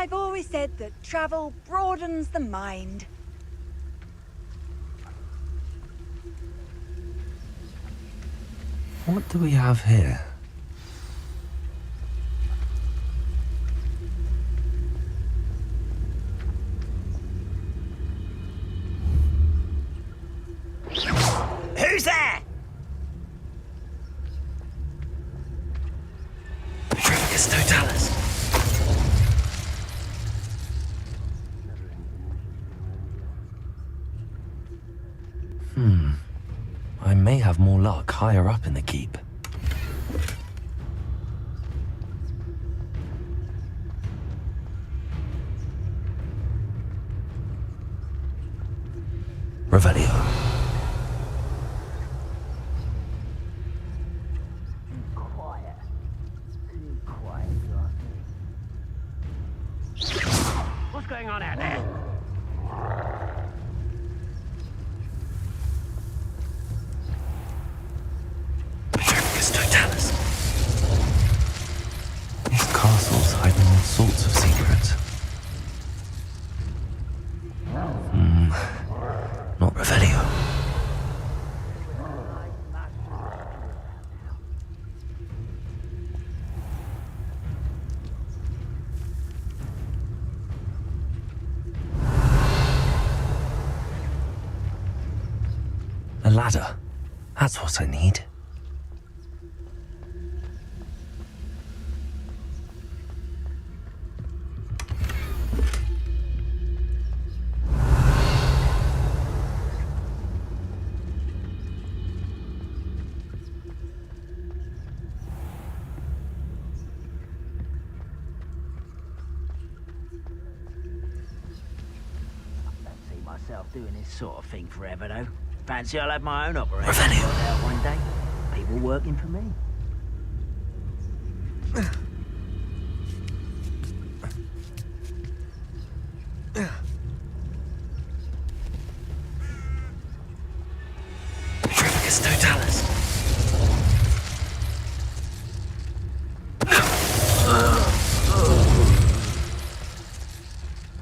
I've always said that travel broadens the mind. What do we have here? Who's there? Petrificus totalis. I may have more luck higher up in the keep. Revelio. Quiet. Too quiet, what's going on out there? Petrificus totalis. These castles hiding all sorts of secrets. Not Revelio. A ladder. That's what I need. Myself doing this sort of thing forever, though. Fancy I'll have my own operation Revelio. out one day. People working for me. Petrificus totalis.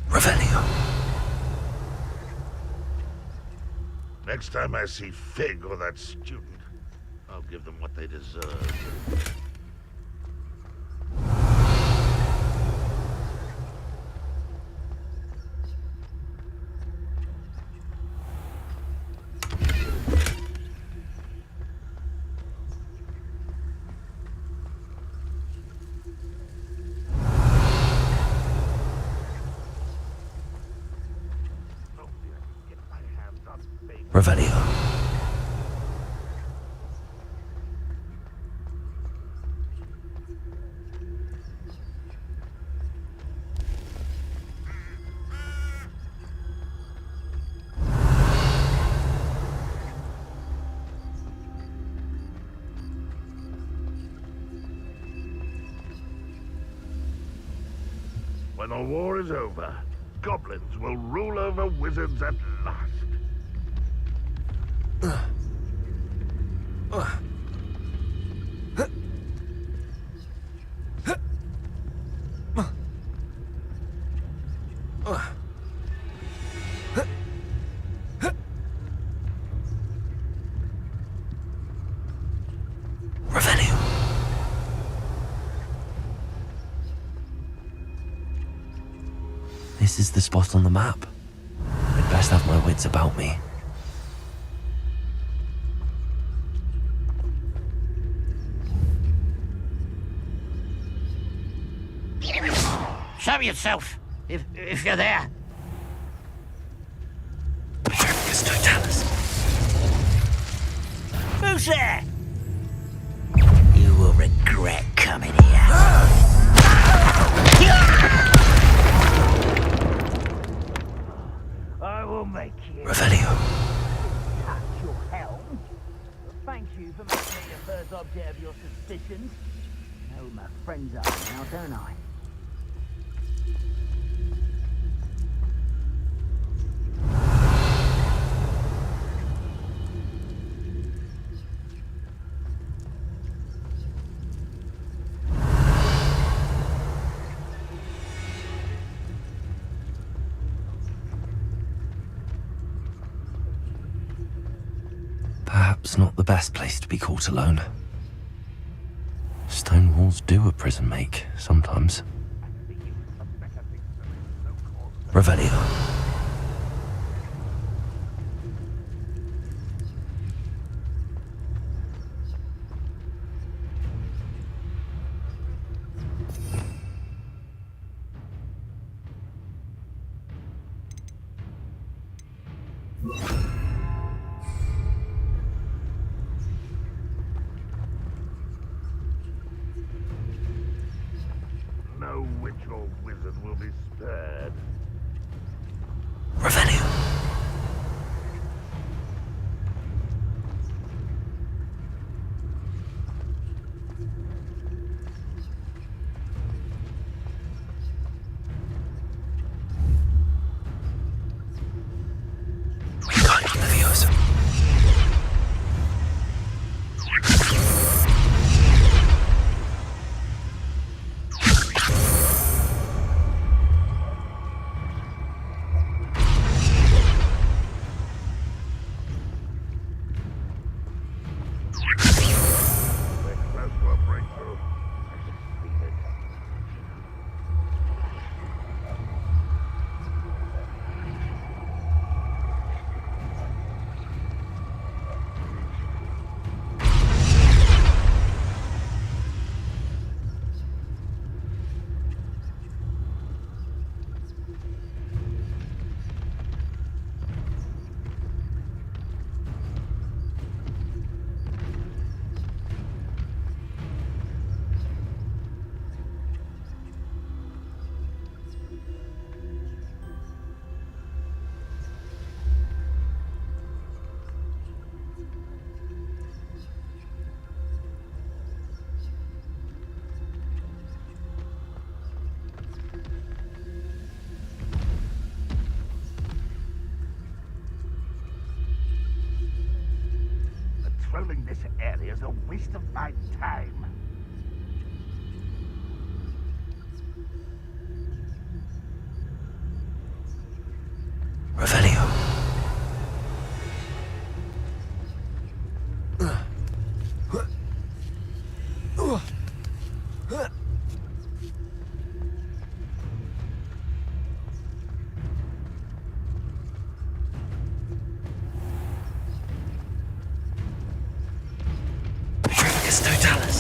Revelio. Next time I see Fig or that student, I'll give them what they deserve. Revelio. When the war is over, goblins will rule over wizards at last. Revelio. This is the spot on the map. I'd best have my wits about me. Show yourself, if you're there. Petrificus totalis. Who's there? You will regret coming here. I will make you Revelio. touch your helm. Thank you for making me the first object of your suspicions. I know who my friends are now, don't I? Perhaps not the best place to be caught alone. Stone walls do a prison make, sometimes. Revelio. No witch or wizard will be spared. Revelio. Wingardium Leviosa. We're close to a breakthrough. I succeeded. Patrolling this area is a waste of my time. Revelio. Petrificus Totalis.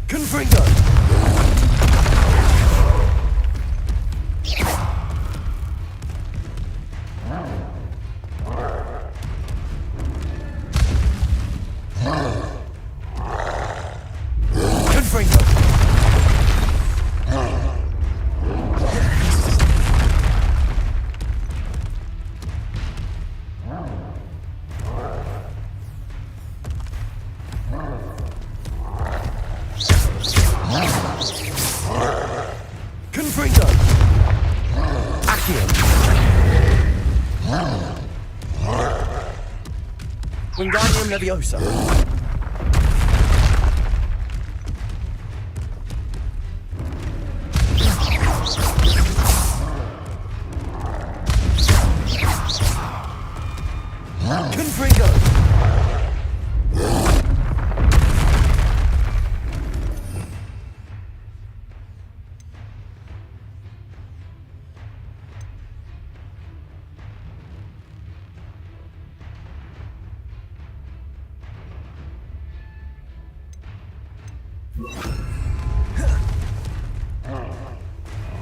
Confringo! Confringo! Confringo! Accio! Wingardium Leviosa! Confringo!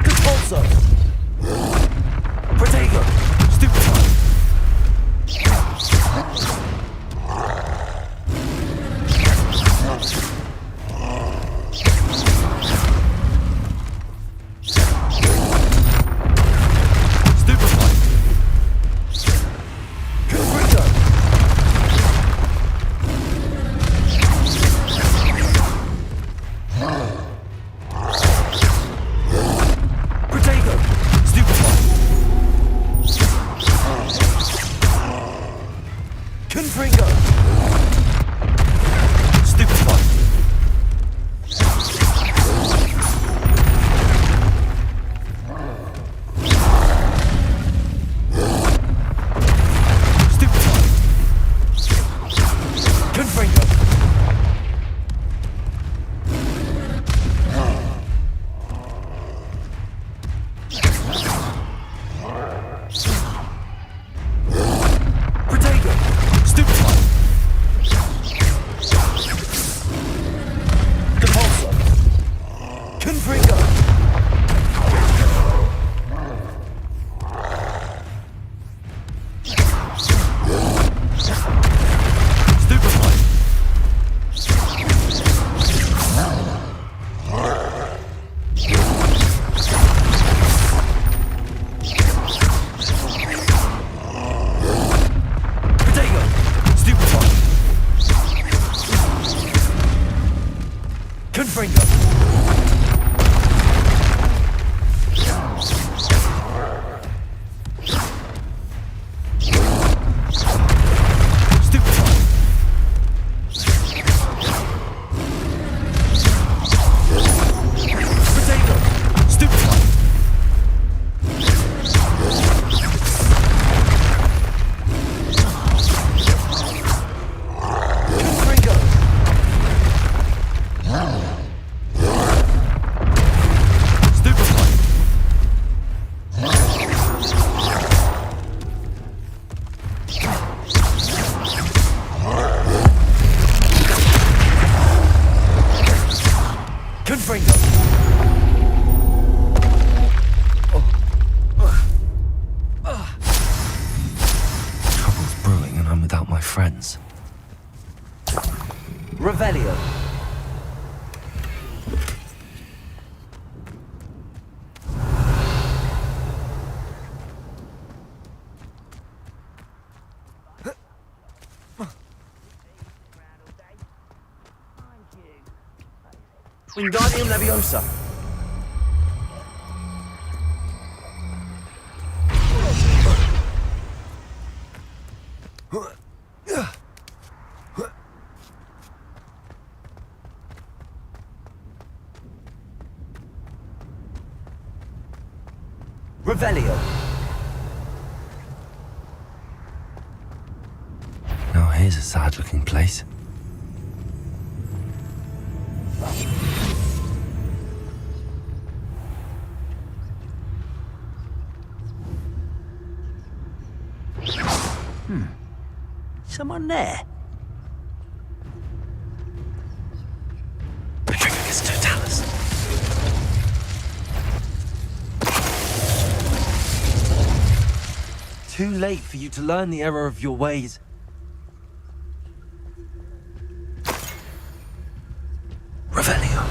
Compulso! Protego! Stupefy! Trouble's brewing and I'm without my friends. Revelio. Wingardium Leviosa. Revelio. Now here's a sad-looking place. Someone there? Petrificus Totalis. Too late for you to learn the error of your ways. Revelio.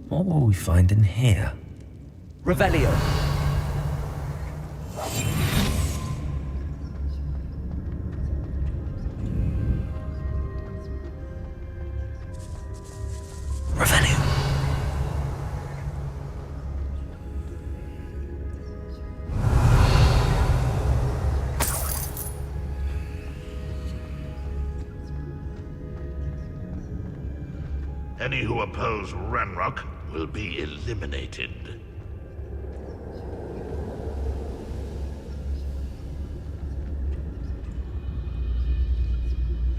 What will we find in here? Revelio. Revelio. Any who oppose Ranrock will be eliminated.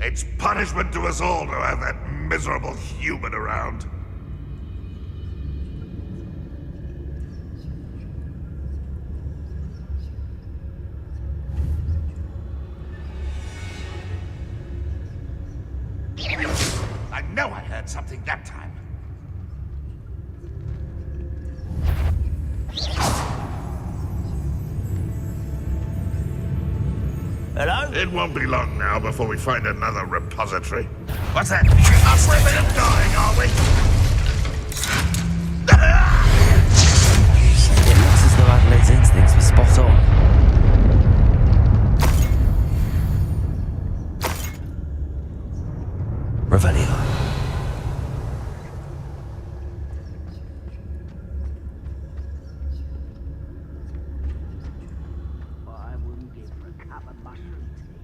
It's punishment to us all to have that miserable human around. I know I heard something that time. Hello? It won't be long now before we find another repository. What's that? Up women and dying, are we? It looks as though Adelaide's instincts were spot on. Revelio. I wouldn't give for a cup of mushroom tea.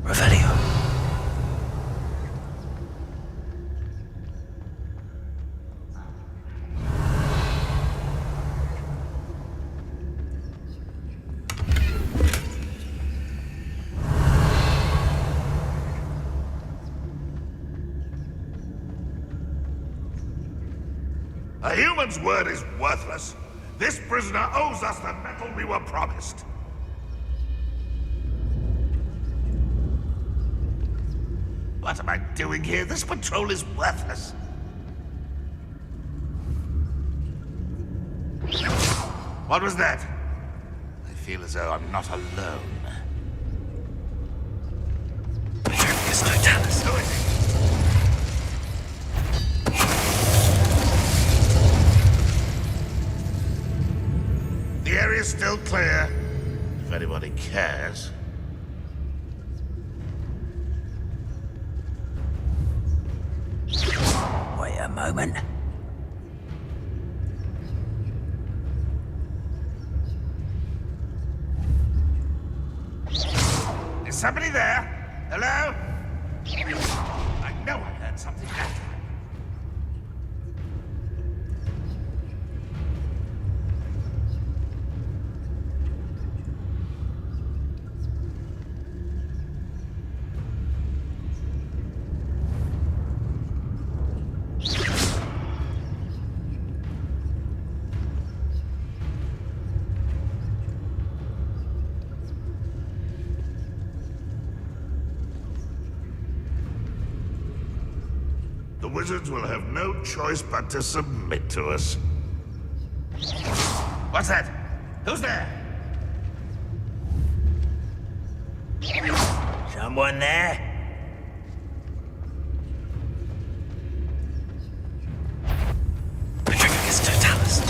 Revelio. A human's word is worthless. This prisoner owes us the metal we were promised. What am I doing here? This patrol is worthless. What was that? I feel as though I'm not alone. Petrificus totalis. Who is it? The area's still clear, if anybody cares. Wait a moment. Is somebody there? Hello? I know I heard something that time. The wizards will have no choice but to submit to us. What's that? Who's there? Someone there? Petrificus totalis.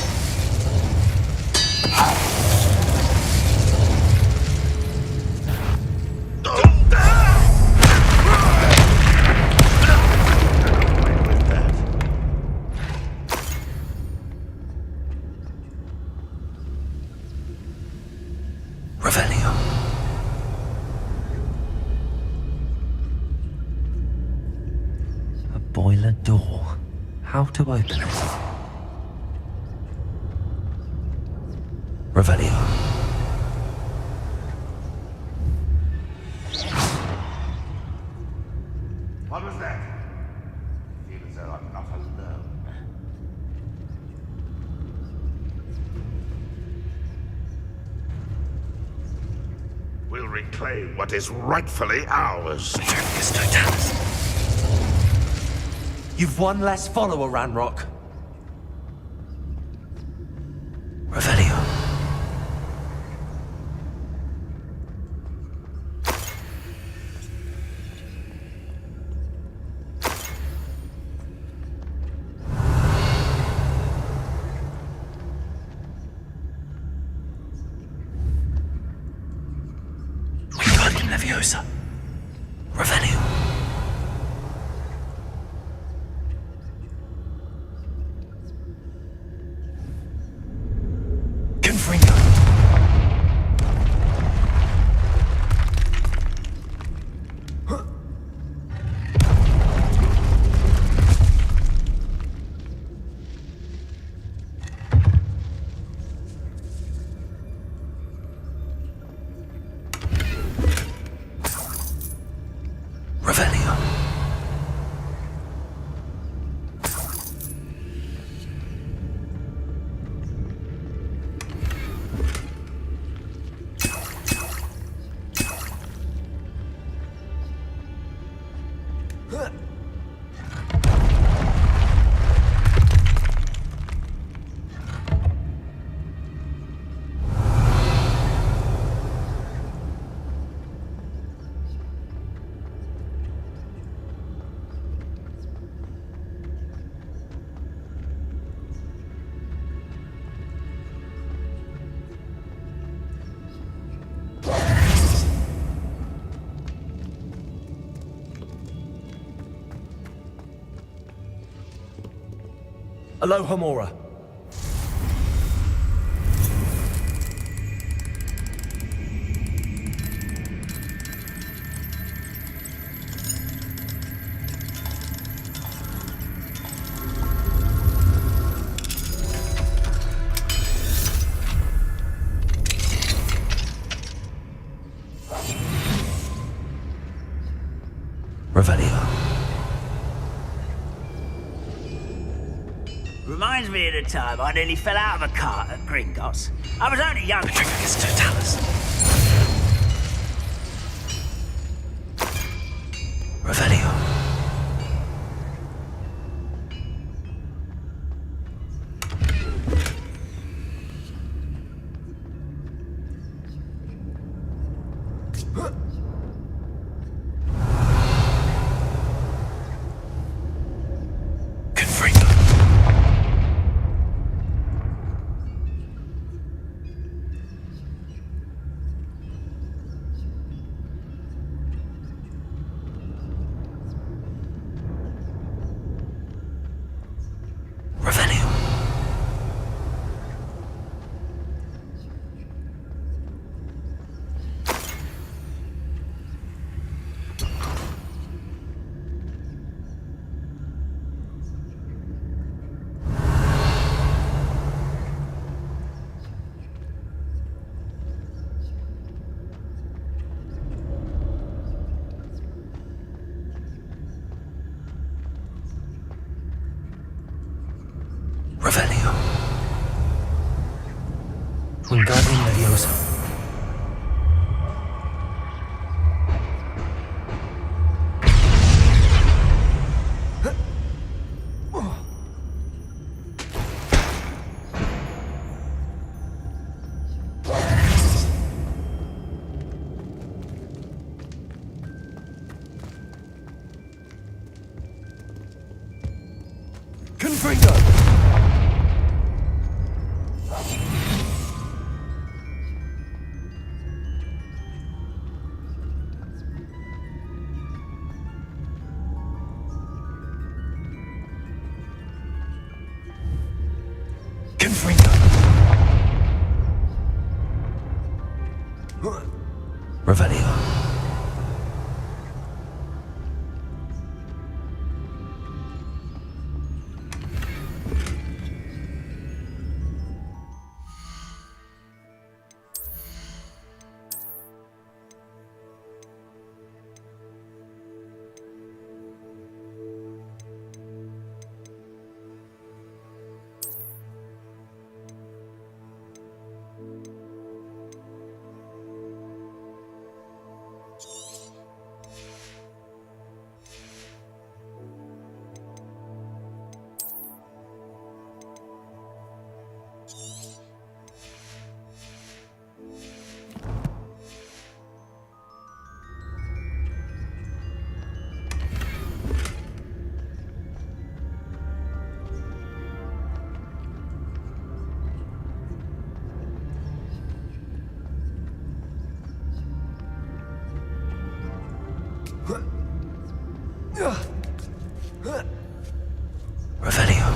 Revelio. A boiler door. How to open it? Revelio. What was that? I feel as though I'm not alone. We'll reclaim what is rightfully ours. Petrificus totalis. You've one less follower, Ranrock. Revelio. Leviosa. Revelio. Confringo. Revelio. Aloha Mora. Revelio. Reminds me of the time I nearly fell out of a cart at Gringotts. I was only young. Patricus Totalis. Revelio. Confringo. Revelio. Revelio. Wingardium Leviosa. Confringo. Confringo. Revelio. Revelio.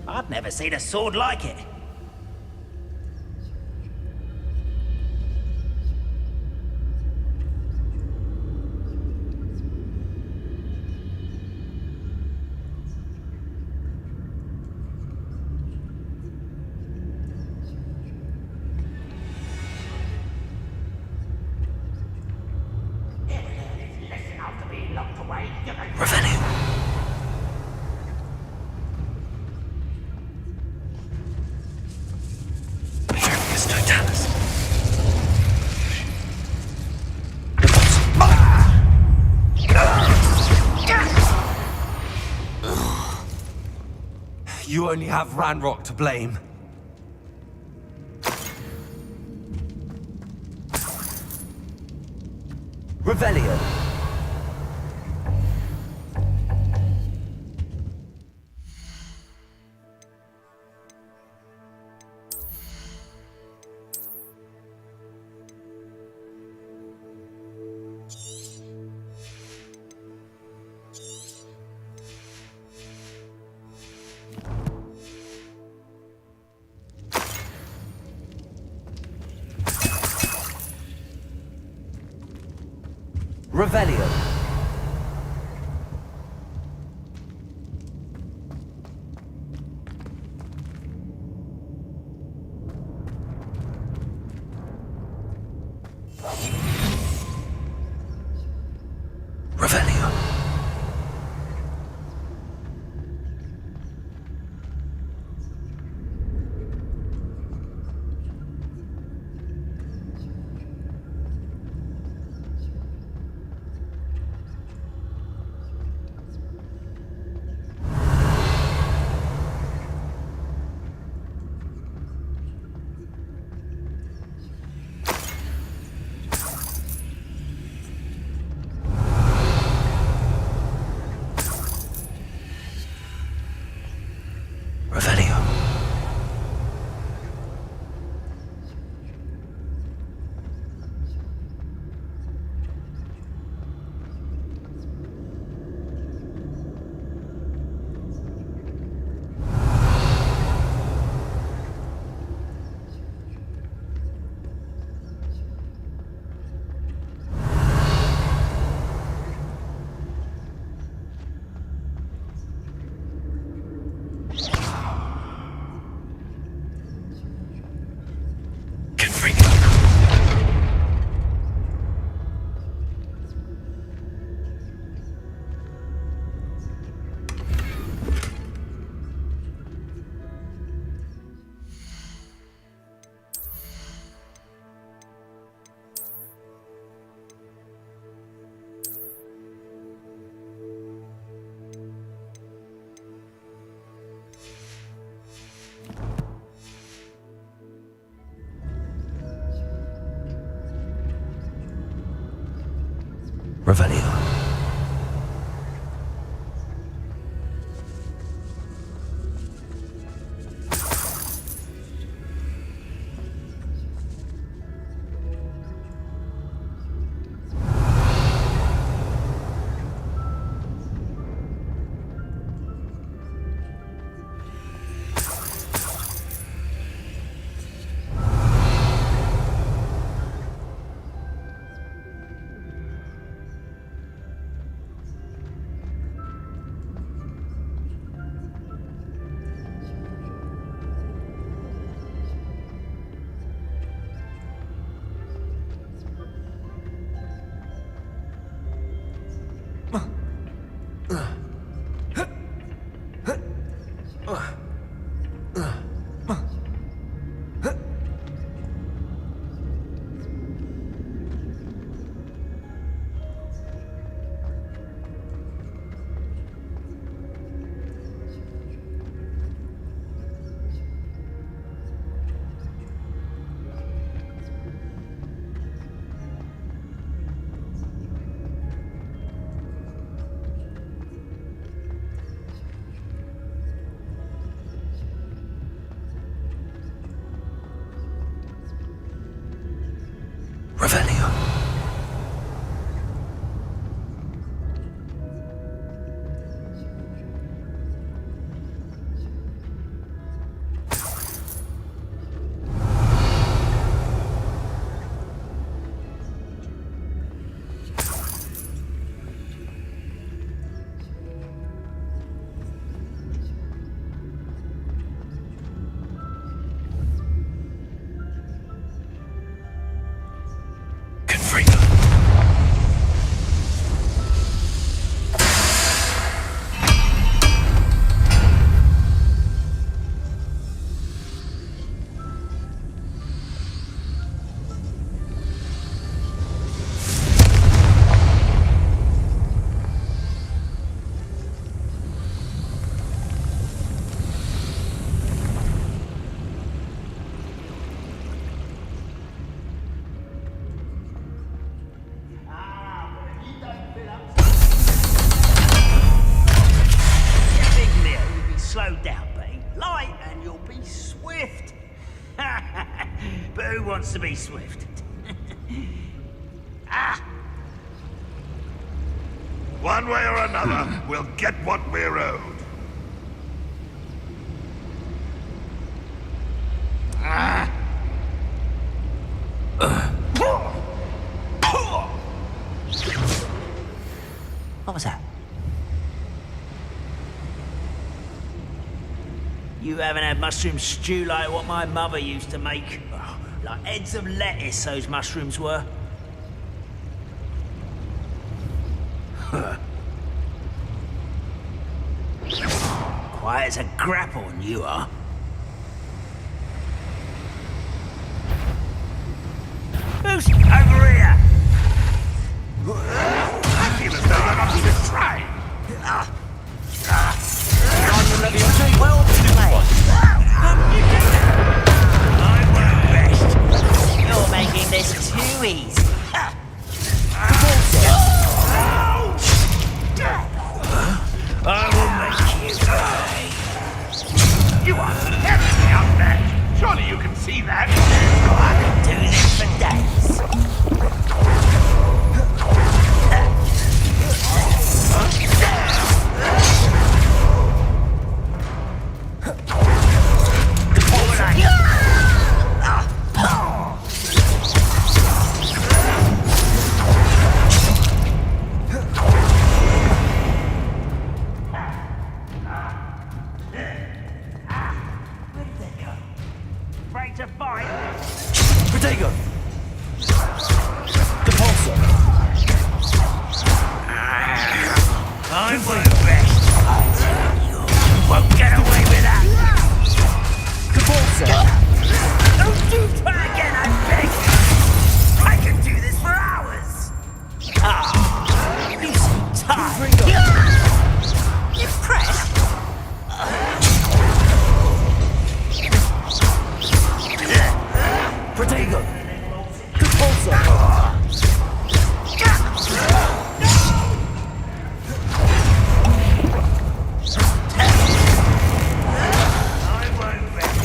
I've never seen a sword like it. Revelio. Furious Totalis. You only have Ranrock to blame. Revelio. Revelio. Revelio. Revelio. Confringo. Revelio. Revelio. Slow down, babe. Light and you'll be swift. But who wants to be swift? One way or another, we'll get what we're owed. What was that? You haven't had mushroom stew like what my mother used to make. Oh, like heads of lettuce, those mushrooms were. Quiet as a grapple, you are. Who's over here? I feel as though you're not even trying. Well played. I won't rest. You're making this too easy. I will make you pay. You are heavily outmatched. Surely you can see that. I can do this for days. Afraid to fight? Protego! Depulso! I won't rest. You won't get away with that. Depulso! Don't you try again, I beg. I can do this for hours. You seem tired. You pressed? Protego! Depulso! I won't rest.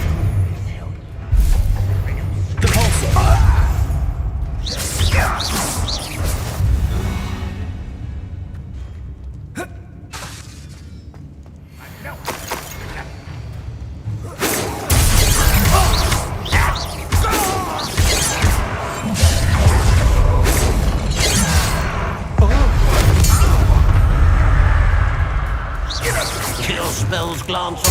Kill spells glance off.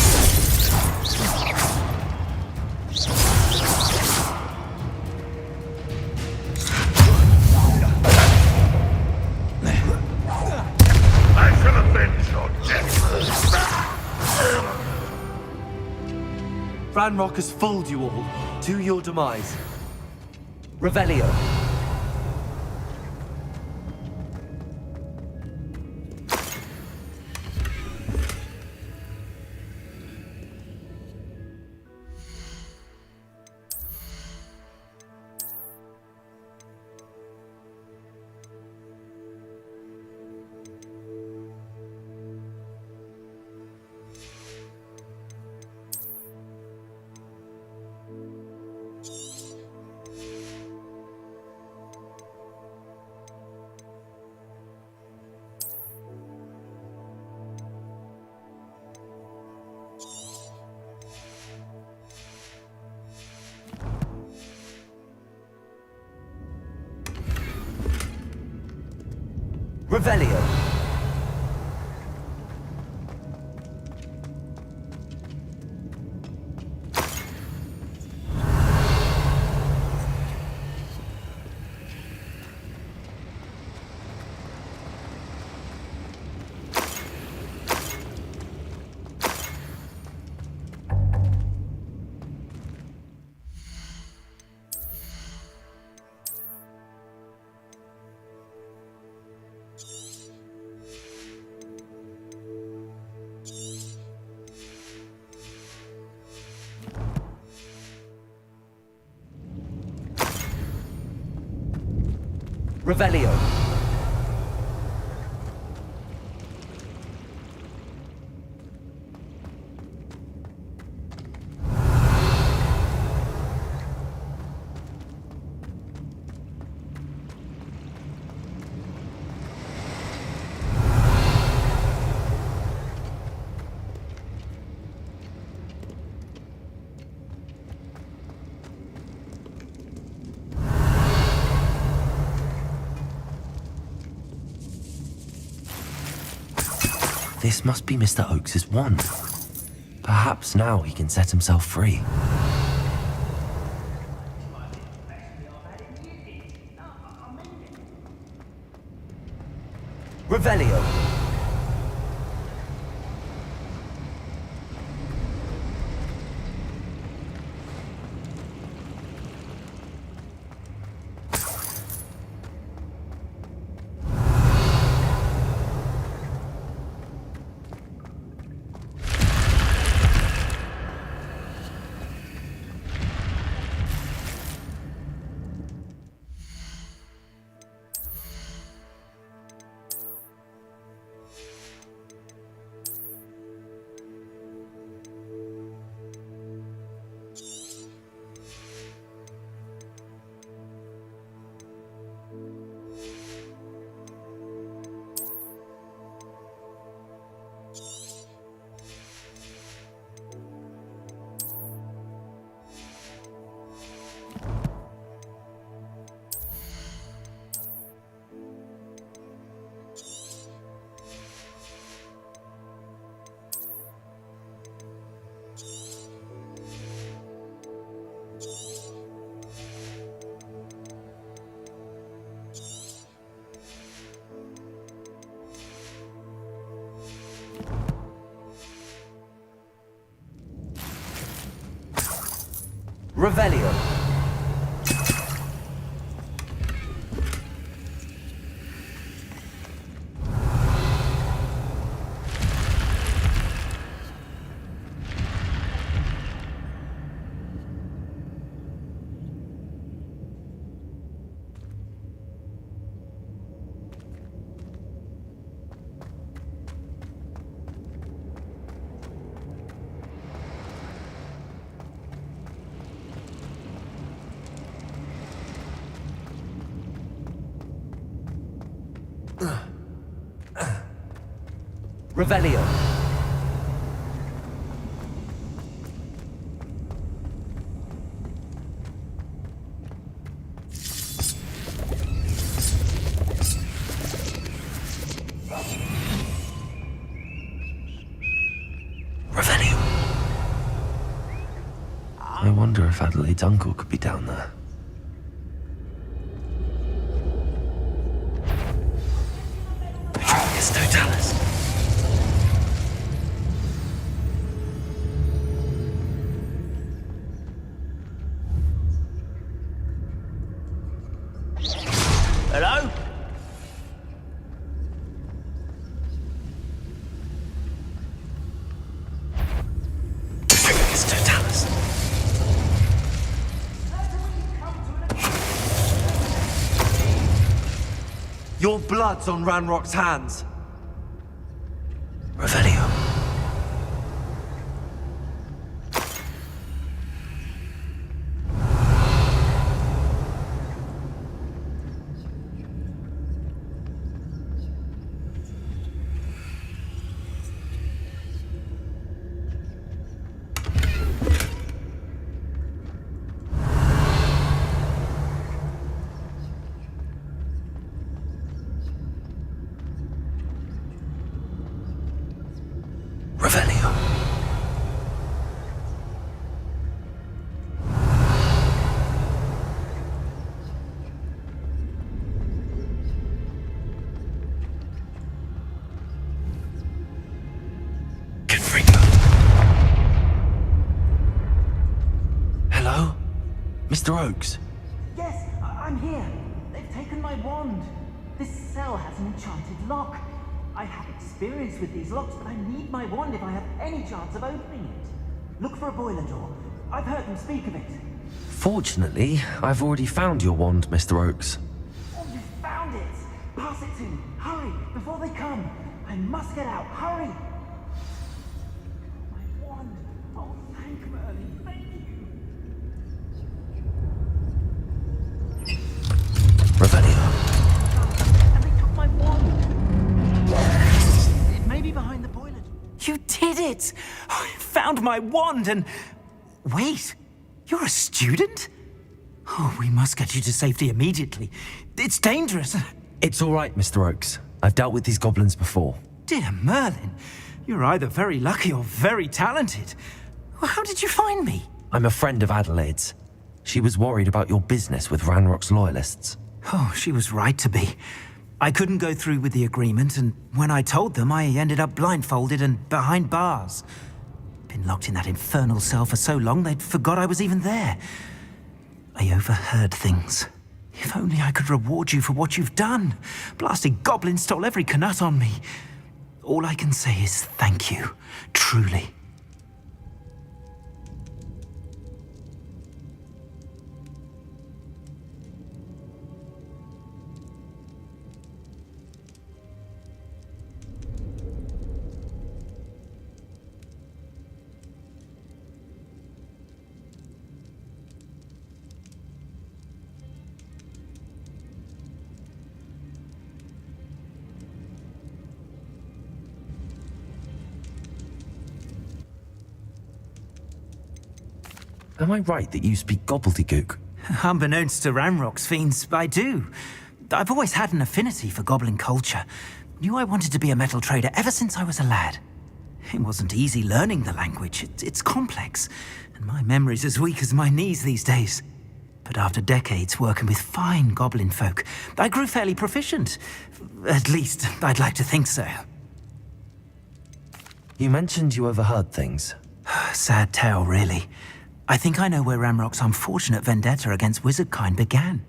I shall avenge your death. Ranrock has fooled you all to your demise. Revelio. Revelio. Revelio. This must be Mr. Oakes's wand. Perhaps now he can set himself free. Revelio. Revelio. Revelio. Revelio. I wonder if Adelaide's uncle could be down there. Petronius Totalis. Hello? Petronius Totalis. Your blood's on Ranrock's hands. Revelio. Mr. Oakes. Yes, I'm here. They've taken my wand. This cell has an enchanted lock. I have experience with these locks, but I need my wand if I have any chance of opening it. Look for a boiler door. I've heard them speak of it. Fortunately, I've already found your wand, Mr. Oakes. Oh, you found it! Pass it to me. Hurry, before they come. I must get out. Hurry! My wand. Oh, thank Merlin. Thank you. Revelio. And they took my wand. It may be behind the boiler door. You did it! I found my wand and... Wait, you're a student? Oh, we must get you to safety immediately. It's dangerous. It's all right, Mr. Oakes. I've dealt with these goblins before. Dear Merlin, you're either very lucky or very talented. Well, how did you find me? I'm a friend of Adelaide's. She was worried about your business with Ranrock's loyalists. Oh, she was right to be. I couldn't go through with the agreement, and when I told them, I ended up blindfolded and behind bars. Been locked in that infernal cell for so long, they'd forgot I was even there. I overheard things. If only I could reward you for what you've done. Blasted goblin stole every Knut on me. All I can say is thank you, truly. Am I right that you speak gobbledygook? Unbeknownst to Ranrock's fiends, I do. I've always had an affinity for goblin culture. Knew I wanted to be a metal trader ever since I was a lad. It wasn't easy learning the language. It's complex, and my memory's as weak as my knees these days. But after decades working with fine goblin folk, I grew fairly proficient. At least, I'd like to think so. You mentioned you overheard things. Sad tale, really. I think I know where Ranrock's unfortunate vendetta against wizardkind began.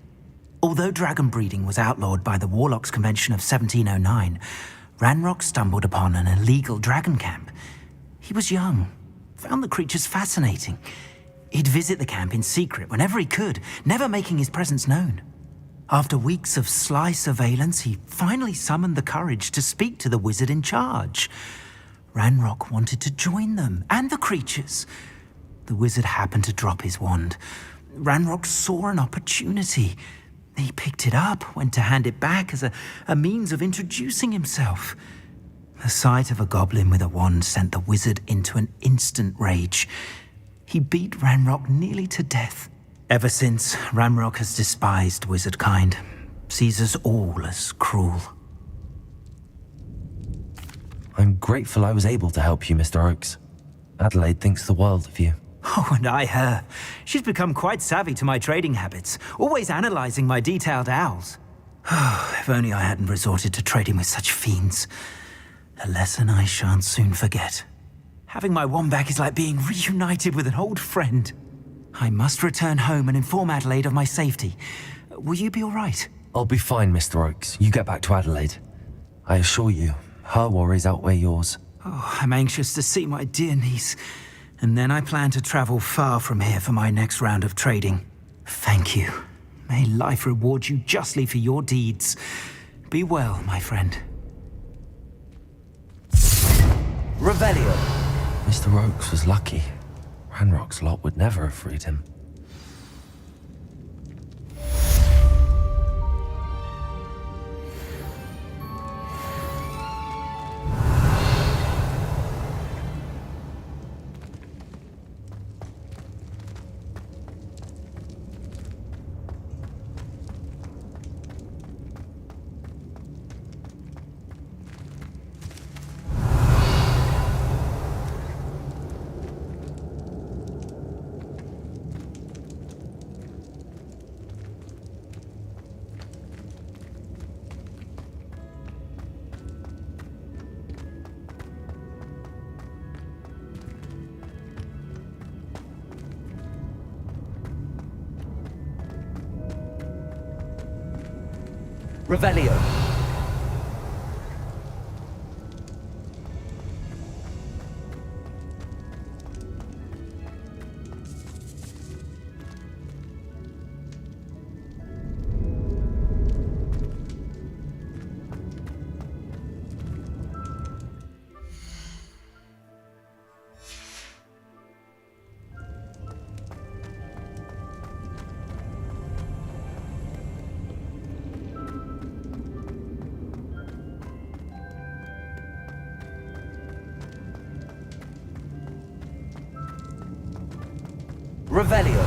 Although dragon breeding was outlawed by the Warlocks Convention of 1709, Ranrock stumbled upon an illegal dragon camp. He was young, found the creatures fascinating. He'd visit the camp in secret whenever he could, never making his presence known. After weeks of sly surveillance, he finally summoned the courage to speak to the wizard in charge. Ranrock wanted to join them, and the creatures. The wizard happened to drop his wand. Ranrock saw an opportunity. He picked it up, went to hand it back as a means of introducing himself. The sight of a goblin with a wand sent the wizard into an instant rage. He beat Ranrock nearly to death. Ever since, Ranrock has despised wizardkind, sees us all as cruel. I'm grateful I was able to help you, Mr. Oakes. Adelaide thinks the world of you. Oh, and I her. She's become quite savvy to my trading habits, always analyzing my detailed owls. If only I hadn't resorted to trading with such fiends. A lesson I shan't soon forget. Having my wand back is like being reunited with an old friend. I must return home and inform Adelaide of my safety. Will you be all right? I'll be fine, Mr. Oakes. You get back to Adelaide. I assure you, her worries outweigh yours. Oh, I'm anxious to see my dear niece. And then I plan to travel far from here for my next round of trading. Thank you. May life reward you justly for your deeds. Be well, my friend. Revelio. Mr. Oakes was lucky. Ranrock's lot would never have freed him. Revelio. Revelio.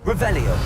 Revelio.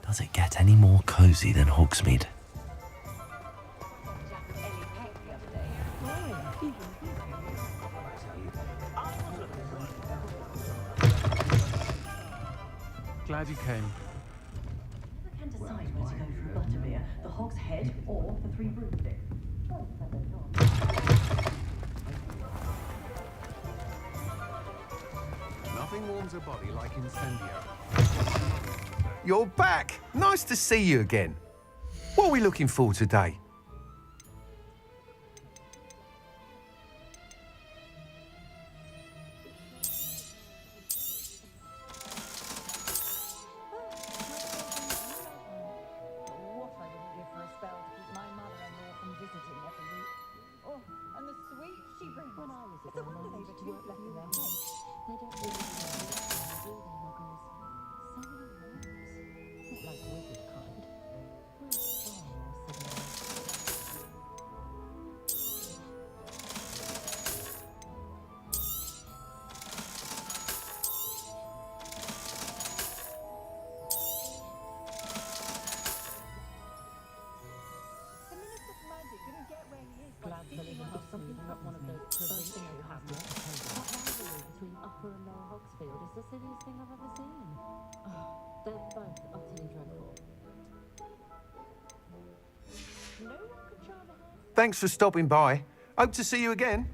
Does it get any more cozy than Hogsmeade? Glad you came. Never can decide where to go for a butterbeer, the Hog's Head or the Three Broomsticks. Nothing warms a body like incendio. You're back! Nice to see you again. What are we looking for today? What I wouldn't give for a spell to keep my mother-in-law from visiting every week. Oh, and the sweet she brings. When I was it's a wonder they were too left in their heads. They don't really know, do they, muggles? So many rules. Not like wicked kind. We're far more civilized. The Minister's magic didn't get where he is by sticking on something not one of those provincial hamlets. That rivalry between Upper and Lower Hogsfield is the silliest thing I've ever seen. They're both utterly dreadful. No one could charm a house. Thanks for stopping by. Hope to see you again.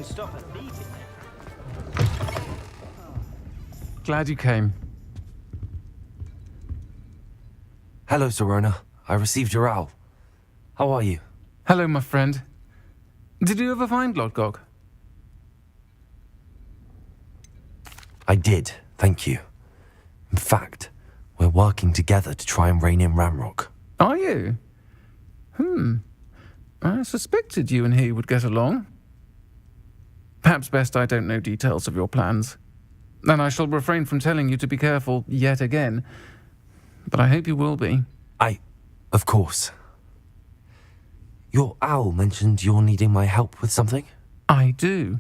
stop her beating. Glad you came. Hello, Serona. I received your owl. How are you? Hello, my friend. Did you ever find Lodgok? I did, thank you. In fact, we're working together to try and rein in Ramrock. Are you? I suspected you and he would get along. Perhaps best I don't know details of your plans. And I shall refrain from telling you to be careful yet again. But I hope you will be. Of course. Your owl mentioned you're needing my help with something? I do.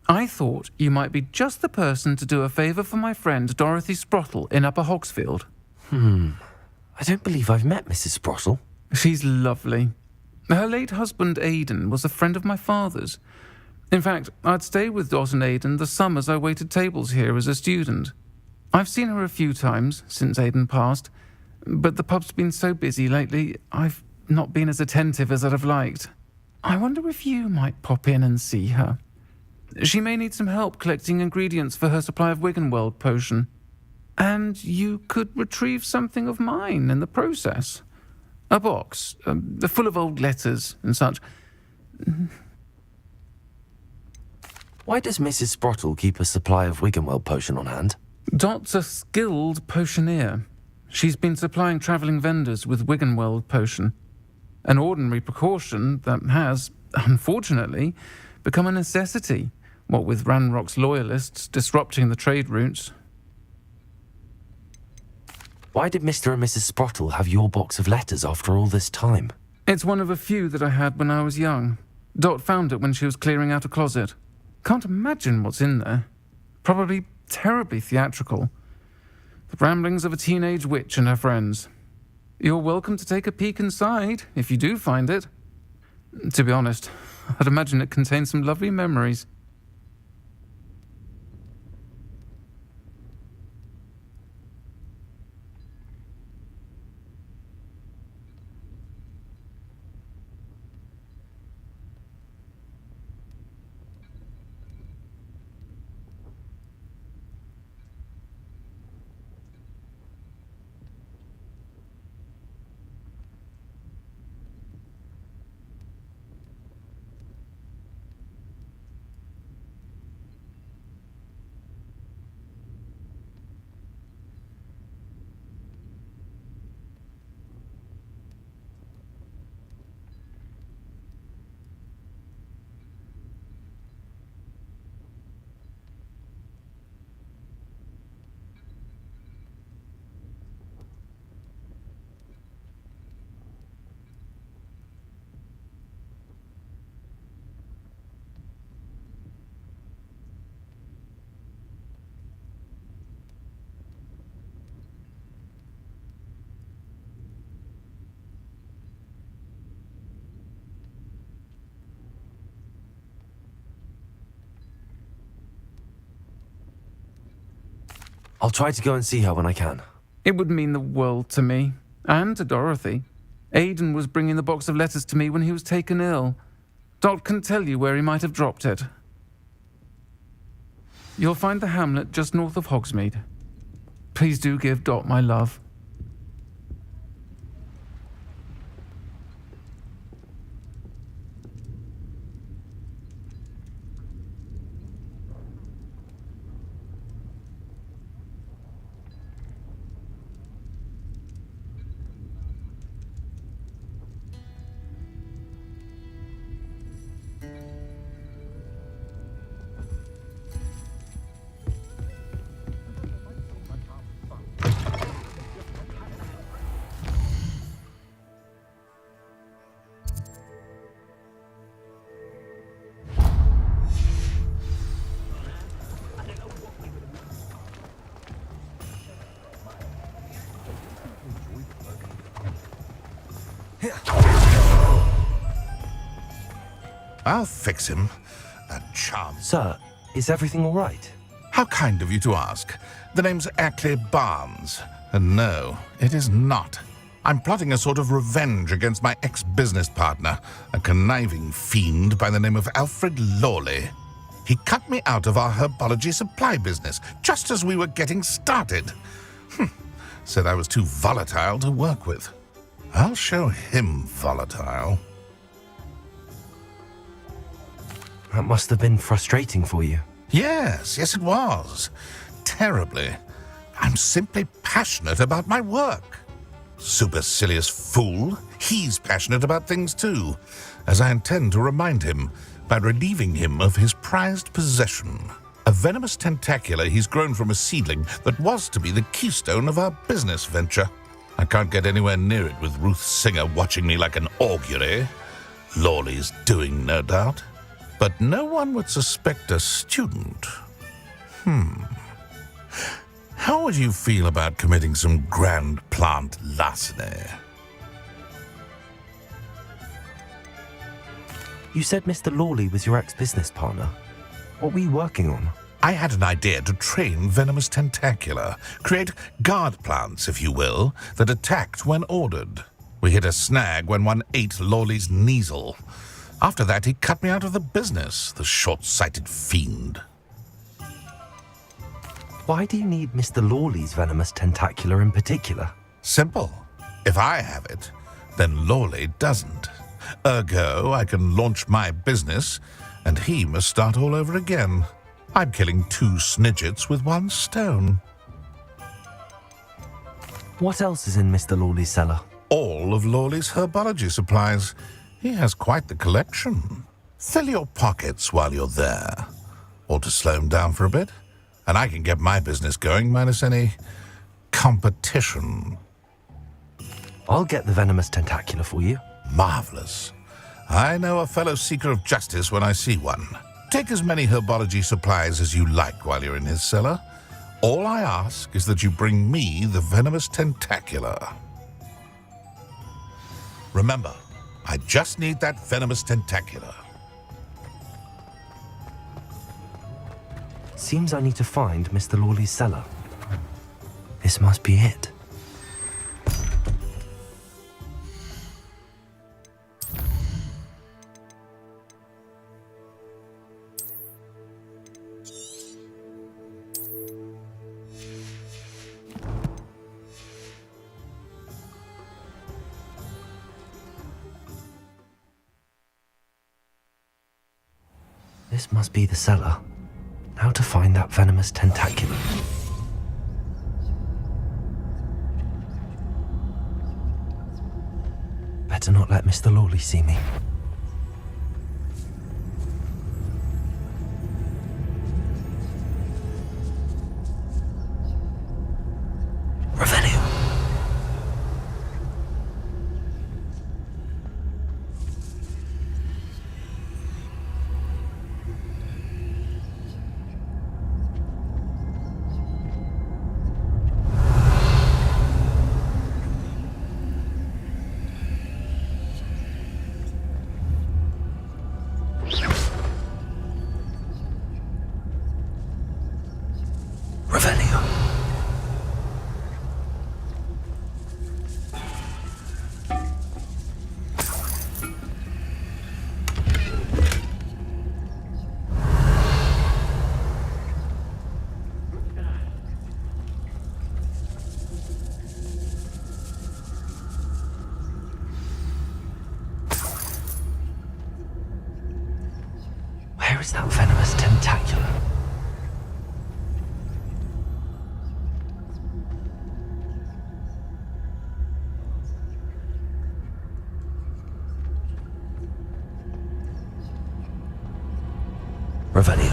I thought you might be just the person to do a favour for my friend Dorothy Sprottle in Upper Hogsfield. I don't believe I've met Mrs. Sprottle. She's lovely. Her late husband Aidan was a friend of my father's. In fact, I'd stay with Dot and Aidan the summers I waited tables here as a student. I've seen her a few times since Aidan passed, but the pub's been so busy lately, I've not been as attentive as I'd have liked. I wonder if you might pop in and see her. She may need some help collecting ingredients for her supply of Wiggenweld potion. And you could retrieve something of mine in the process. A box, full of old letters and such. Why does Mrs. Sprottle keep a supply of Wiggenweld potion on hand? Dot's a skilled potioneer. She's been supplying travelling vendors with Wiggenweld potion. An ordinary precaution that has, unfortunately, become a necessity, what with Ranrock's loyalists disrupting the trade routes. Why did Mr. and Mrs. Sprottle have your box of letters after all this time? It's one of a few that I had when I was young. Dot found it when she was clearing out a closet. Can't imagine what's in there. Probably terribly theatrical. The ramblings of a teenage witch and her friends. You're welcome to take a peek inside, if you do find it. To be honest, I'd imagine it contains some lovely memories. I'll try to go and see her when I can. It would mean the world to me, and to Dorothy. Aidan was bringing the box of letters to me when he was taken ill. Dot can tell you where he might have dropped it. You'll find the hamlet just north of Hogsmeade. Please do give Dot my love. I'll fix him. That charm. Sir, is everything all right? How kind of you to ask. The name's Ackley Barnes. And no, it is not. I'm plotting a sort of revenge against my ex-business partner, a conniving fiend by the name of Alfred Lawley. he cut me out of our herbology supply business just as we were getting started. Said I was too volatile to work with. I'll show him volatile. That must have been frustrating for you. Yes, it was. Terribly. I'm simply passionate about my work. Supercilious fool. He's passionate about things too, as I intend to remind him by relieving him of his prized possession. A venomous tentacular he's grown from a seedling that was to be the keystone of our business venture. I can't get anywhere near it with Ruth Singer watching me like an augury. Lawley's doing, no doubt. But no one would suspect a student. How would you feel about committing some grand plant larceny? You said Mr. Lawley was your ex-business partner. What were you working on? I had an idea to train venomous tentacula, create guard plants, if you will, that attacked when ordered. We hit a snag when one ate Lawley's Kneasel. After that, he cut me out of the business, the short-sighted fiend. Why do you need Mr. Lawley's venomous tentacular in particular? Simple. If I have it, then Lawley doesn't. Ergo, I can launch my business, and he must start all over again. I'm killing 2 snidgets with 1 stone. What else is in Mr. Lawley's cellar? All of Lawley's herbology supplies. He has quite the collection. Fill your pockets while you're there. Or to slow him down for a bit, and I can get my business going minus any competition. I'll get the venomous tentacular for you. Marvelous. I know a fellow seeker of justice when I see one. Take as many herbology supplies as you like while you're in his cellar. All I ask is that you bring me the venomous tentacular. Remember, I just need that venomous tentacular. Seems I need to find Mr. Lawley's cellar. This must be it. This must be the cellar. How to find that venomous tentacular? Better not let Mr. Lawley see me. Revelio. Where is that venomous tentacular? Revelio.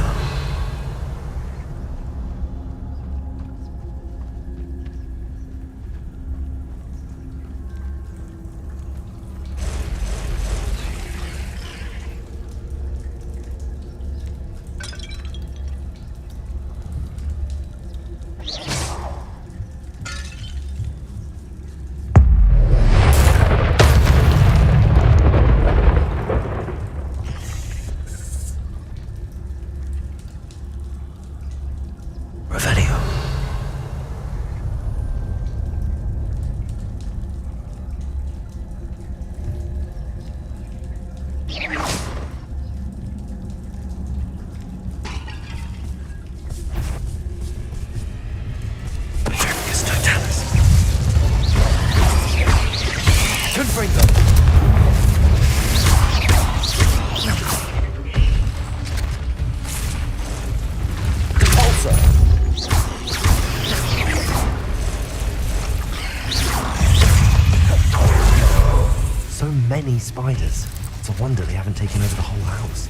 tiny spiders. It's a wonder they haven't taken over the whole house.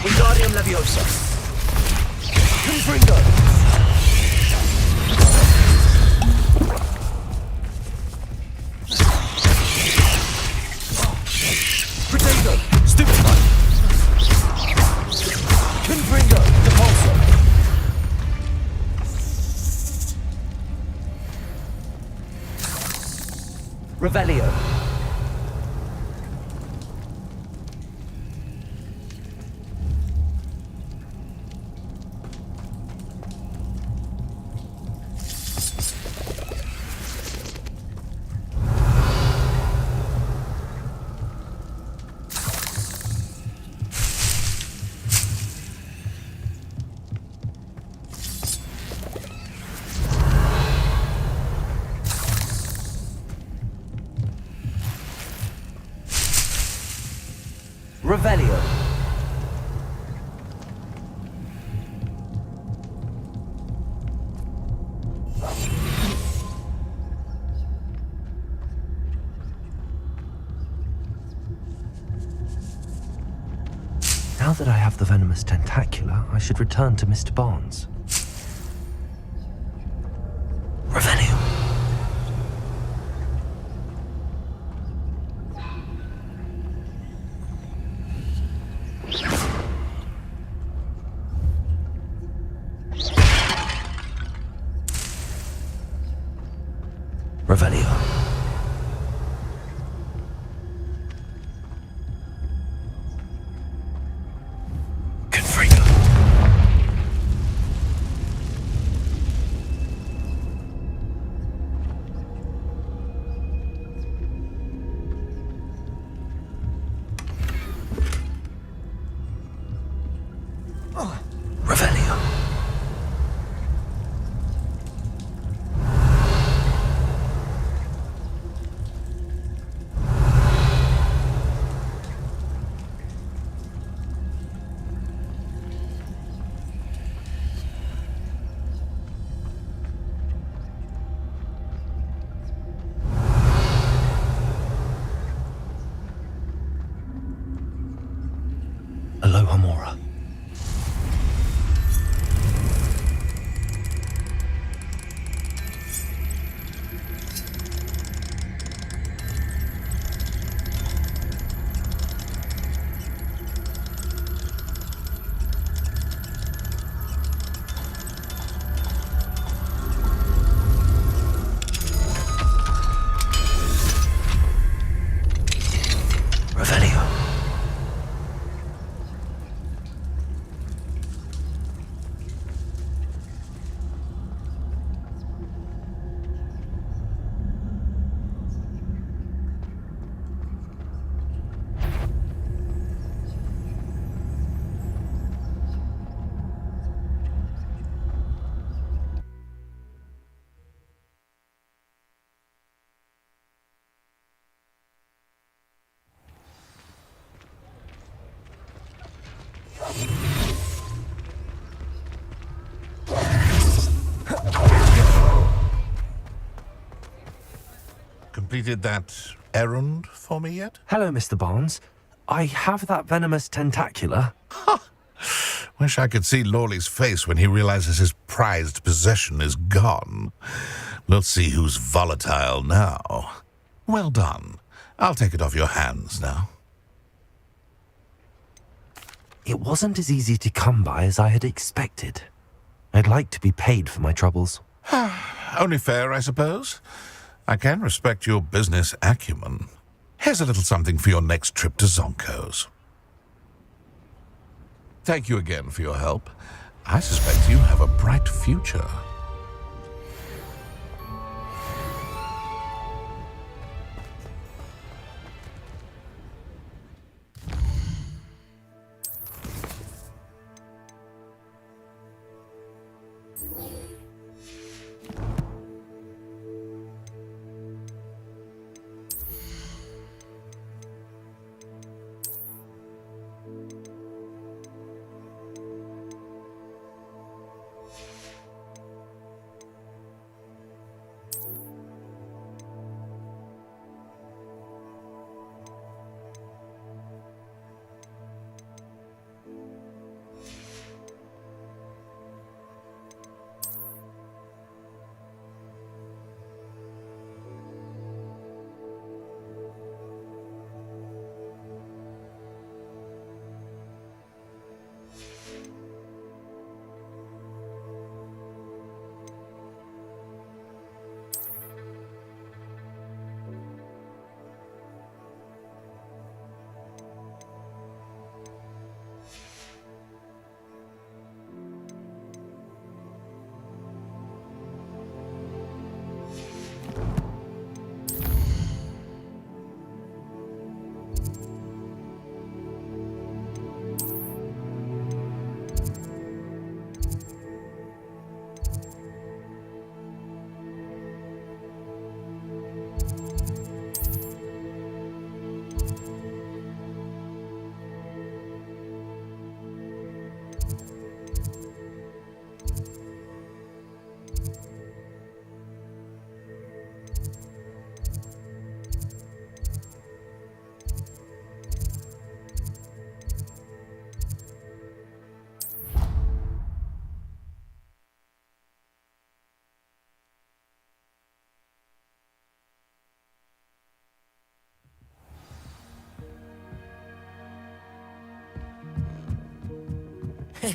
Wingardium Leviosa. Confringo. Protego. Stupefy. Confringo. Depulso. Revelio. Revelio. Now that I have the venomous tentacula, I should return to Mr. Barnes. Revelio. Revelio. Confringo. Revelio. Aloha Mora. Revelio. Completed that errand for me yet? Hello, Mr. Barnes. I have that venomous tentacula. Wish I could see Lawley's face when he realizes his prized possession is gone. We'll see who's volatile now. Well done. I'll take it off your hands now. It wasn't as easy to come by as I had expected. I'd like to be paid for my troubles. Only fair, I suppose. I can respect your business acumen. Here's a little something for your next trip to Zonko's. Thank you again for your help. I suspect you have a bright future.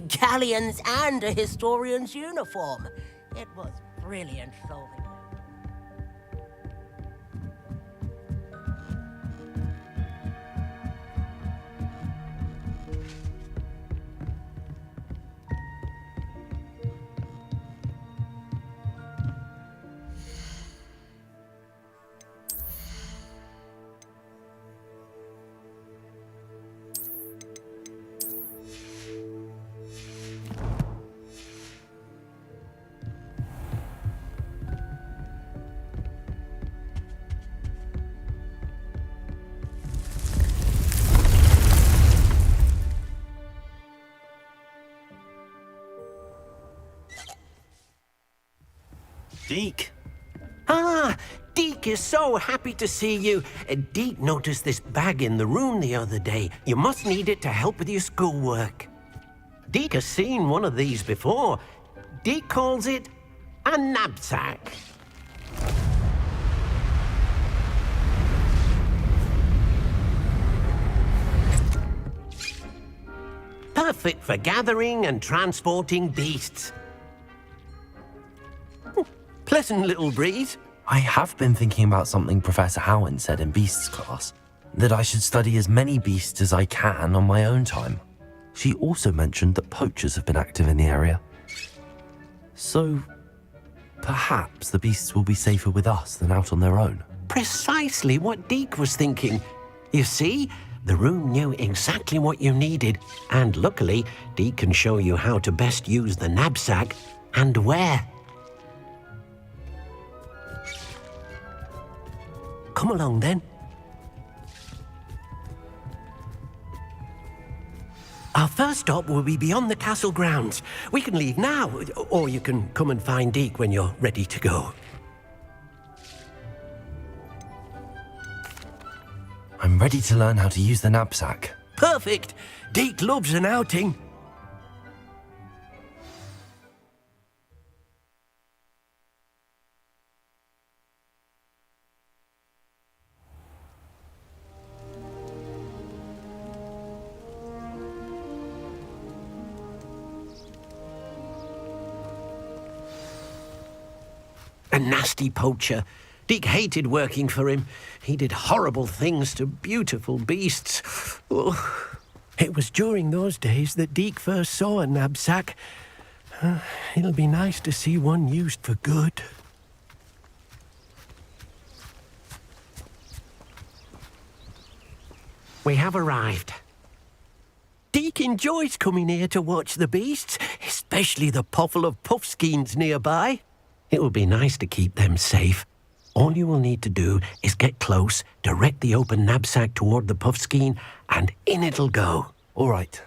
Galleons and a historian's uniform. It was brilliant solving them. Deke. Ah, Deke is so happy to see you. Deke noticed this bag in the room the other day. You must need it to help with your schoolwork. Deke has seen one of these before. Deke calls it a knapsack. Perfect for gathering and transporting beasts. Pleasant little breeze. I have been thinking about something Professor Howen said in Beasts class, that I should study as many beasts as I can on my own time. She also mentioned that poachers have been active in the area. So, perhaps the beasts will be safer with us than out on their own. Precisely what Deke was thinking. You see, the room knew exactly what you needed, and luckily, Deke can show you how to best use the knapsack and where. Come along then. Our first stop will be beyond the castle grounds. We can leave now, or you can come and find Deke when you're ready to go. I'm ready to learn how to use the knapsack. Perfect! Deke loves an outing. A nasty poacher. Deke hated working for him. He did horrible things to beautiful beasts. Oh. It was during those days that Deke first saw a knapsack. It'll be nice to see one used for good. We have arrived. Deke enjoys coming here to watch the beasts, especially the potful of puffskeins nearby. It will be nice to keep them safe. All you will need to do is get close, direct the open knapsack toward the puffskein, and in it'll go. All right.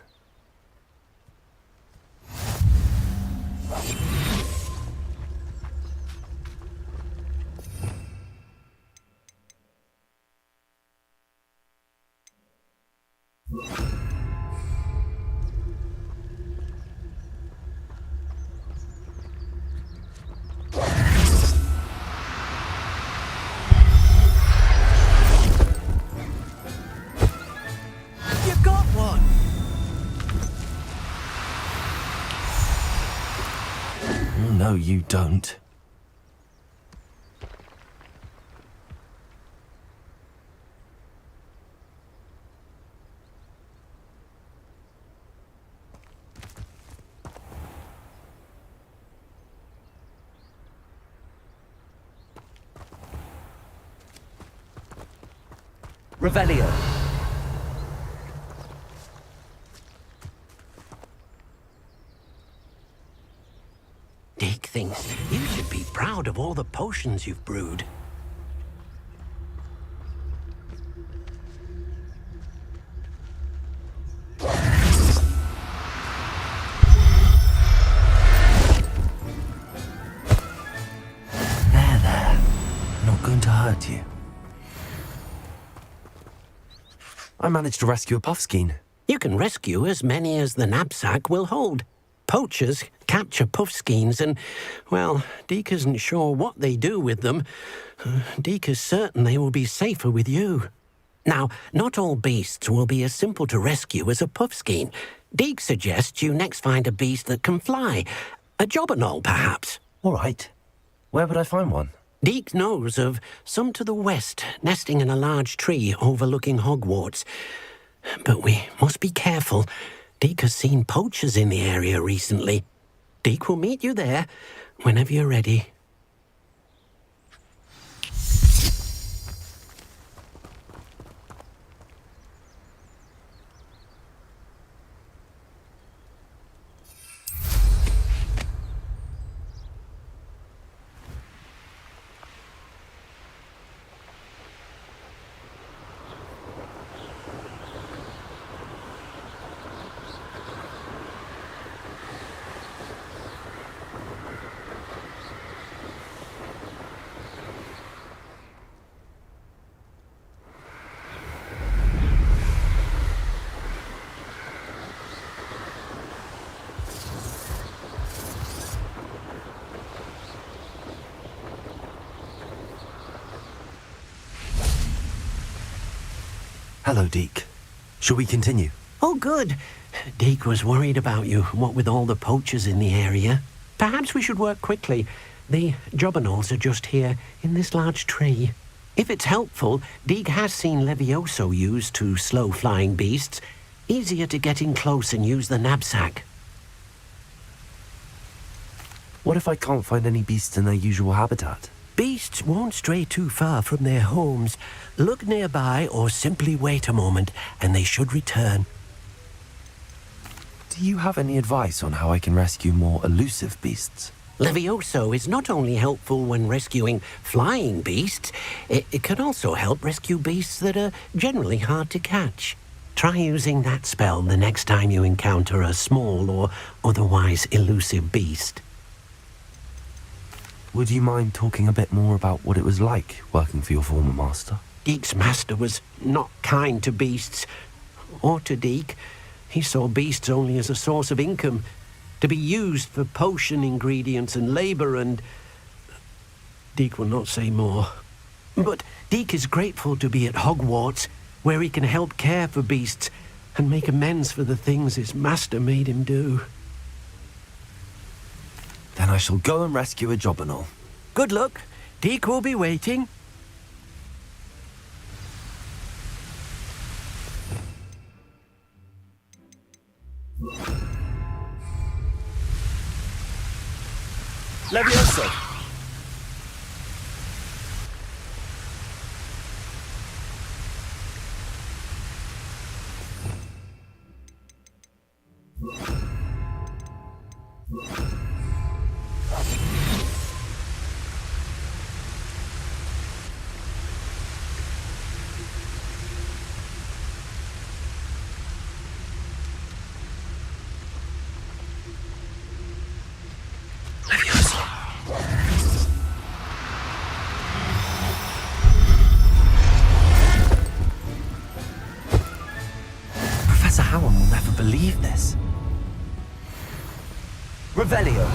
No, you don't. Revelio. Deke thinks you should be proud of all the potions you've brewed. There. Not going to hurt you. I managed to rescue a puffskein. You can rescue as many as the knapsack will hold. Poachers capture puffskeins and, well, Deke isn't sure what they do with them. Deke is certain they will be safer with you. Now, not all beasts will be as simple to rescue as a puffskein. Deke suggests you next find a beast that can fly. A jobberknoll, perhaps. All right. Where would I find one? Deke knows of some to the west, nesting in a large tree overlooking Hogwarts. But we must be careful. Deke has seen poachers in the area recently. Deke will meet you there whenever you're ready. Hello, Deke. Shall we continue? Oh, good. Deke was worried about you, what with all the poachers in the area. Perhaps we should work quickly. The jobberknolls are just here, in this large tree. If it's helpful, Deke has seen Levioso used to slow flying beasts. Easier to get in close and use the knapsack. What if I can't find any beasts in their usual habitat? Beasts won't stray too far from their homes. Look nearby or simply wait a moment, and they should return. Do you have any advice on how I can rescue more elusive beasts? Levioso is not only helpful when rescuing flying beasts, it can also help rescue beasts that are generally hard to catch. Try using that spell the next time you encounter a small or otherwise elusive beast. Would you mind talking a bit more about what it was like working for your former master? Deke's master was not kind to beasts, or to Deke. He saw beasts only as a source of income, to be used for potion ingredients and labour, and Deke will not say more. But Deke is grateful to be at Hogwarts, where he can help care for beasts and make amends for the things his master made him do. Then I shall go and rescue a jobberknoll. Good luck. Deke will be waiting. Levioso! Professor Howard will never believe this. Revelio!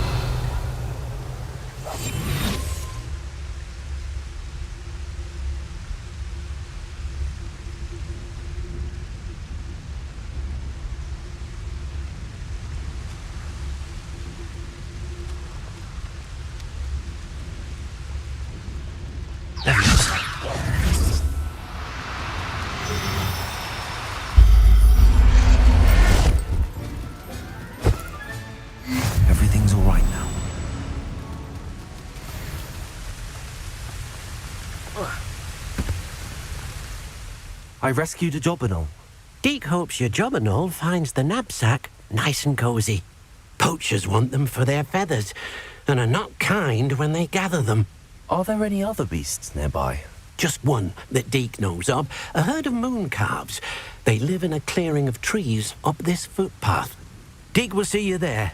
Everything's all right now. I rescued a jobberknoll. Deke hopes your jobberknoll finds the knapsack nice and cozy. Poachers want them for their feathers, and are not kind when they gather them. Are there any other beasts nearby? Just one that Deke knows of, a herd of moon calves. They live in a clearing of trees up this footpath. Deke will see you there.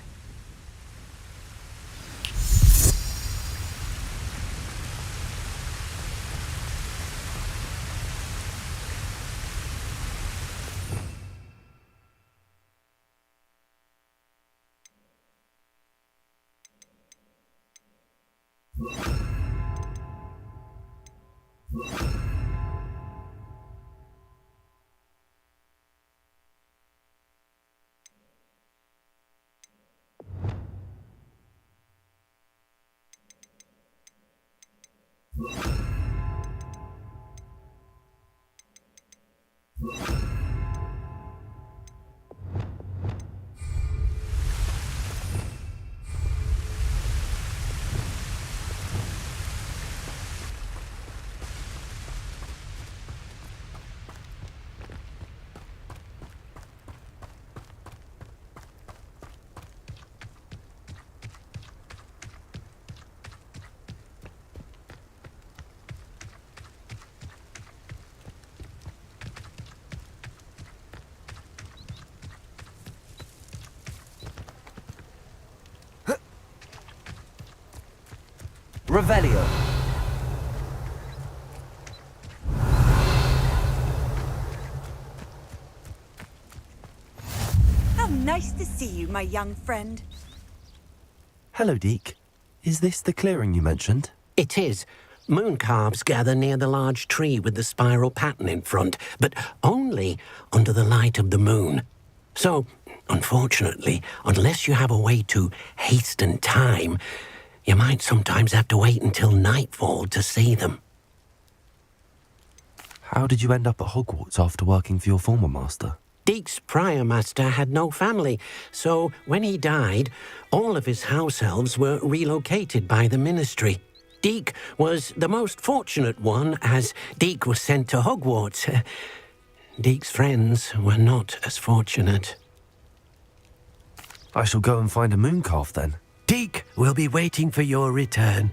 Revelio. How nice to see you, my young friend. Hello, Deke. Is this the clearing you mentioned? It is. Moon calves gather near the large tree with the spiral pattern in front, but only under the light of the moon. So, unfortunately, unless you have a way to hasten time, you might sometimes have to wait until nightfall to see them. How did you end up at Hogwarts after working for your former master? Deke's prior master had no family, so when he died, all of his house elves were relocated by the ministry. Deke was the most fortunate one, as Deke was sent to Hogwarts. Deke's friends were not as fortunate. I shall go and find a moon calf then. Deke will be waiting for your return.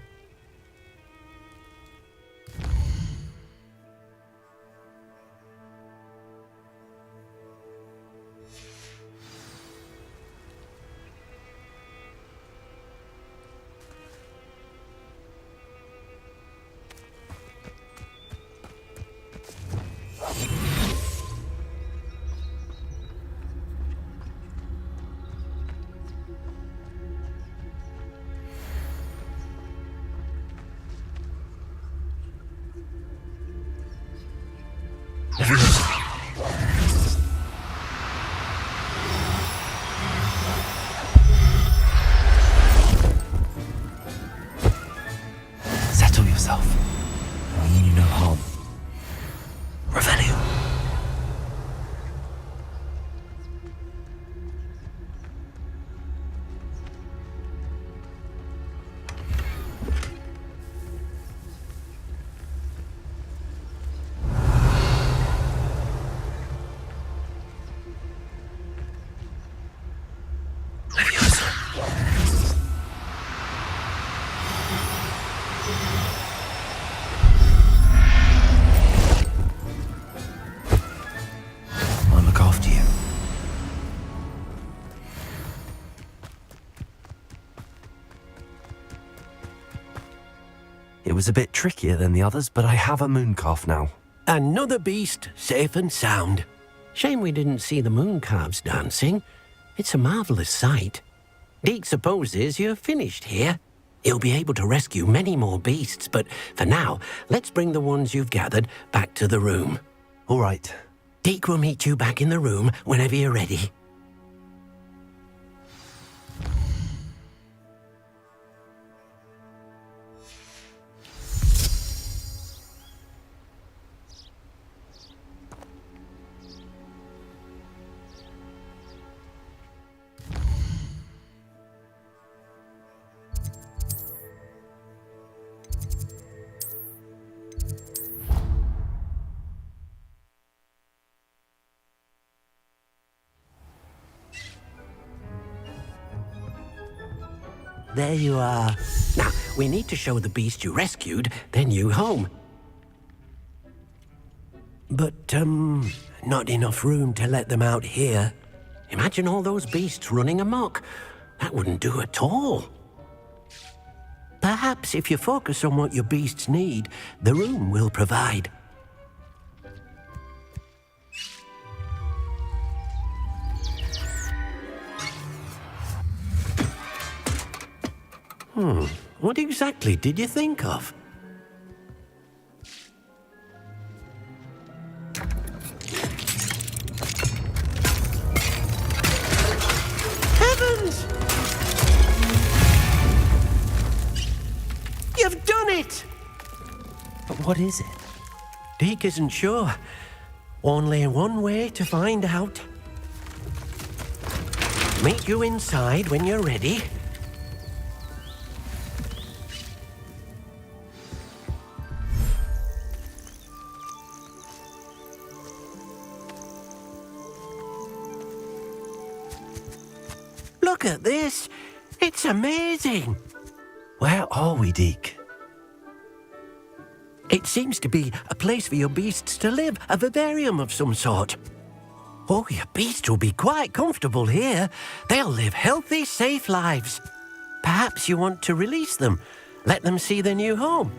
Settle yourself. I mean you no harm. Revelio. I'll look after you. It was a bit trickier than the others, but I have a moon calf now. Another beast, safe and sound. Shame we didn't see the moon calves dancing. It's a marvellous sight. Deke supposes you're finished here. He'll be able to rescue many more beasts, but for now, let's bring the ones you've gathered back to the room. All right. Deke will meet you back in the room whenever you're ready. There you are. Now, we need to show the beast you rescued their new home. But, not enough room to let them out here. Imagine all those beasts running amok. That wouldn't do at all. Perhaps if you focus on what your beasts need, the room will provide. What exactly did you think of? Heavens! You've done it! But what is it? Deke isn't sure. Only one way to find out. Meet you inside when you're ready. Look at this. It's amazing. Where are we, Deke? It seems to be a place for your beasts to live, a vivarium of some sort. Oh, your beasts will be quite comfortable here. They'll live healthy, safe lives. Perhaps you want to release them, Let them see their new home.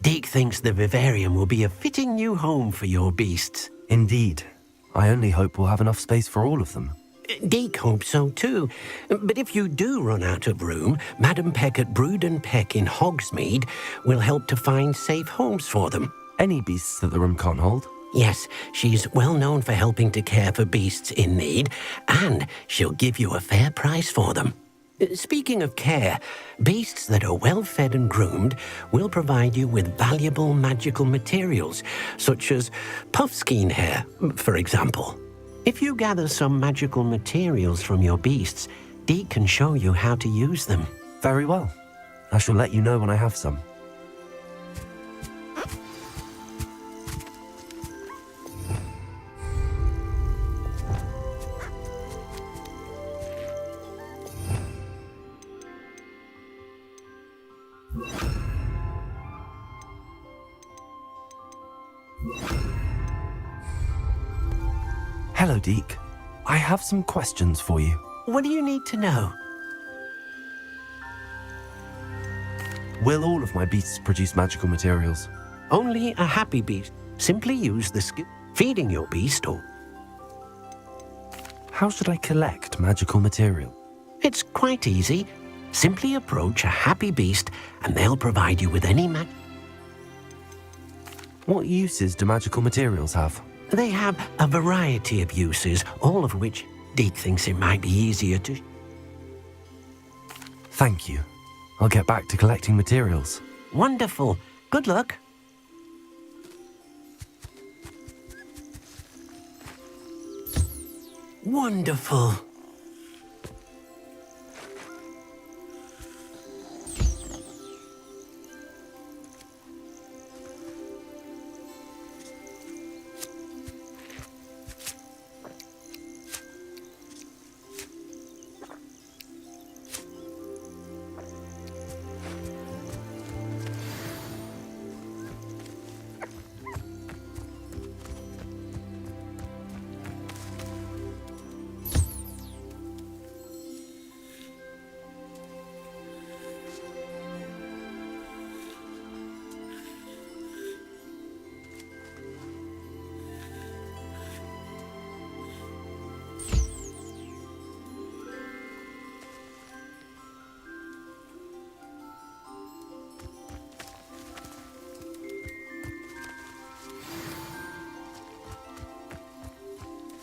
Deke thinks the vivarium will be a fitting new home for your beasts. Indeed. I only hope we'll have enough space for all of them. Deke hopes so too. But if you do run out of room, Madam Peck at Brood and Peck in Hogsmeade will help to find safe homes for them. Any beasts that the room can't hold? Yes, she's well known for helping to care for beasts in need, and she'll give you a fair price for them. Speaking of care, beasts that are well fed and groomed will provide you with valuable magical materials, such as puffskein hair, for example. If you gather some magical materials from your beasts, Deke can show you how to use them. Very well. I shall let you know when I have some. Hello, Deke. I have some questions for you. What do you need to know? Will all of my beasts produce magical materials? Only a happy beast. Simply use the skill feeding your beast or... How should I collect magical material? It's quite easy. Simply approach a happy beast and they'll provide you with any What uses do magical materials have? They have a variety of uses, all of which Deke thinks it might be easier to... Thank you. I'll get back to collecting materials. Wonderful. Good luck. Wonderful.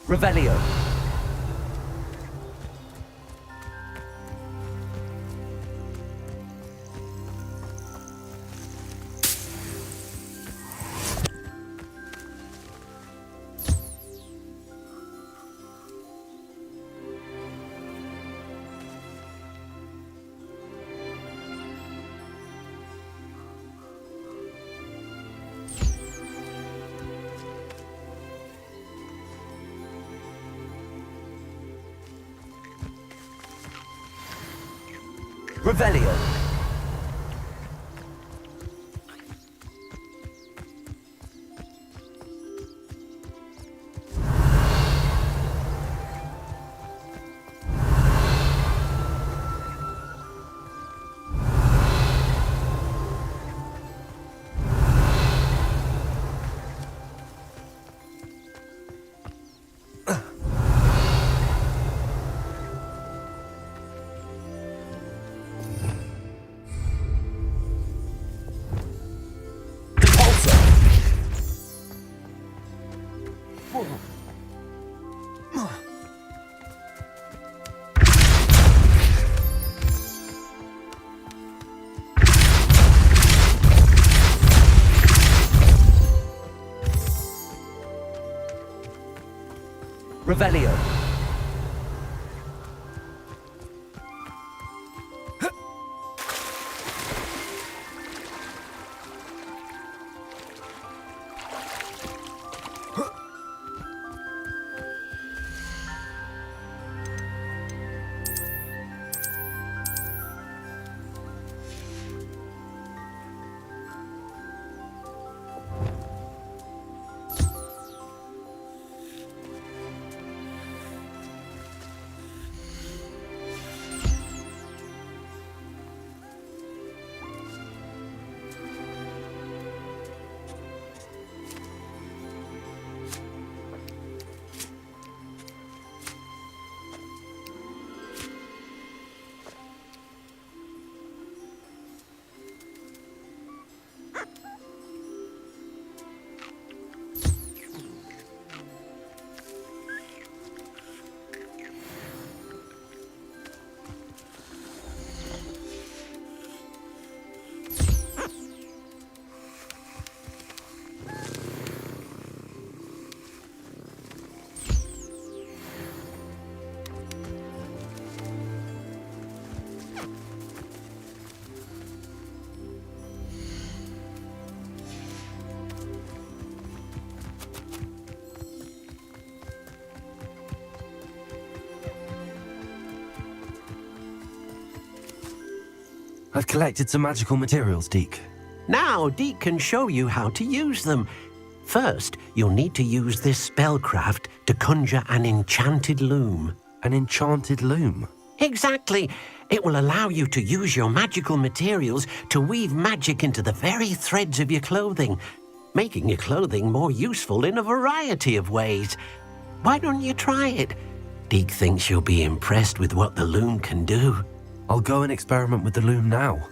Revelio. Revelio. Revelio. I've collected some magical materials, Deke. Now, Deke can show you how to use them. First, you'll need to use this spellcraft to conjure an enchanted loom. An enchanted loom? Exactly. It will allow you to use your magical materials to weave magic into the very threads of your clothing, making your clothing more useful in a variety of ways. Why don't you try it? Deke thinks you'll be impressed with what the loom can do. I'll go and experiment with the loom now.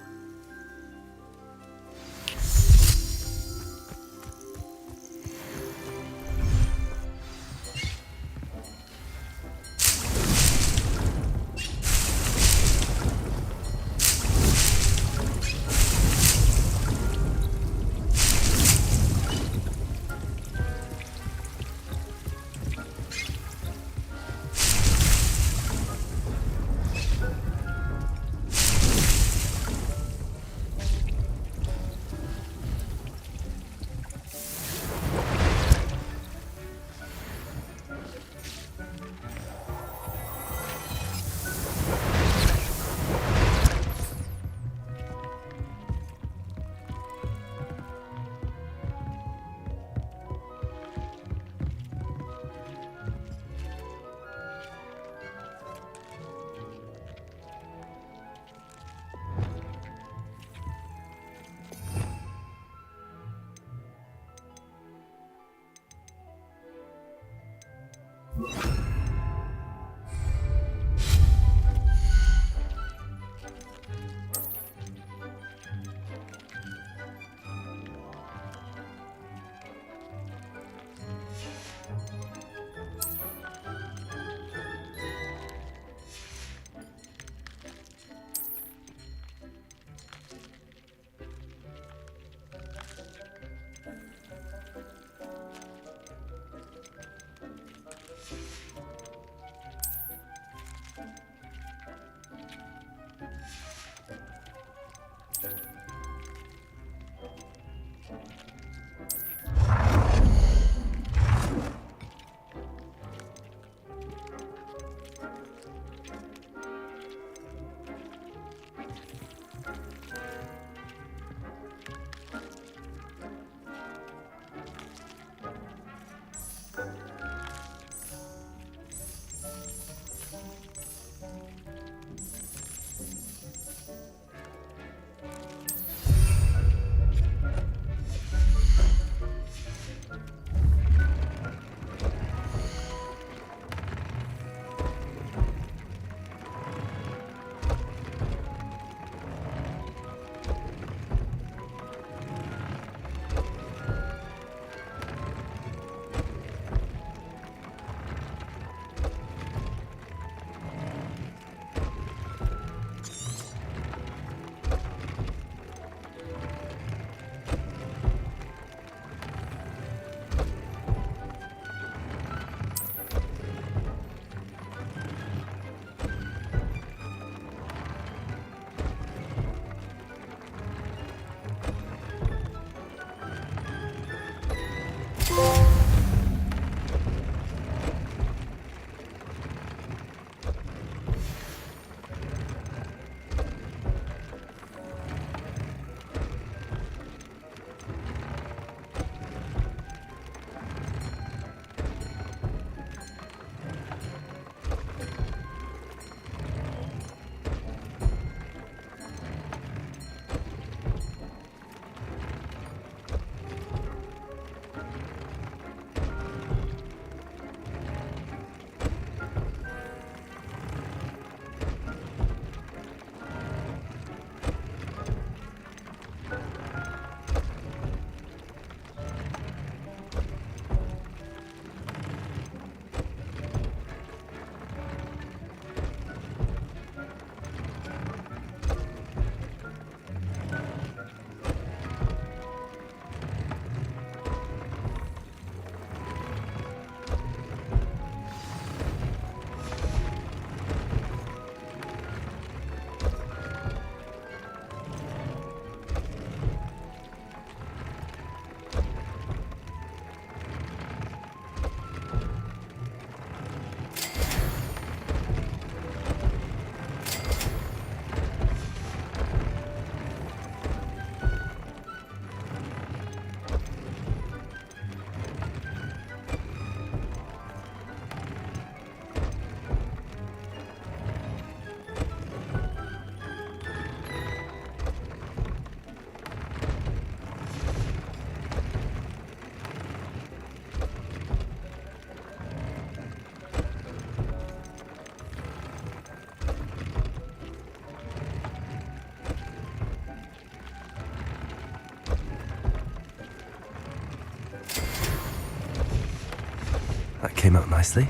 came out nicely.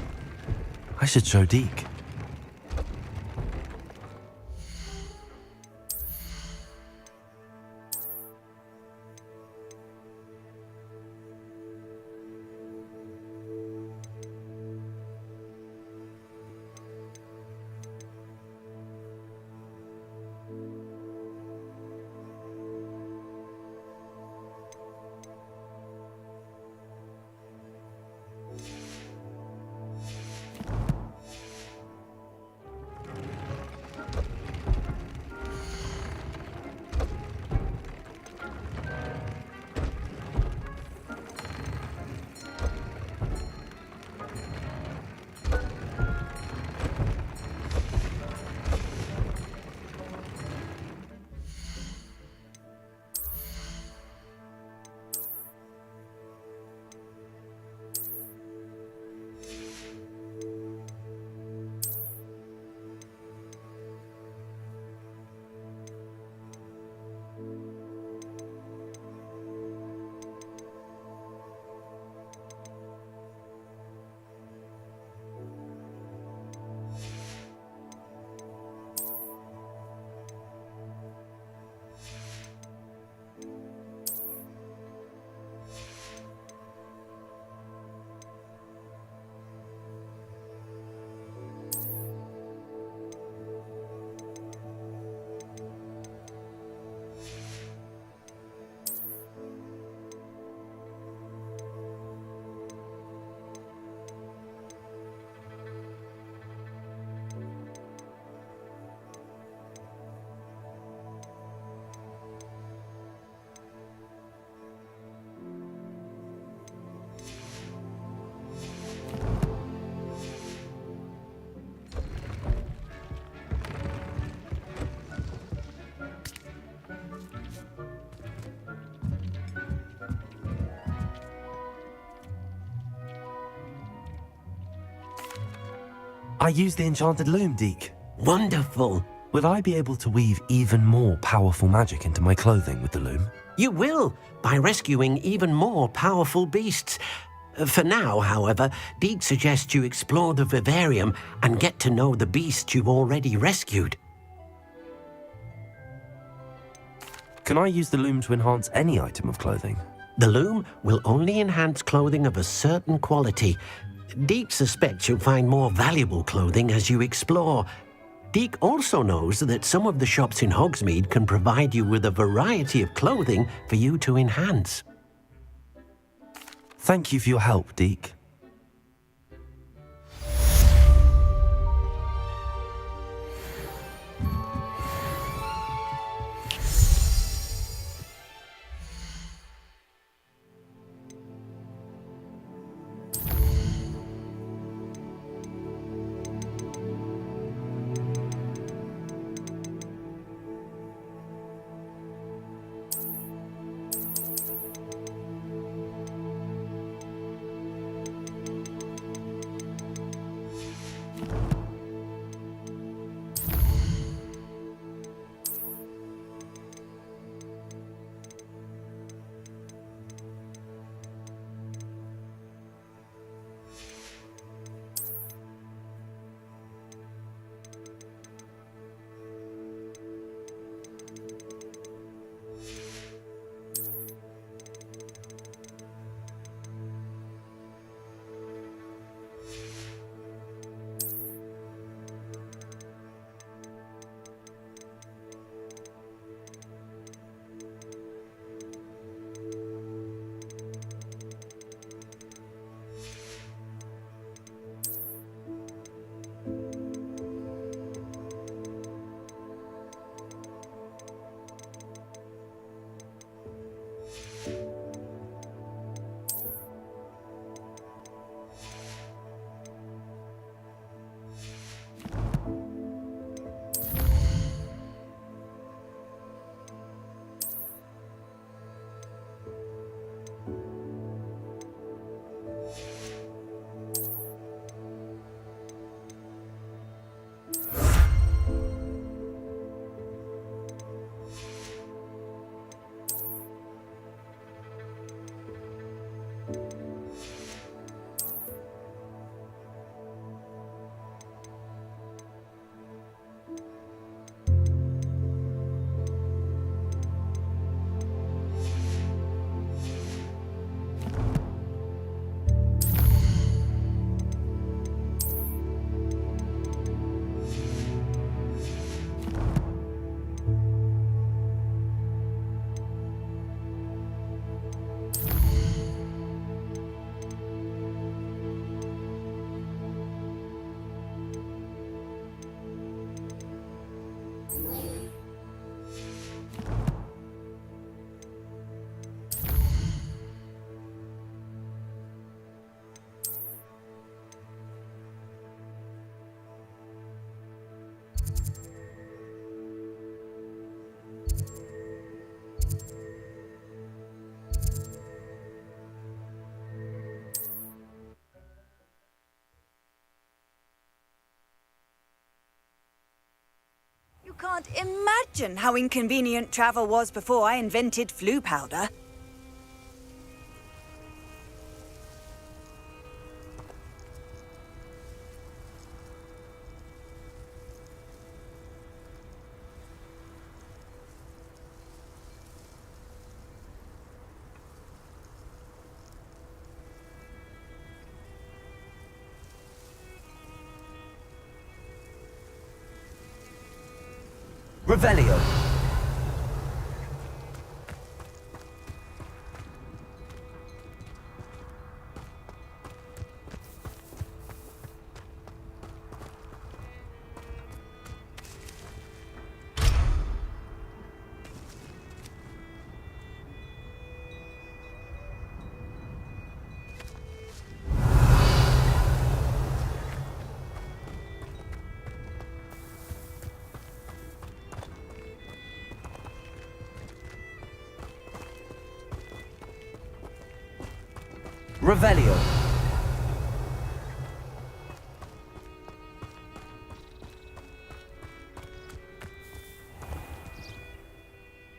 I should show Deke. I used the enchanted loom, Deke. Wonderful. Will I be able to weave even more powerful magic into my clothing with the loom? You will, by rescuing even more powerful beasts. For now, however, Deke suggests you explore the vivarium and get to know the beasts you've already rescued. Can I use the loom to enhance any item of clothing? The loom will only enhance clothing of a certain quality. Deke suspects you'll find more valuable clothing as you explore. Deke also knows that some of the shops in Hogsmeade can provide you with a variety of clothing for you to enhance. Thank you for your help, Deke. can't imagine how inconvenient travel was before I invented flu powder. Revelio. Revelio.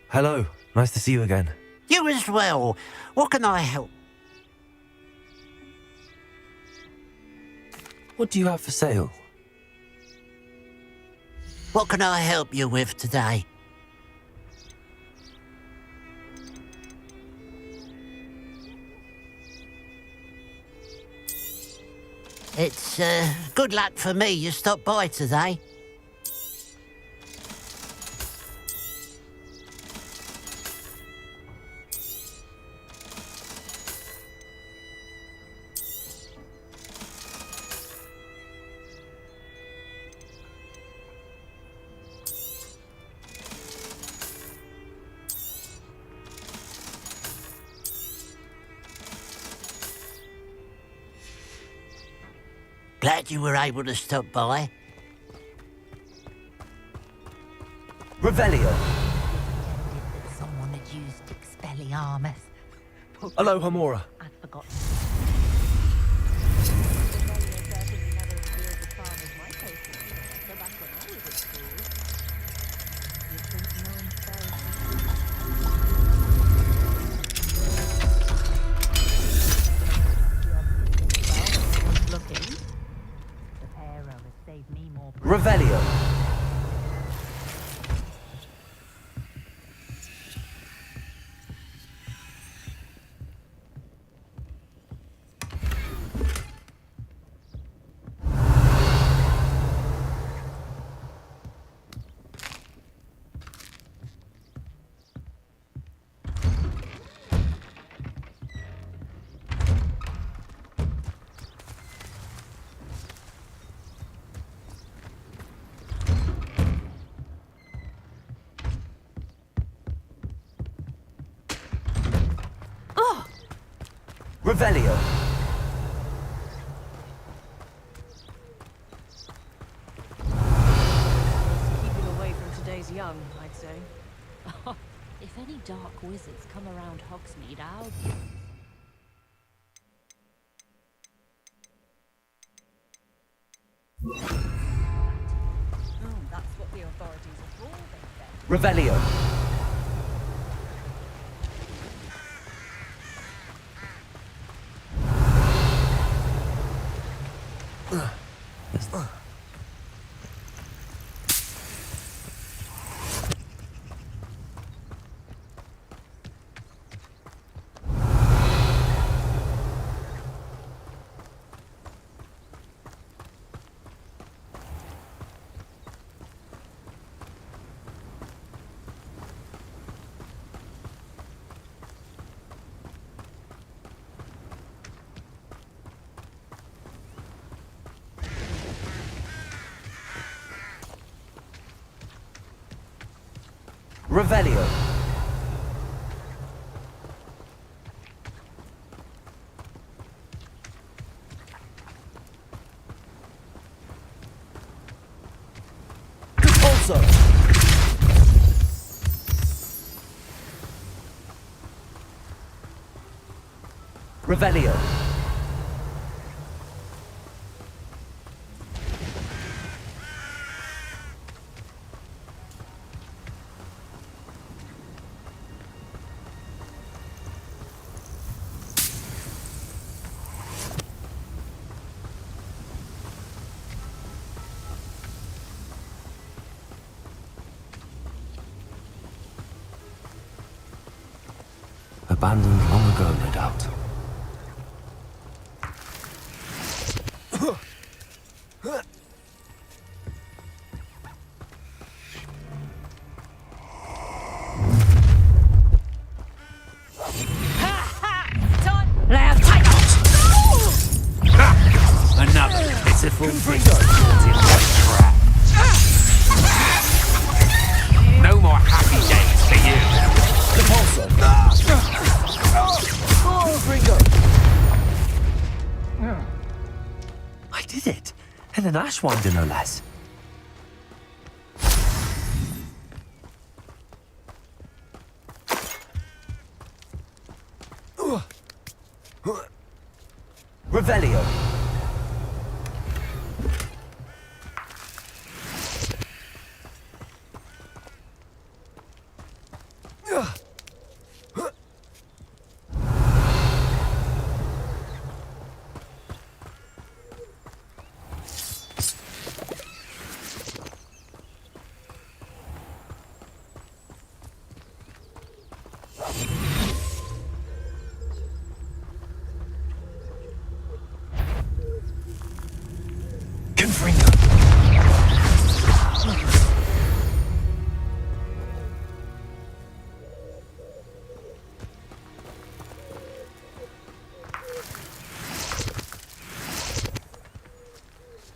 Hello, nice to see you again. You as well. What can I help? What do you have for sale? What can I help you with today? It's good luck for me you stopped by today. Glad you were able to stop by. Revelio. Someone had used Expelliarmus. Hello, Hamora. I'd forgotten. Revelio. Revelio. Keeping away from today's young, I'd say. If any dark wizards come around Hogsmeade, I'll... That's what the authorities are for, then. Revelio. Revelio. Compulso. Revelio. abandoned long ago, no doubt. Now take off! Another pitiful beast caught in my trap. No more happy days for you. I did it! And an Ashwinder, no less. Revelio.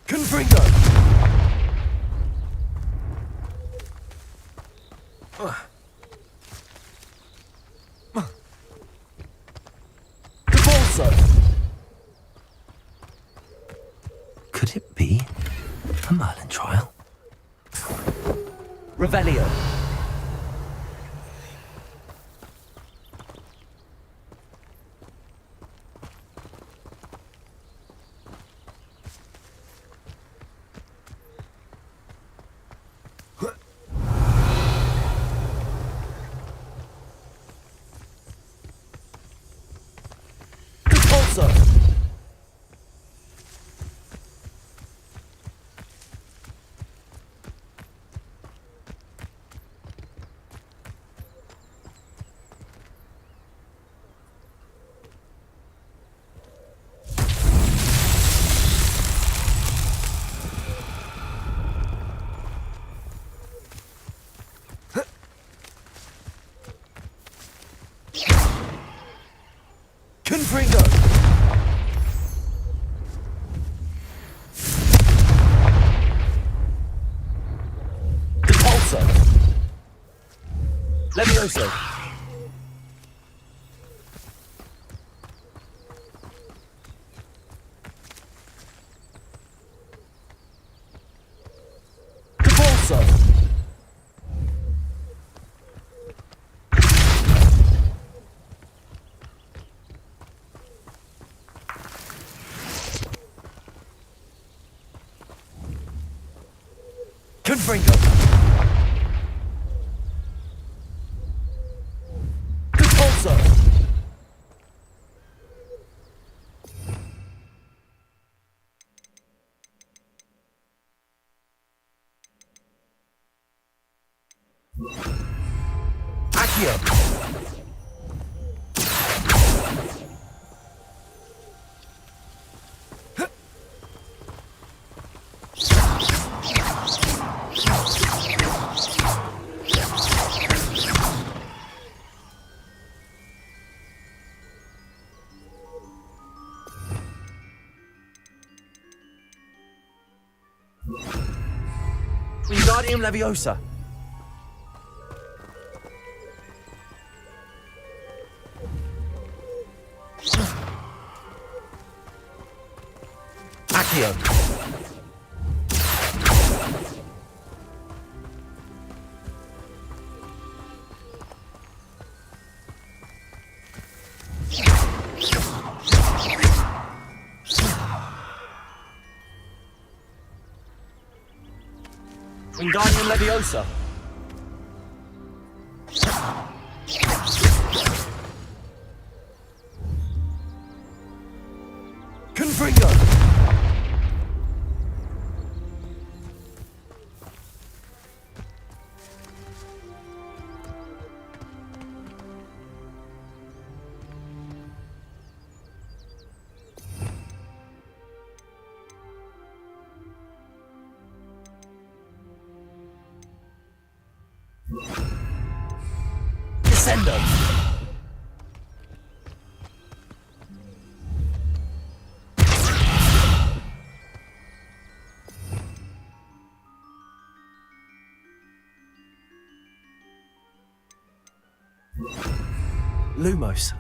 Confringo! Capolso! Could it be a Merlin trial? Revelio. Capolso! Confringo! Capolso! Levioso! Capolso! Confringo! Capolso! Accio! Wingardium Leviosa! Accio! Wingardium Leviosa! Confringo! Crescendo! Lumos.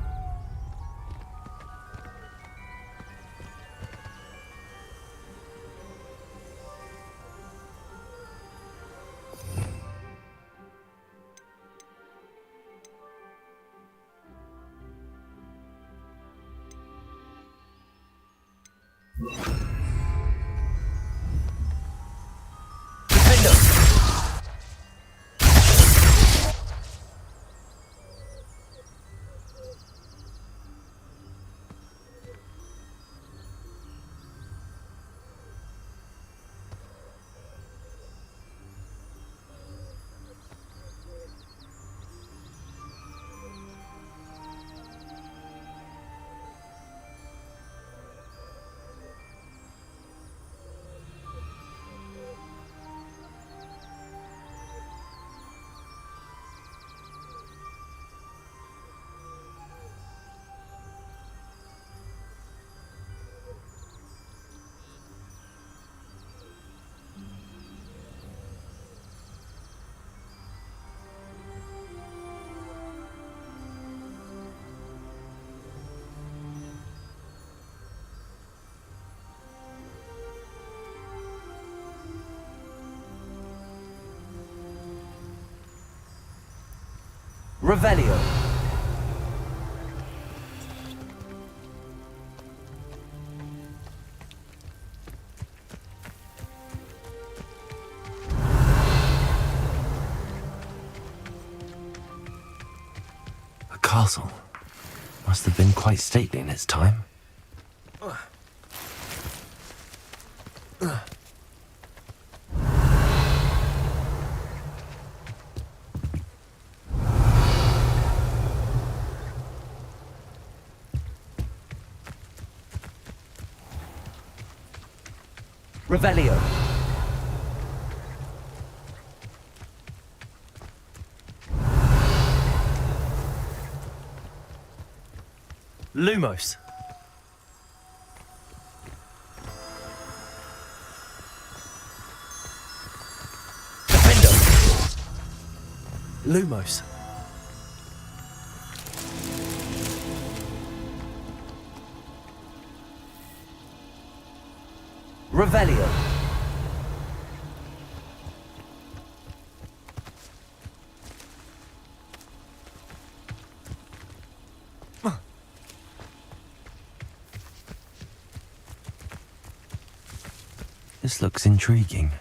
Defender! Revelio. A castle. Must have been quite stately in its time. Revelio. Lumos. Defender. Lumos. Revelio. This looks intriguing.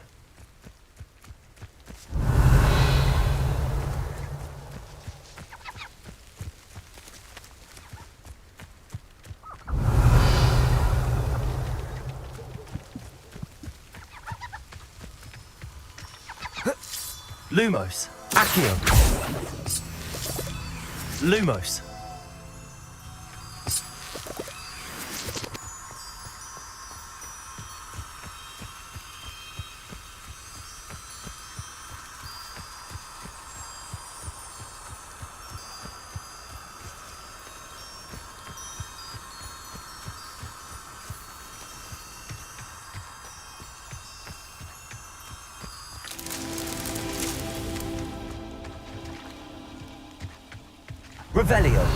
Lumos. Accio. Lumos. Revelio.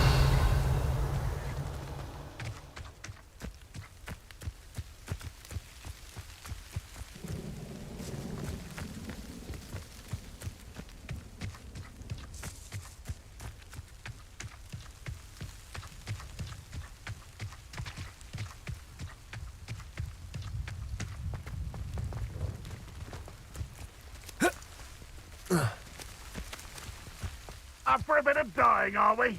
Up for a bit of dying, are we?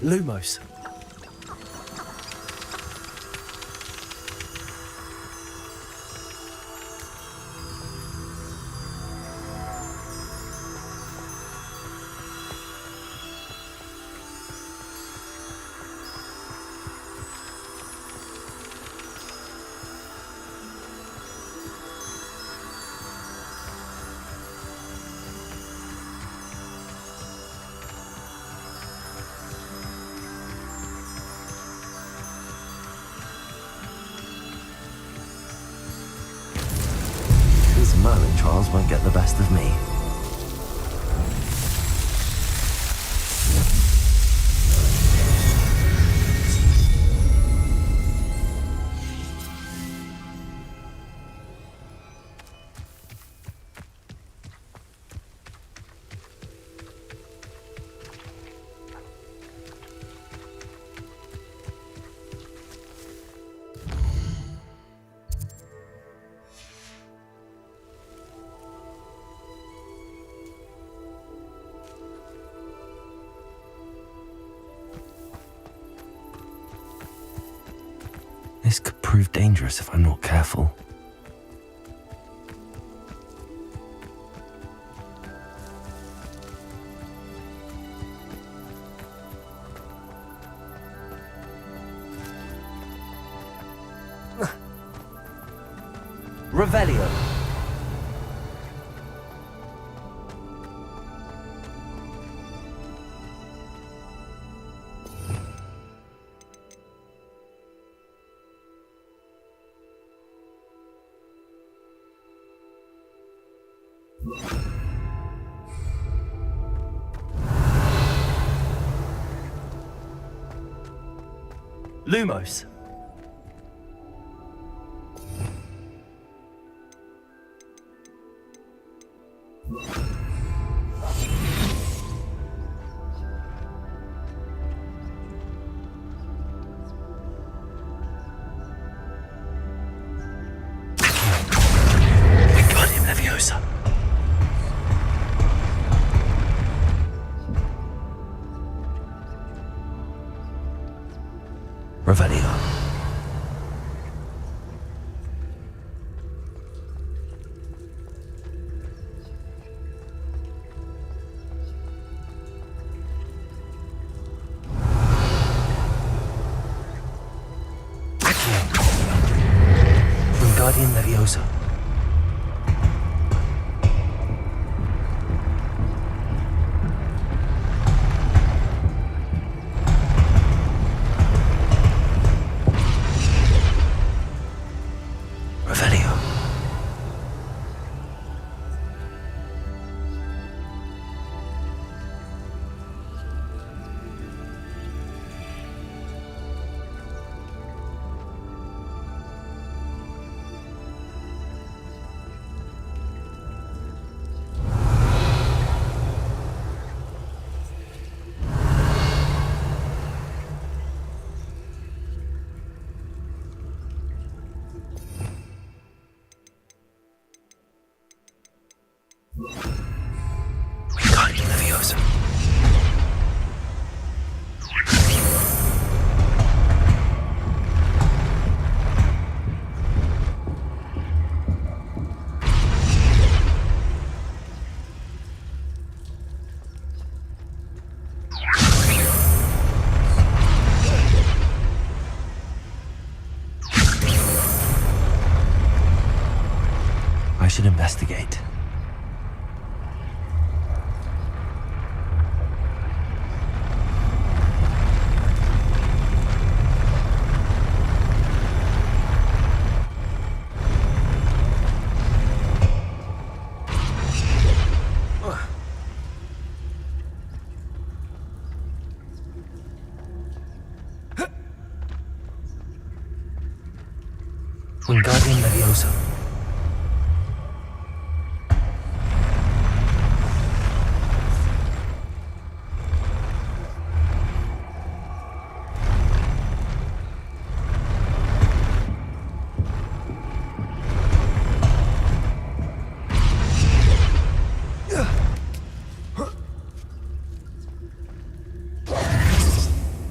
Lumos. Merlin trials won't get the best of me. This could prove dangerous if I'm not careful. Revelio. Lumos. Wingardium Leviosa. Revelio. Wingardium Leviosa. Revelio. Wingardium Leviosa. I should investigate. Wingardium Leviosa.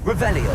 Revelio.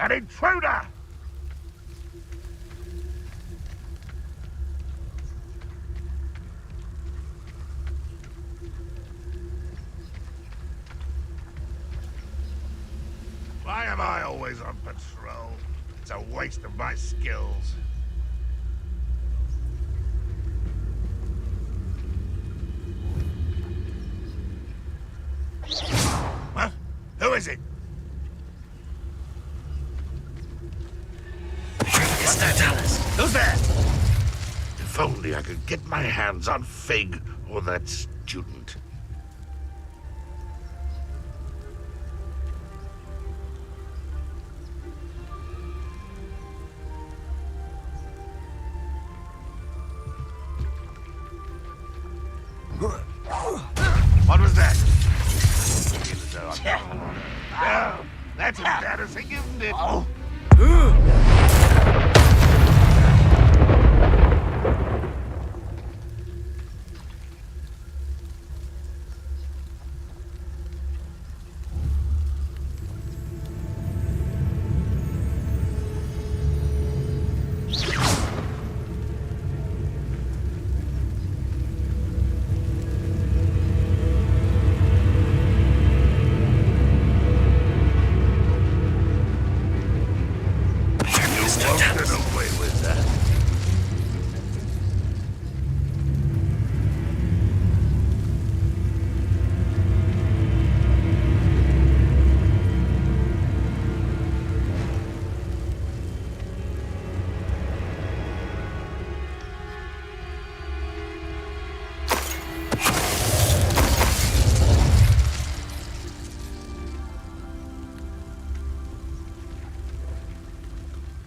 An intruder! Why am I always on patrol? It's a waste of my skills. Huh? Who is it? Soundalerts. Who's there? If only I could get my hands on Fig or that student. What was that? No, that's embarrassing, isn't it?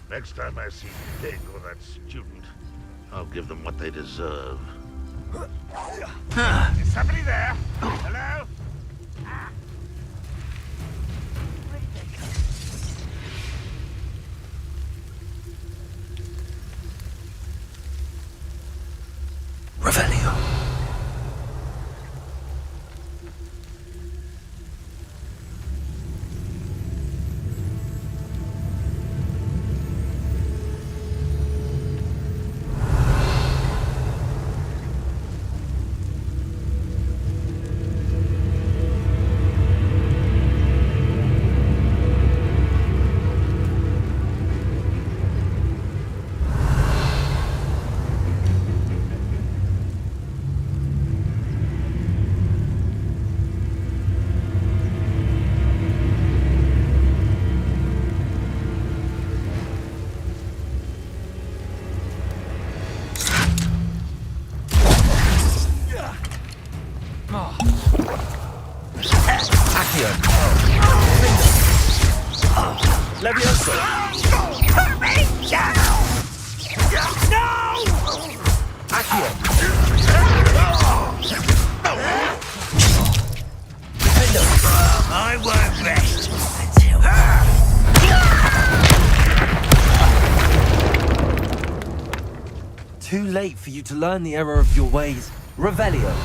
Next time I see Pig or that student, I'll give them what they deserve. Is somebody there? Hello? Revelio. Levioso! Hurt me! No! Accio! I won't rest until... Too late for you to learn the error of your ways. Revelio.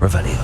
Revelio.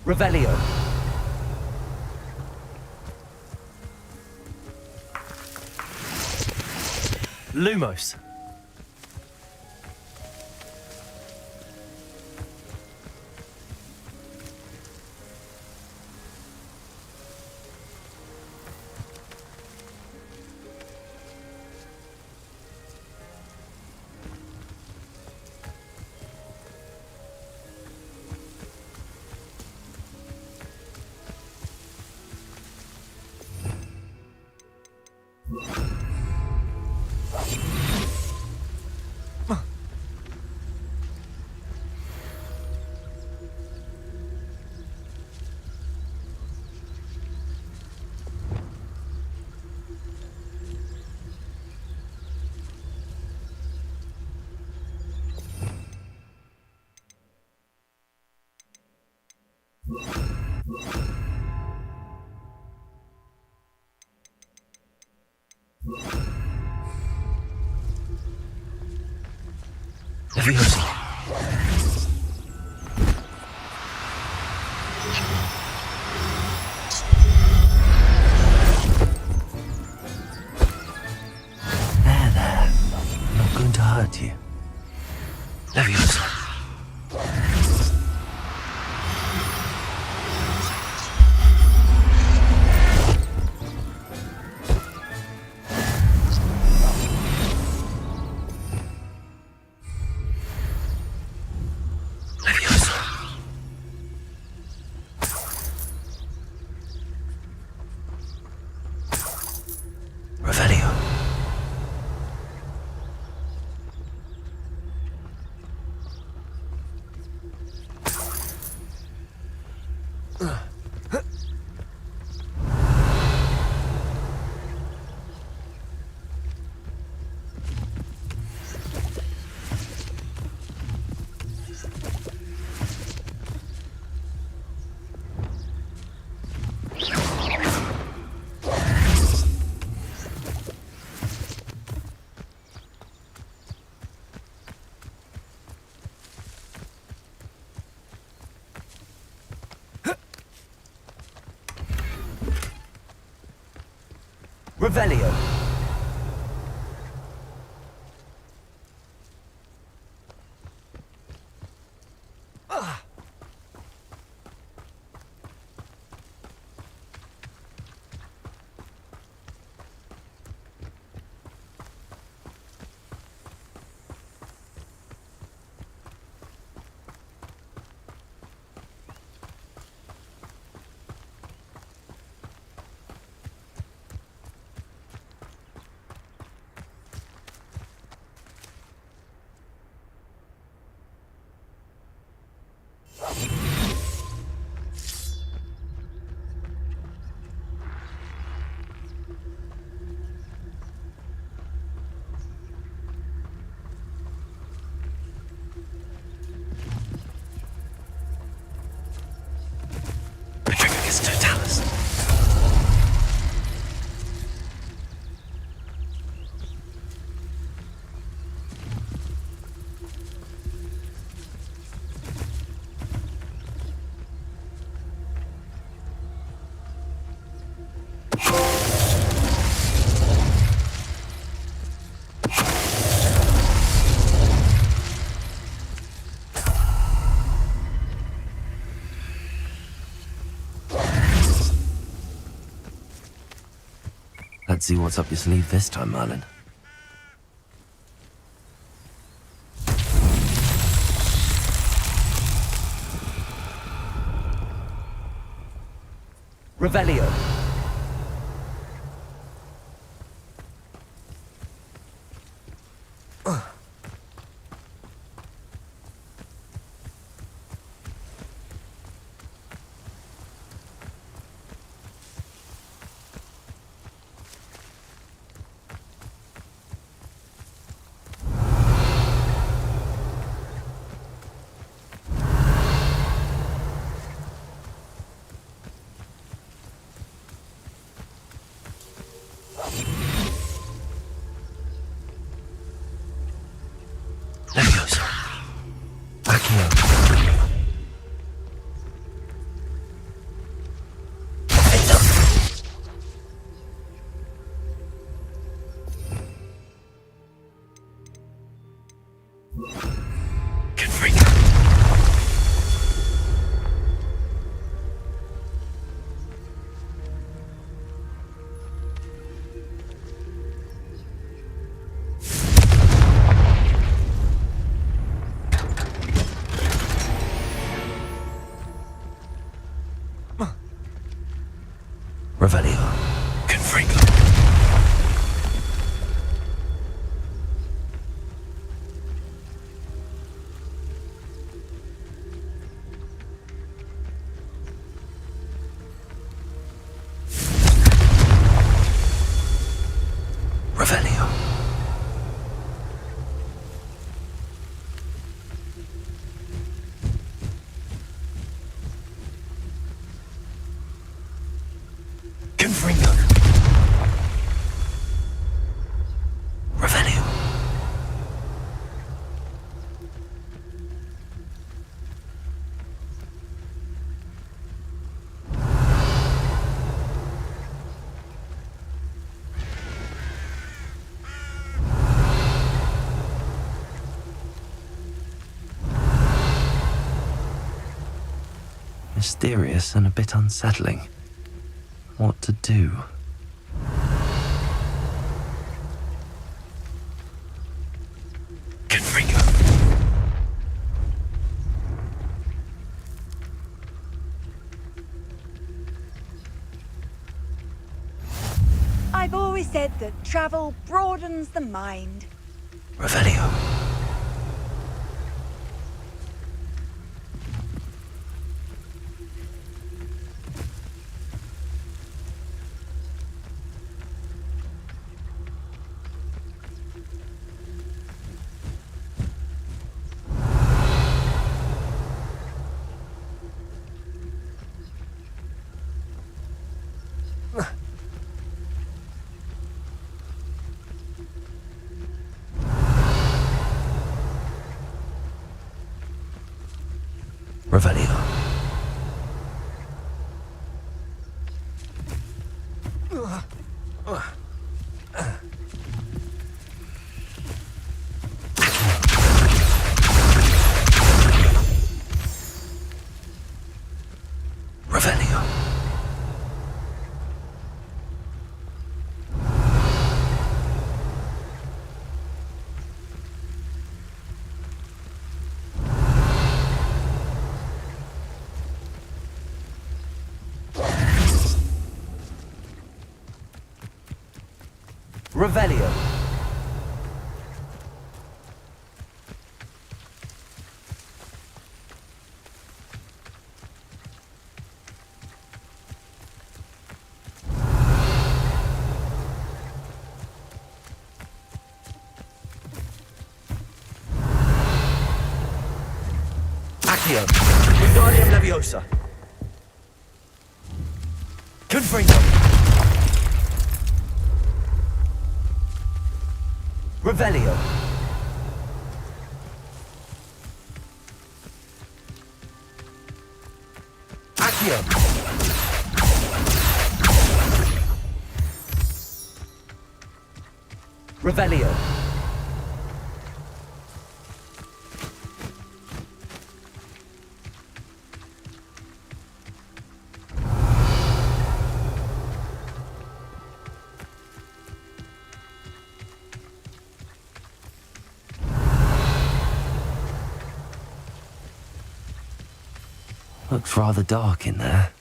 Revelio. Lumos. Leviosa. There. I'm not going to hurt you. Leviosa. Revelio. Revelio. Petrificus totalis. Let's see what's up your sleeve this time, Merlin. Revelio. Revelio. Confringo. Revelio. Confringo. Revelio. Mysterious and a bit unsettling. What to do? Confringo. I've always said that travel broadens the mind. Revelio. Revelio. Revelio. Revelio. Accio. Wingardium Leviosa. Confringo. Revelio. Accio. Revelio. Looks rather dark in there.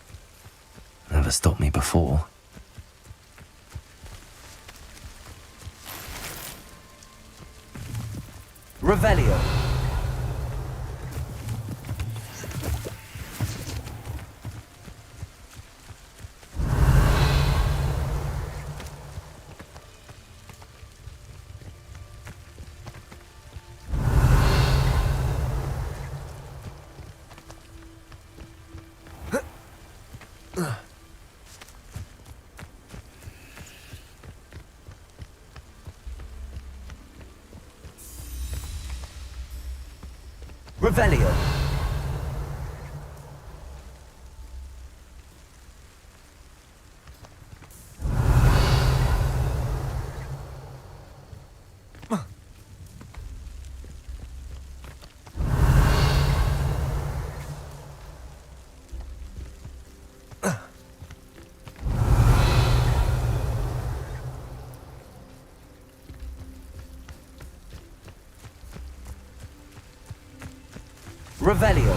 Never stopped me before. Revelio. Revelio. Revelio.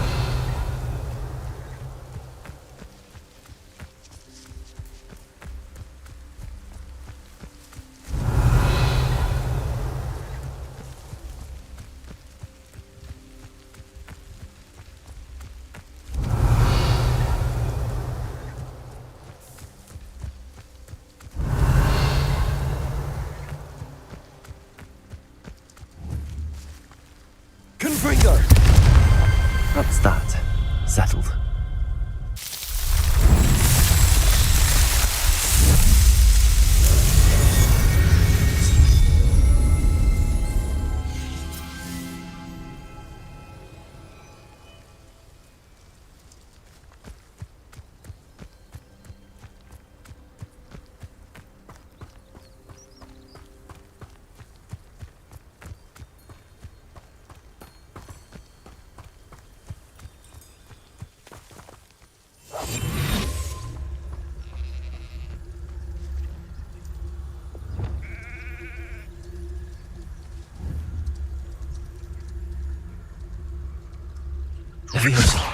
Leviosa.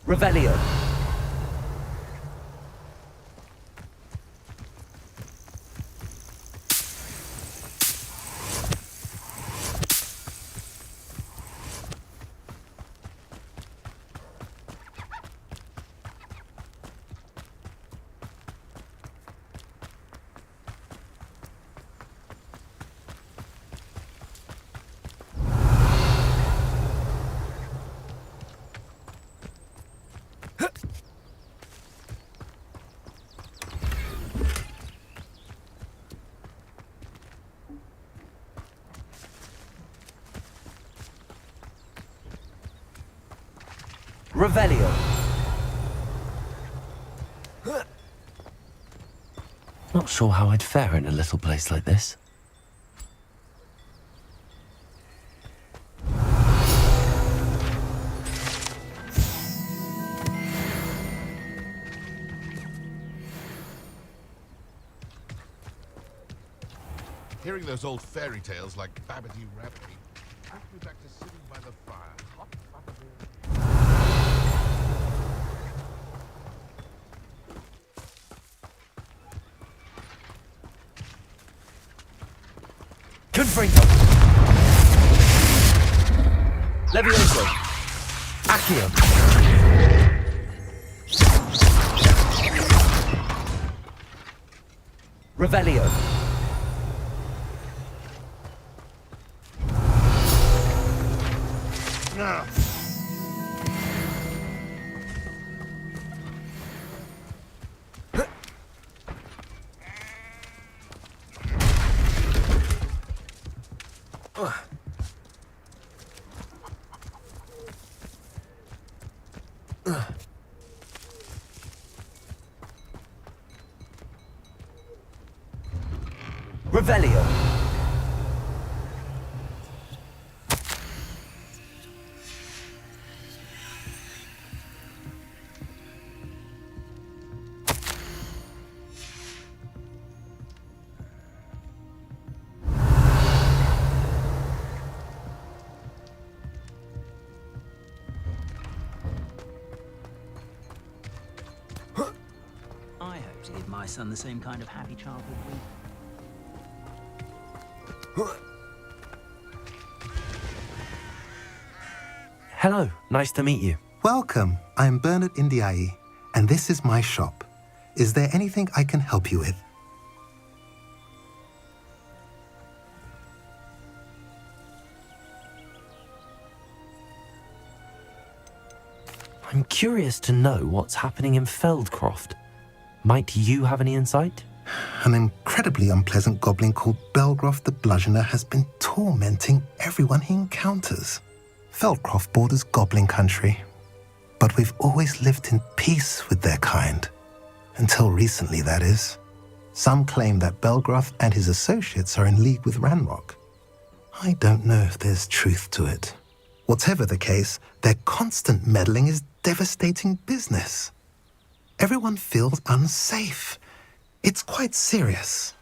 Revelio. Revelio. Not sure how I'd fare in a little place like this. Hearing those old fairy tales like Babbity Rabbity took me back to sitting by the fire. Confringo. Levioso. Accio. Revelio. No. Revelio. I hope to give my son the same kind of happy childhood we. Hello, nice to meet you. Welcome. I'm Bernard Indiai, and this is my shop. Is there anything I can help you with? I'm curious to know what's happening in Feldcroft. Might you have any insight? An incredibly unpleasant goblin called Belgroth the Bludgeoner has been tormenting everyone he encounters. Feldcroft borders goblin country, but we've always lived in peace with their kind. Until recently, that is. Some claim that Belgroth and his associates are in league with Ranrock. I don't know if there's truth to it. Whatever the case, their constant meddling is devastating business. Everyone feels unsafe. It's quite serious.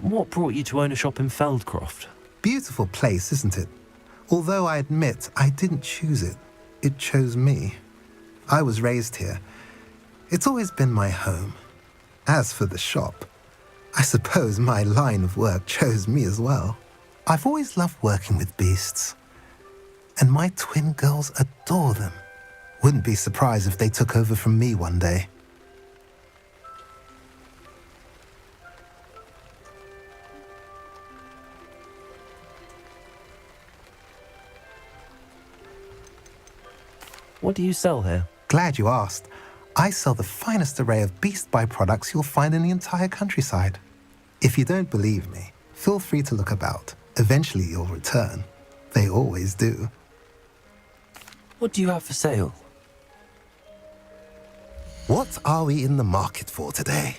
What brought you to own a shop in Feldcroft? Beautiful place, isn't it? Although I admit I didn't choose it. It chose me. I was raised here. It's always been my home. As for the shop, I suppose my line of work chose me as well. I've always loved working with beasts. And my twin girls adore them. Wouldn't be surprised if they took over from me one day. What do you sell here? Glad you asked. I sell the finest array of beast byproducts you'll find in the entire countryside. If you don't believe me, feel free to look about. Eventually you'll return. They always do. What do you have for sale? What are we in the market for today?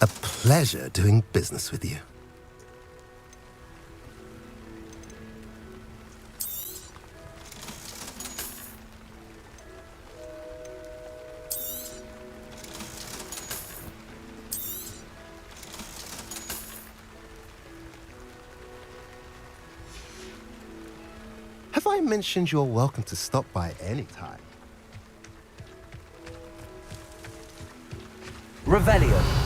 A pleasure doing business with you. Have I mentioned you're welcome to stop by any time? Revelio.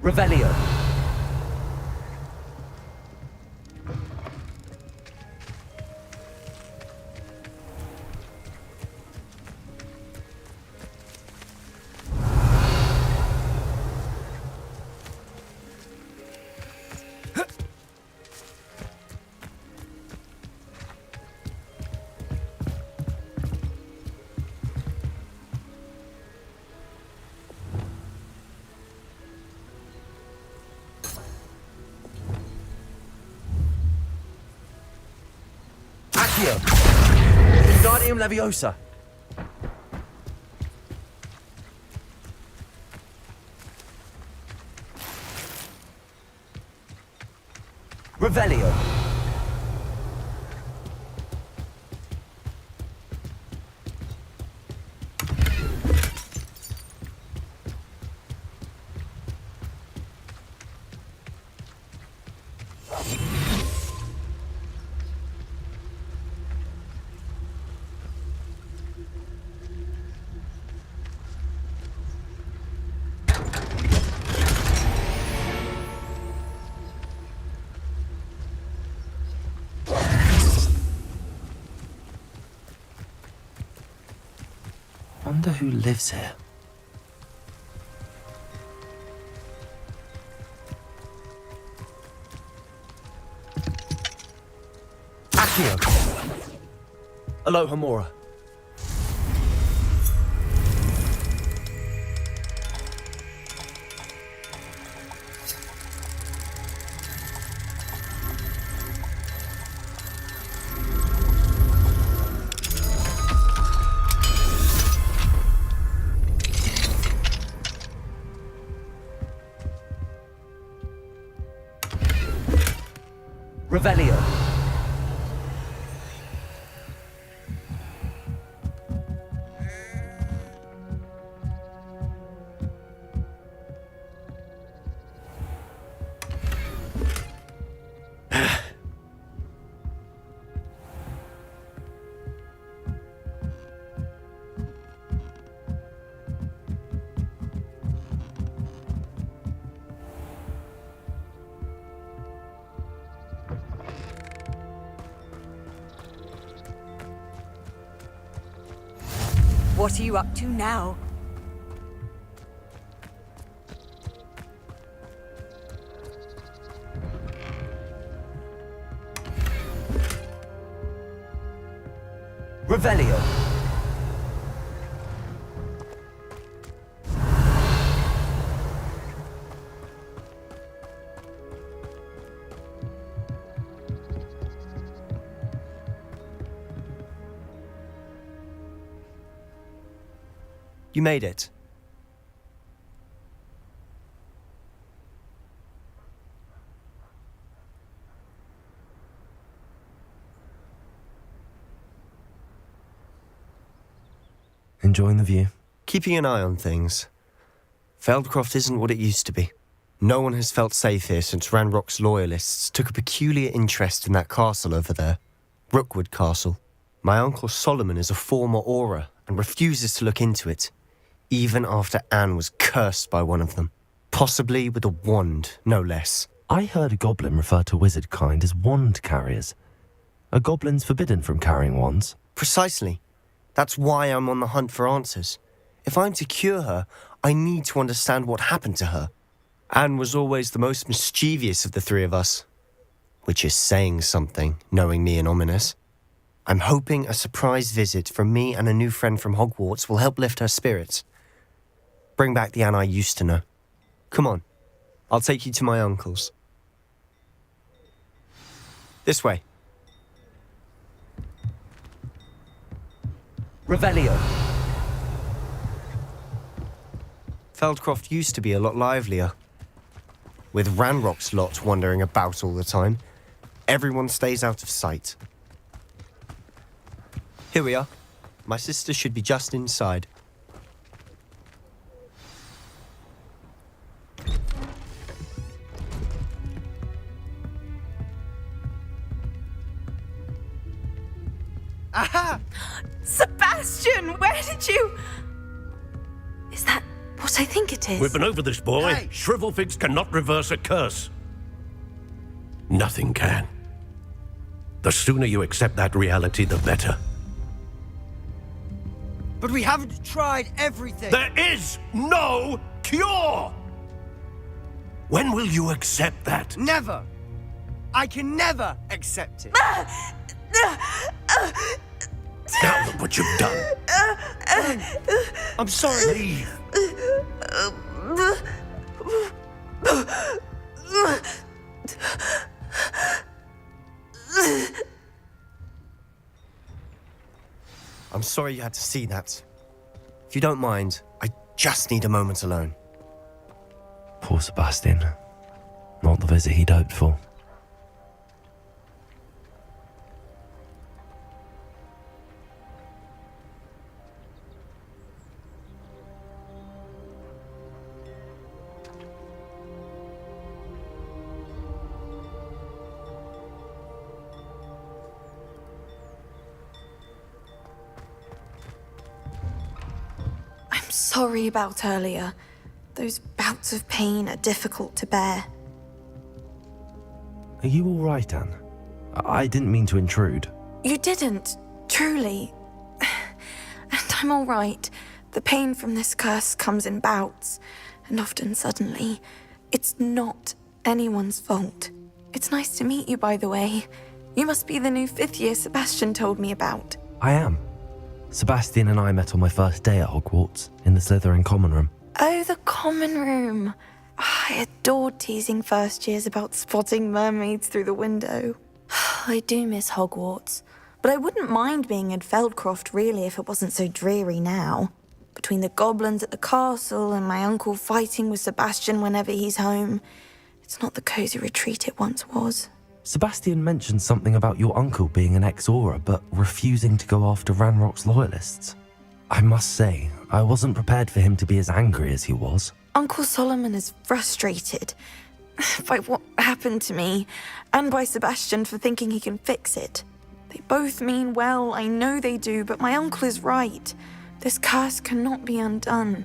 Revelio. Accio. Wingardium Leviosa. Revelio. Wonder who lives here. Accio. Alohomora. Revelio. What are you up to now? Revelio. You made it. Enjoying the view? Keeping an eye on things. Feldcroft isn't what it used to be. No one has felt safe here since Ranrock's loyalists took a peculiar interest in that castle over there. Rookwood Castle. My uncle Solomon is a former Auror and refuses to look into it, even after Anne was cursed by one of them. Possibly with a wand, no less. I heard a goblin refer to wizard kind as wand carriers. Are goblins forbidden from carrying wands? Precisely. That's why I'm on the hunt for answers. If I'm to cure her, I need to understand what happened to her. Anne was always the most mischievous of the three of us. Which is saying something, knowing me and Ominous. I'm hoping a surprise visit from me and a new friend from Hogwarts will help lift her spirits. Bring back the Anne I used to know. Come on, I'll take you to my uncle's. This way. Revelio. Feldcroft used to be a lot livelier. With Ranrock's lot wandering about all the time, everyone stays out of sight. Here we are. My sister should be just inside. Aha! Sebastian, where did you... Is that what I think it is? We've been over this, boy. Hey. Shrivelfigs cannot reverse a curse. Nothing can. The sooner you accept that reality, the better. But we haven't tried everything. There is no cure! When will you accept that? Never. I can never accept it. Now look what you've done. I'm sorry. Leave. I'm sorry you had to see that. If you don't mind, I just need a moment alone. Poor Sebastian. Not the visit he'd hoped for. Sorry about earlier. Those bouts of pain are difficult to bear. Are you all right, Anne? I didn't mean to intrude. You didn't, truly. And I'm all right. The pain from this curse comes in bouts, and often suddenly. It's not anyone's fault. It's nice to meet you, by the way. You must be the new 5th year Sebastian told me about. I am. Sebastian and I met on my first day at Hogwarts, in the Slytherin common room. Oh, the common room. I adored teasing first years about spotting mermaids through the window. I do miss Hogwarts, but I wouldn't mind being in Feldcroft really if it wasn't so dreary now. Between the goblins at the castle and my uncle fighting with Sebastian whenever he's home, it's not the cozy retreat it once was. Sebastian mentioned something about your uncle being an ex-Auror, but refusing to go after Ranrock's loyalists. I must say, I wasn't prepared for him to be as angry as he was. Uncle Solomon is frustrated by what happened to me, and by Sebastian for thinking he can fix it. They both mean well, I know they do, but my uncle is right. This curse cannot be undone.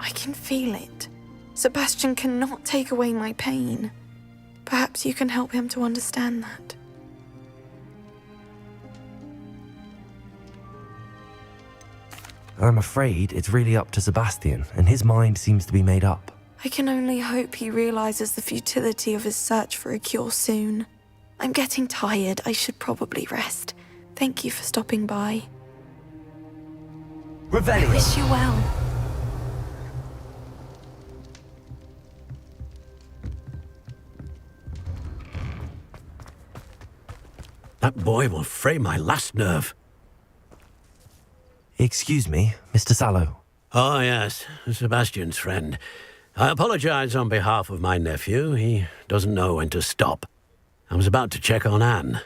I can feel it. Sebastian cannot take away my pain. Perhaps you can help him to understand that. I'm afraid it's really up to Sebastian, and his mind seems to be made up. I can only hope he realizes the futility of his search for a cure soon. I'm getting tired. I should probably rest. Thank you for stopping by. Revelio. I wish you well. That boy will fray my last nerve. Excuse me, Mr. Sallow. Oh, yes, Sebastian's friend. I apologize on behalf of my nephew. He doesn't know when to stop. I was about to check on Anne.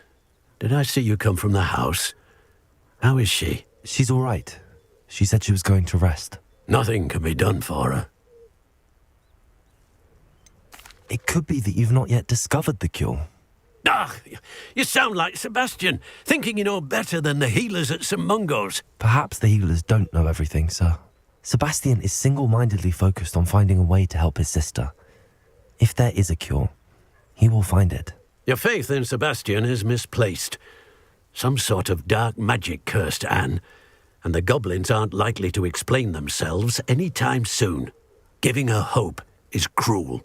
Did I see you come from the house? How is she? She's all right. She said she was going to rest. Nothing can be done for her. It could be that you've not yet discovered the cure. Ah, you sound like Sebastian, thinking you know better than the healers at St. Mungo's. Perhaps the healers don't know everything, sir. Sebastian is single-mindedly focused on finding a way to help his sister. If there is a cure, he will find it. Your faith in Sebastian is misplaced. Some sort of dark magic cursed Anne, and the goblins aren't likely to explain themselves any time soon. Giving her hope is cruel.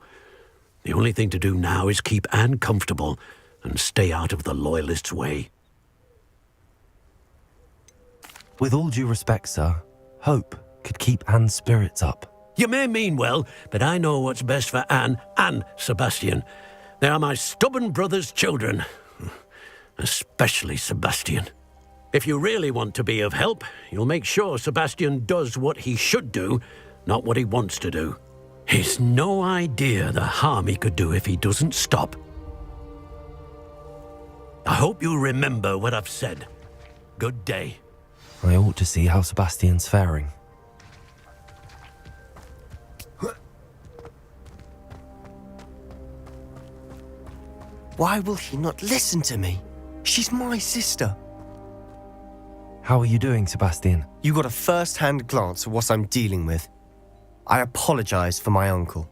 The only thing to do now is keep Anne comfortable and stay out of the Loyalists' way. With all due respect, sir, hope could keep Anne's spirits up. You may mean well, but I know what's best for Anne and Sebastian. They are my stubborn brother's children. Especially Sebastian. If you really want to be of help, you'll make sure Sebastian does what he should do, not what he wants to do. He's no idea the harm he could do if he doesn't stop. I hope you remember what I've said. Good day. I ought to see how Sebastian's faring. Why will he not listen to me? She's my sister. How are you doing, Sebastian? You got a first-hand glance at what I'm dealing with. I apologize for my uncle.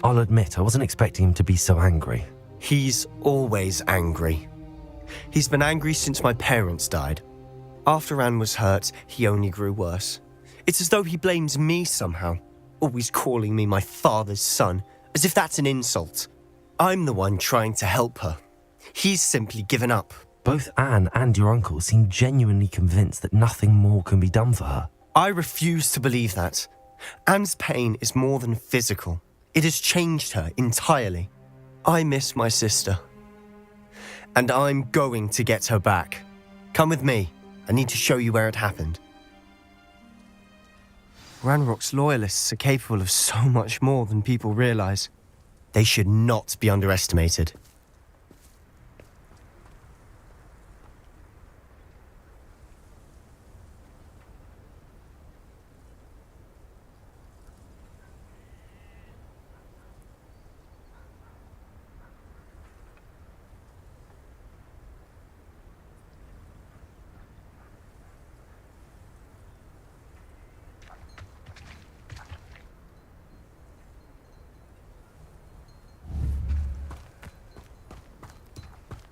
I'll admit, I wasn't expecting him to be so angry. He's always angry. He's been angry since my parents died. After Anne was hurt, he only grew worse. It's as though he blames me somehow, always calling me my father's son, as if that's an insult. I'm the one trying to help her. He's simply given up. Both Anne and your uncle seem genuinely convinced that nothing more can be done for her. I refuse to believe that. Anne's pain is more than physical. It has changed her entirely. I miss my sister. And I'm going to get her back. Come with me. I need to show you where it happened. Ranrock's loyalists are capable of so much more than people realize. They should not be underestimated.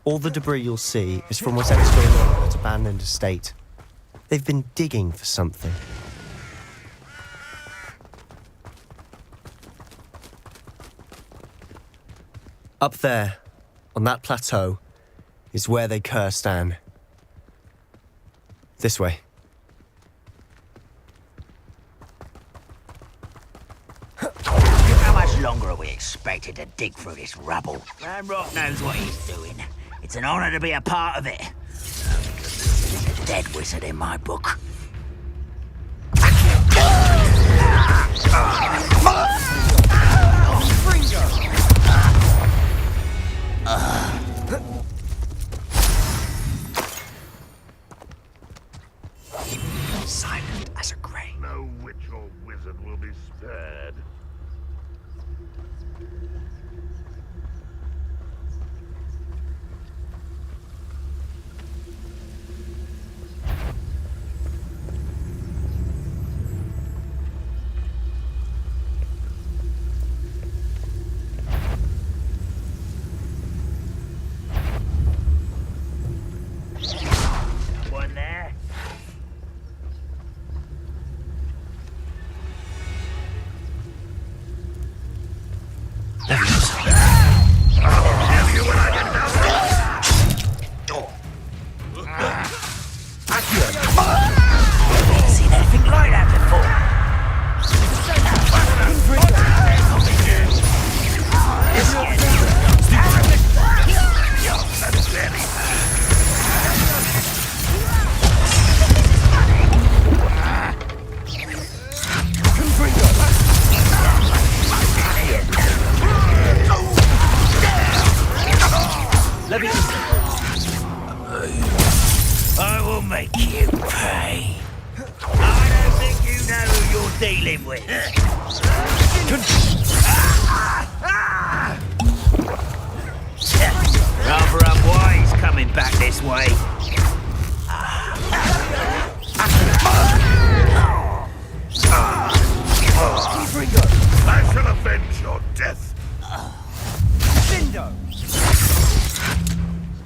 All the debris you'll see is from whatever's going on at that abandoned estate. They've been digging for something. Up there, on that plateau, is where they cursed Anne. This way. How much longer are we expected to dig through this rubble? Ranrock knows what he's doing. It's an honor to be a part of it. He's a dead wizard in my book. Silent as a grave. No witch or wizard will be spared. I will make you pay. I don't think you know who you're dealing with. Rather unwise coming back this way. I shall avenge your death. Cindo!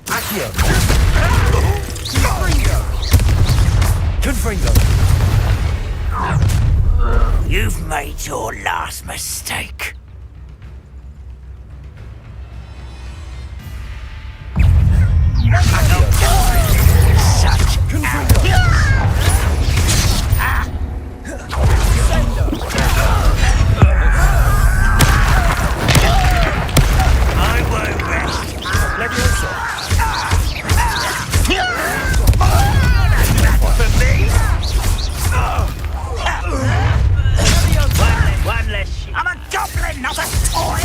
Accio! Confringo! You've made your last mistake. Such I won't rest. For me? One less shit. I'm a goblin, not a toy!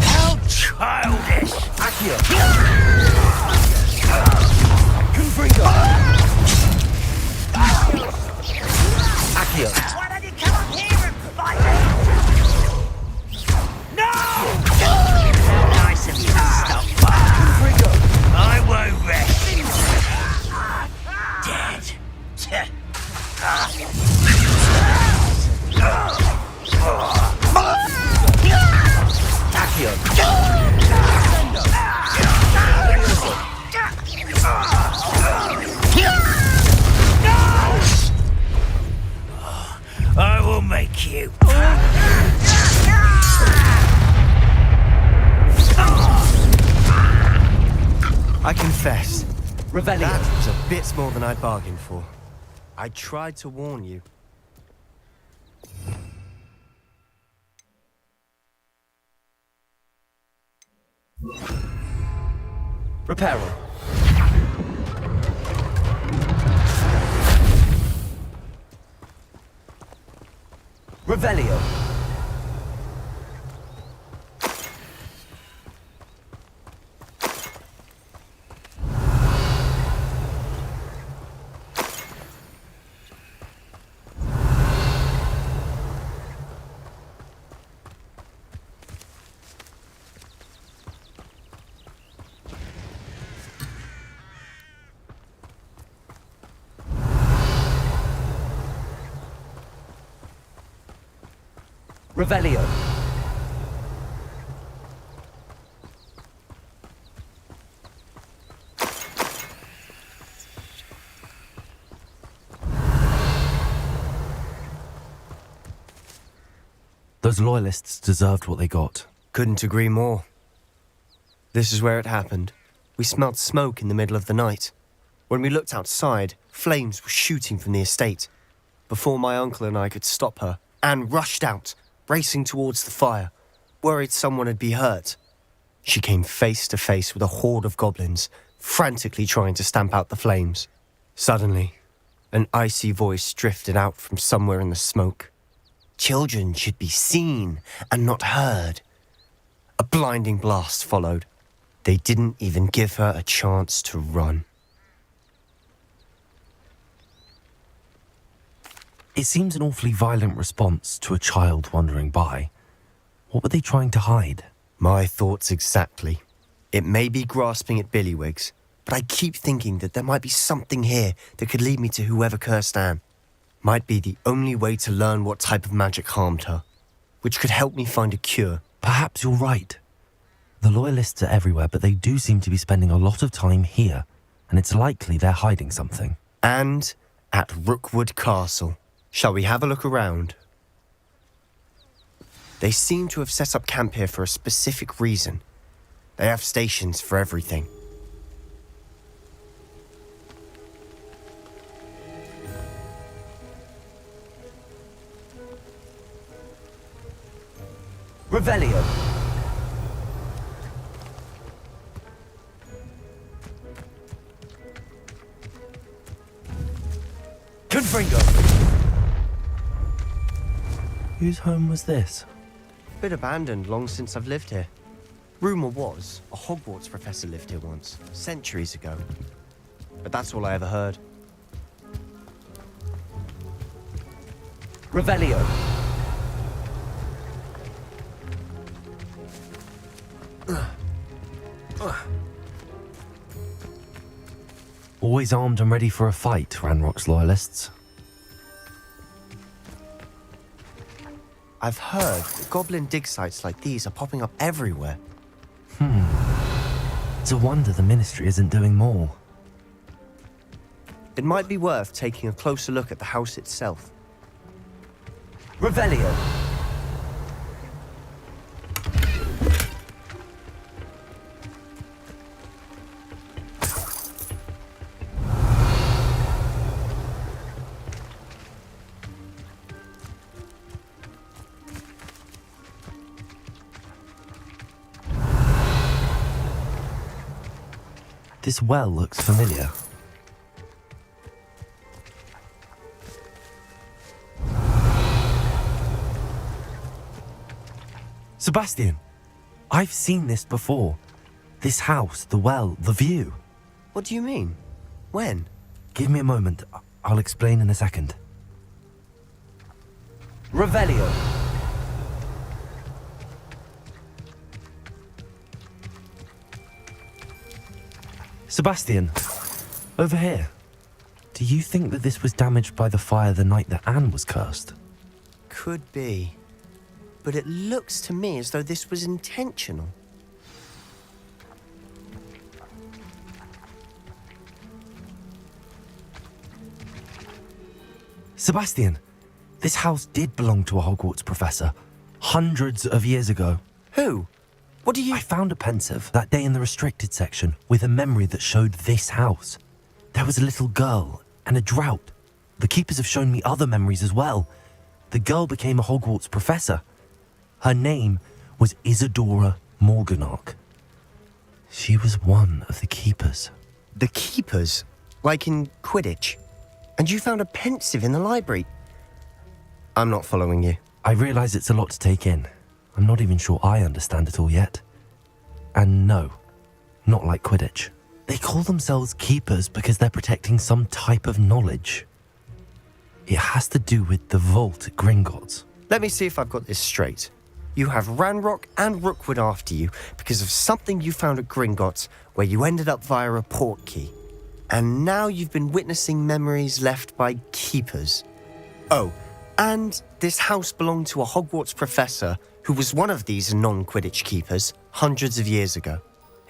How childish! Accio! Confringo! Accio! Why don't you come up here and fight me? No! Nice of you to stop by. Confringo! I won't rest. Dead. Accio! I will make you. I confess, Revelio! that was a bit more than I'd bargained for. I tried to warn you. Reparo! Revelio! Revelio! Those loyalists deserved what they got. Couldn't agree more. This is where it happened. We smelled smoke in the middle of the night. When we looked outside, flames were shooting from the estate. Before my uncle and I could stop her, Anne rushed out, racing towards the fire, worried someone had been hurt. She came face to face with a horde of goblins, frantically trying to stamp out the flames. Suddenly, an icy voice drifted out from somewhere in the smoke. Children should be seen and not heard. A blinding blast followed. They didn't even give her a chance to run. It seems an awfully violent response to a child wandering by. What were they trying to hide? My thoughts exactly. It may be grasping at Billywigs, but I keep thinking that there might be something here that could lead me to whoever cursed Anne. Might be the only way to learn what type of magic harmed her, which could help me find a cure. Perhaps you're right. The loyalists are everywhere, but they do seem to be spending a lot of time here, and it's likely they're hiding something. And at Rookwood Castle. Shall we have a look around? They seem to have set up camp here for a specific reason. They have stations for everything. Revelio! Confringo! Whose home was this? Bit abandoned long since I've lived here. Rumour was, a Hogwarts professor lived here once, centuries ago. But that's all I ever heard. Revelio. Always armed and ready for a fight, Ranrock's loyalists. I've heard that goblin dig sites like these are popping up everywhere. It's a wonder the Ministry isn't doing more. It might be worth taking a closer look at the house itself. Revelio. This well looks familiar. Sebastian, I've seen this before. This house, the well, the view. What do you mean? When? Give me a moment. I'll explain in a second. Revelio. Sebastian, over here. Do you think that this was damaged by the fire the night that Anne was cursed? Could be. But it looks to me as though this was intentional. Sebastian, this house did belong to a Hogwarts professor, hundreds of years ago. Who? What do you... I found a pensive that day in the restricted section with a memory that showed this house. There was a little girl and a drought. The keepers have shown me other memories as well. The girl became a Hogwarts professor. Her name was Isadora Morganach. She was one of the keepers. The keepers? Like in Quidditch? And you found a pensive in the library? I'm not following you. I realise it's a lot to take in. I'm not even sure I understand it all yet. And no, not like Quidditch. They call themselves keepers because they're protecting some type of knowledge. It has to do with the vault at Gringotts. Let me see if I've got this straight. You have Ranrock and Rookwood after you because of something you found at Gringotts where you ended up via a port key. And now you've been witnessing memories left by keepers. Oh, and this house belonged to a Hogwarts professor who was one of these non-Quidditch keepers hundreds of years ago.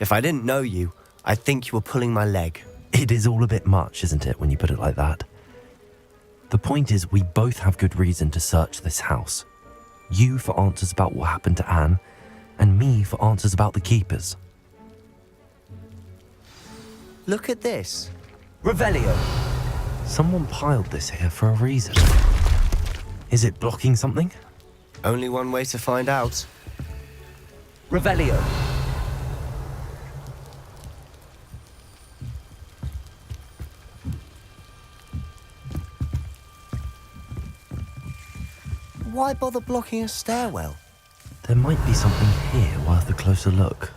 If I didn't know you, I'd think you were pulling my leg. It is all a bit much, isn't it, when you put it like that? The point is, we both have good reason to search this house. You for answers about what happened to Anne, and me for answers about the keepers. Look at this. Revelio. Someone piled this here for a reason. Is it blocking something? Only one way to find out. Revelio. Why bother blocking a stairwell? There might be something here worth a closer look.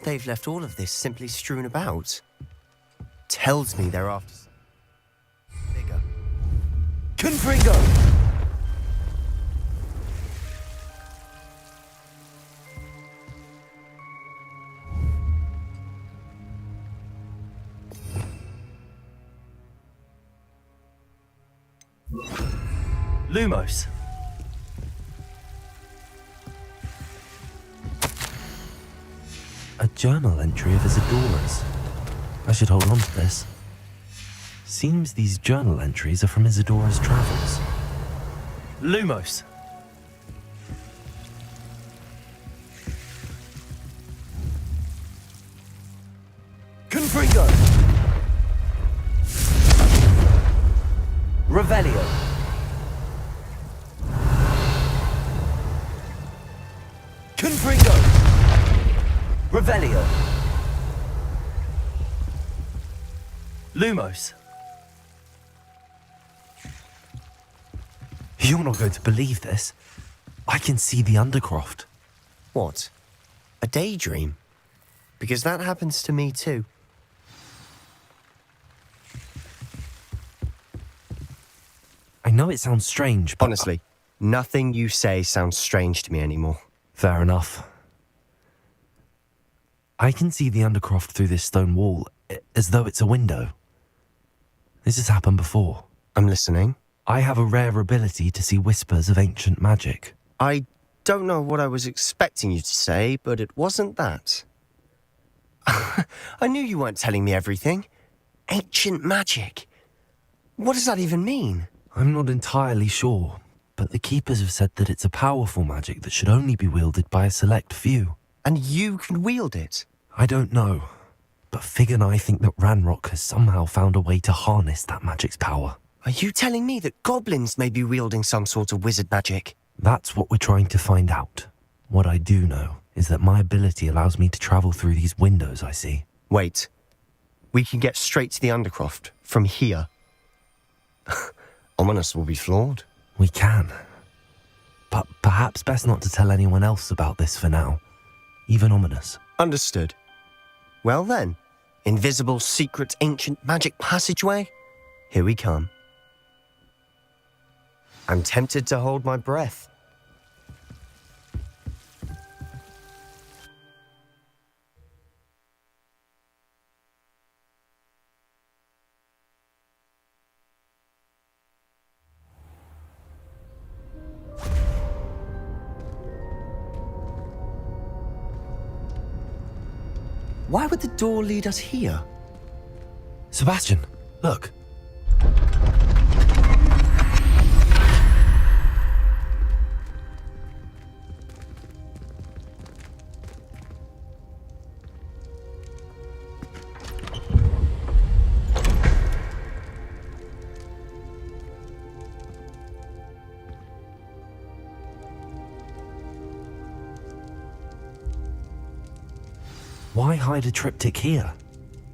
They've left all of this simply strewn about. Tells me they're after bigger. Confringo! Lumos. A journal entry of Isadora's. I should hold on to this. Seems these journal entries are from Isadora's travels. Lumos. Confringo. Revelio. Confringo. Revelio. Lumos. You're not going to believe this. I can see the Undercroft. What? A daydream? Because that happens to me too. I know it sounds strange, but... Honestly, nothing you say sounds strange to me anymore. Fair enough. I can see the Undercroft through this stone wall, as though it's a window. This has happened before. I'm listening. I have a rare ability to see whispers of ancient magic. I don't know what I was expecting you to say, but it wasn't that. I knew you weren't telling me everything. Ancient magic. What does that even mean? I'm not entirely sure, but the Keepers have said that it's a powerful magic that should only be wielded by a select few. And you can wield it? I don't know, but Fig and I think that Ranrock has somehow found a way to harness that magic's power. Are you telling me that goblins may be wielding some sort of wizard magic? That's what we're trying to find out. What I do know is that my ability allows me to travel through these windows I see. Wait. We can get straight to the Undercroft from here. Ominous will be floored. We can. But perhaps best not to tell anyone else about this for now. Even Ominous. Understood. Well then, invisible, secret, ancient magic passageway? Here we come. I'm tempted to hold my breath. Why would the door lead us here? Sebastian, look. Why hide a triptych here?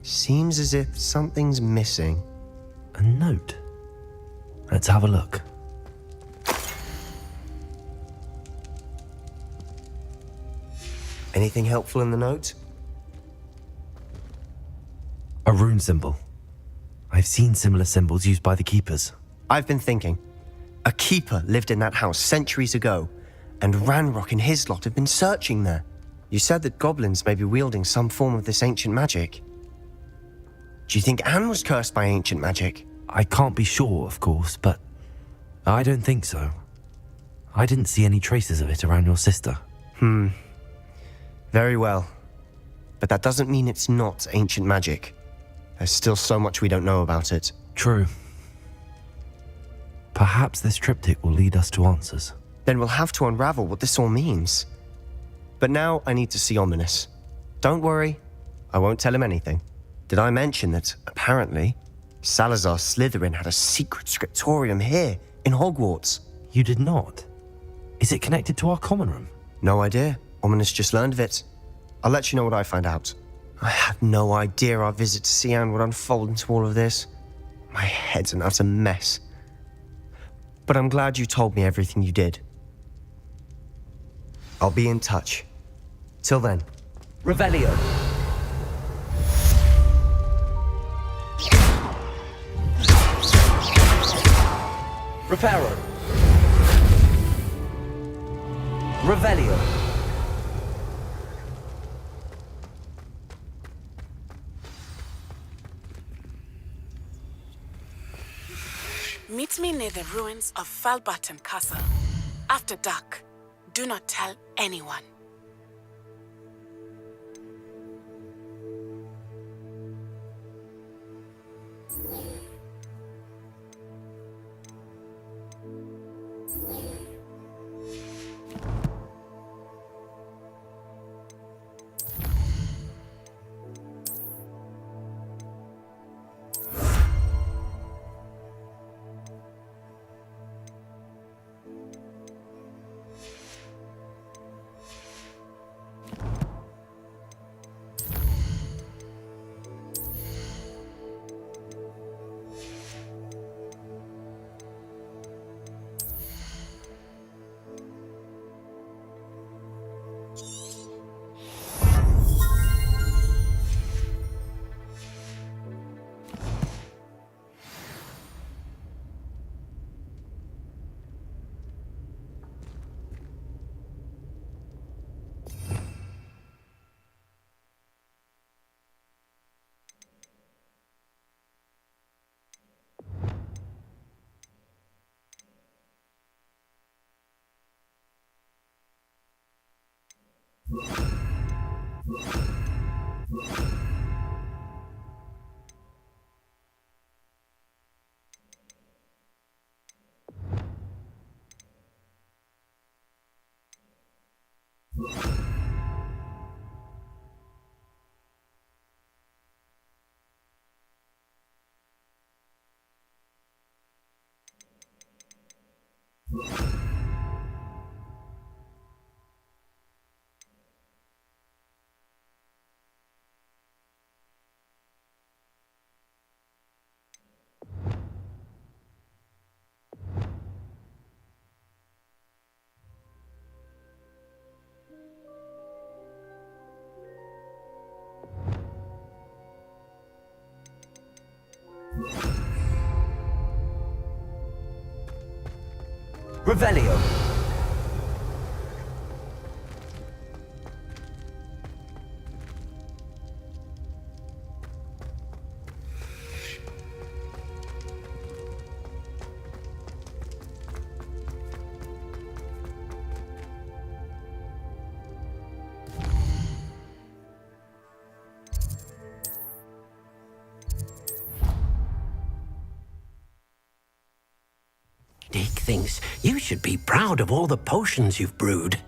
Seems as if something's missing. A note. Let's have a look. Anything helpful in the note? A rune symbol. I've seen similar symbols used by the Keepers. I've been thinking. A keeper lived in that house centuries ago, and Ranrock and his lot have been searching there. You said that goblins may be wielding some form of this ancient magic. Do you think Anne was cursed by ancient magic? I can't be sure, of course, but I don't think so. I didn't see any traces of it around your sister. Very well. But that doesn't mean it's not ancient magic. There's still so much we don't know about it. True. Perhaps this triptych will lead us to answers. Then we'll have to unravel what this all means. But now I need to see Ominous. Don't worry, I won't tell him anything. Did I mention that, apparently, Salazar Slytherin had a secret scriptorium here, in Hogwarts? You did not? Is it connected to our common room? No idea. Ominous just learned of it. I'll let you know what I find out. I had no idea our visit to Sian would unfold into all of this. My head's an utter mess. But I'm glad you told me everything you did. I'll be in touch. Till then. Revelio. Reparo. Revelio. Meet me near the ruins of Falbarton Castle. After dark. Do not tell anyone. Revelio. Dick thinks you should be proud of all the potions you've brewed.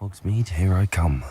Hogsmeade, here I come.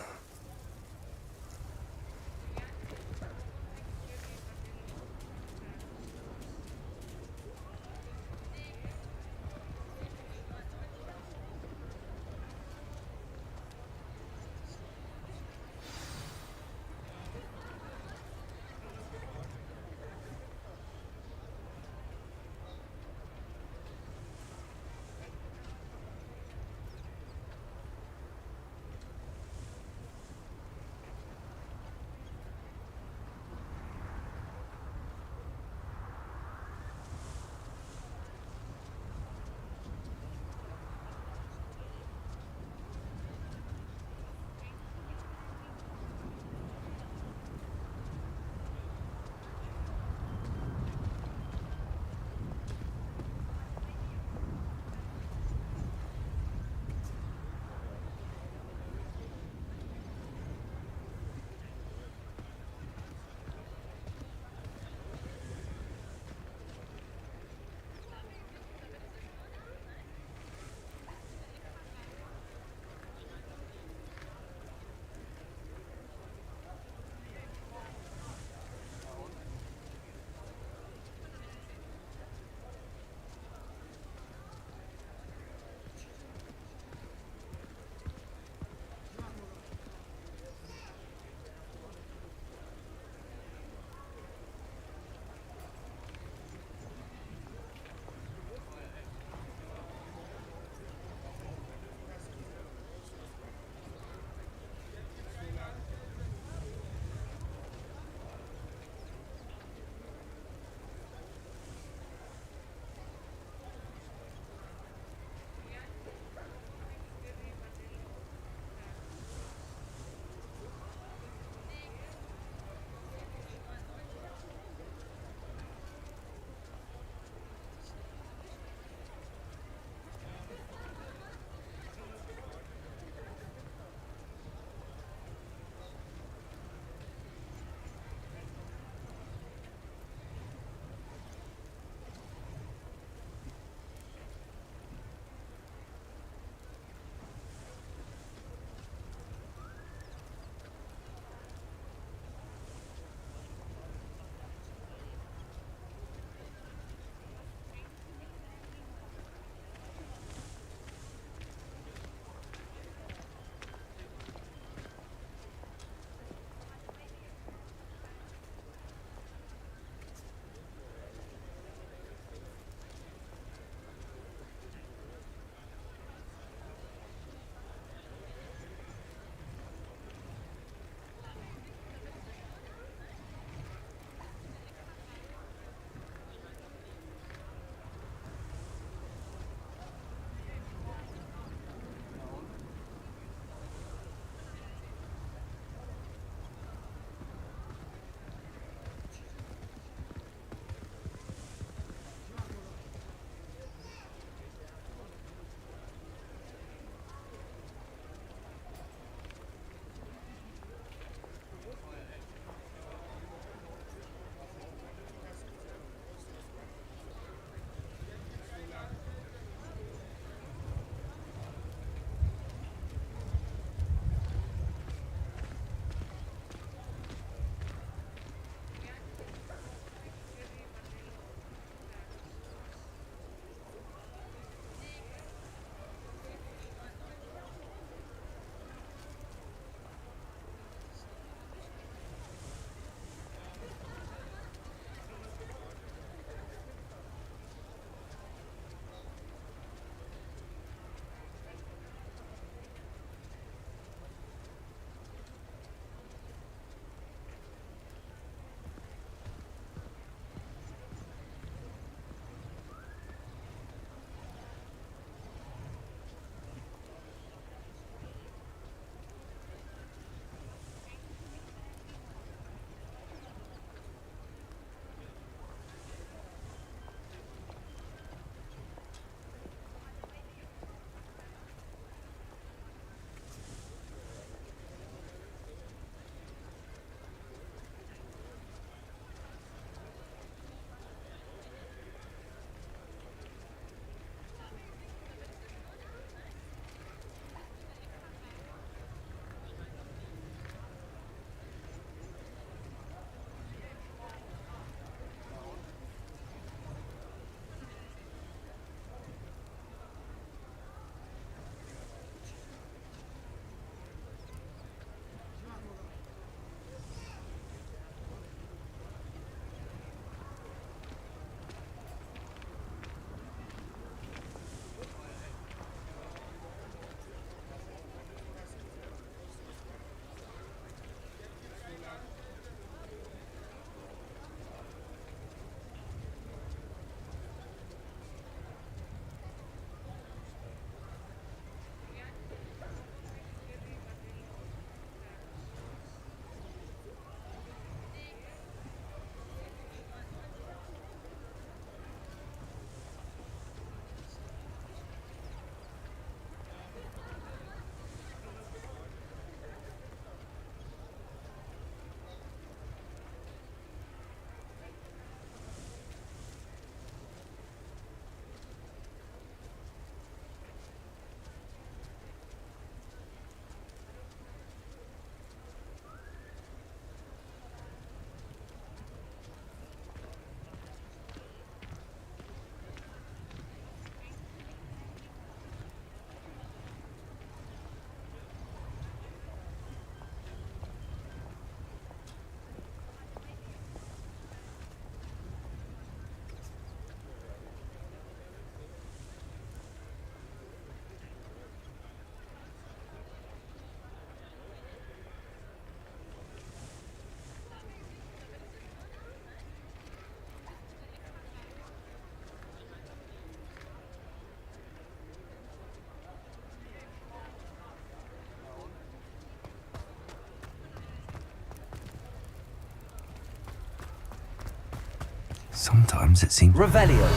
Sometimes it seems... Revelio.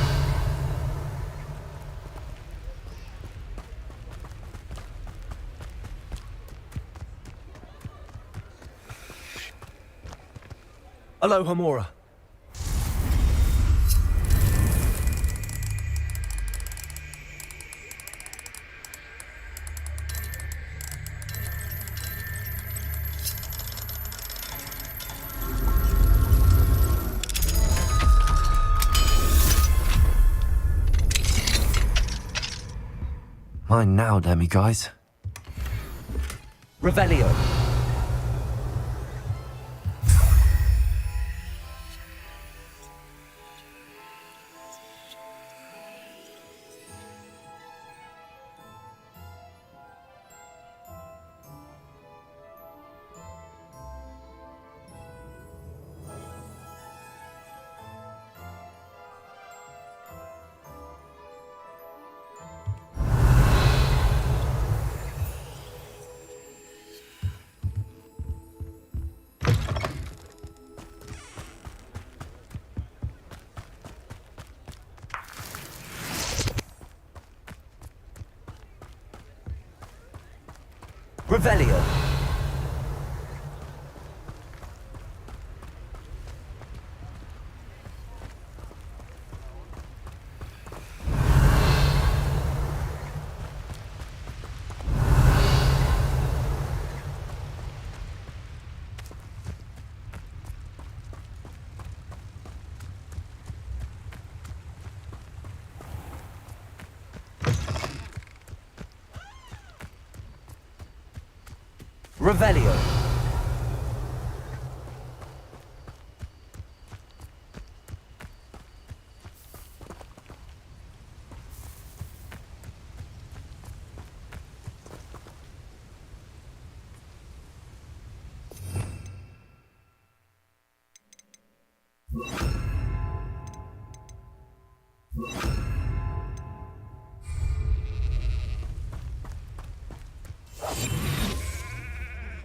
Aloha Mora. Mine now, demi-guys. Revelio. Revelio. Revelio.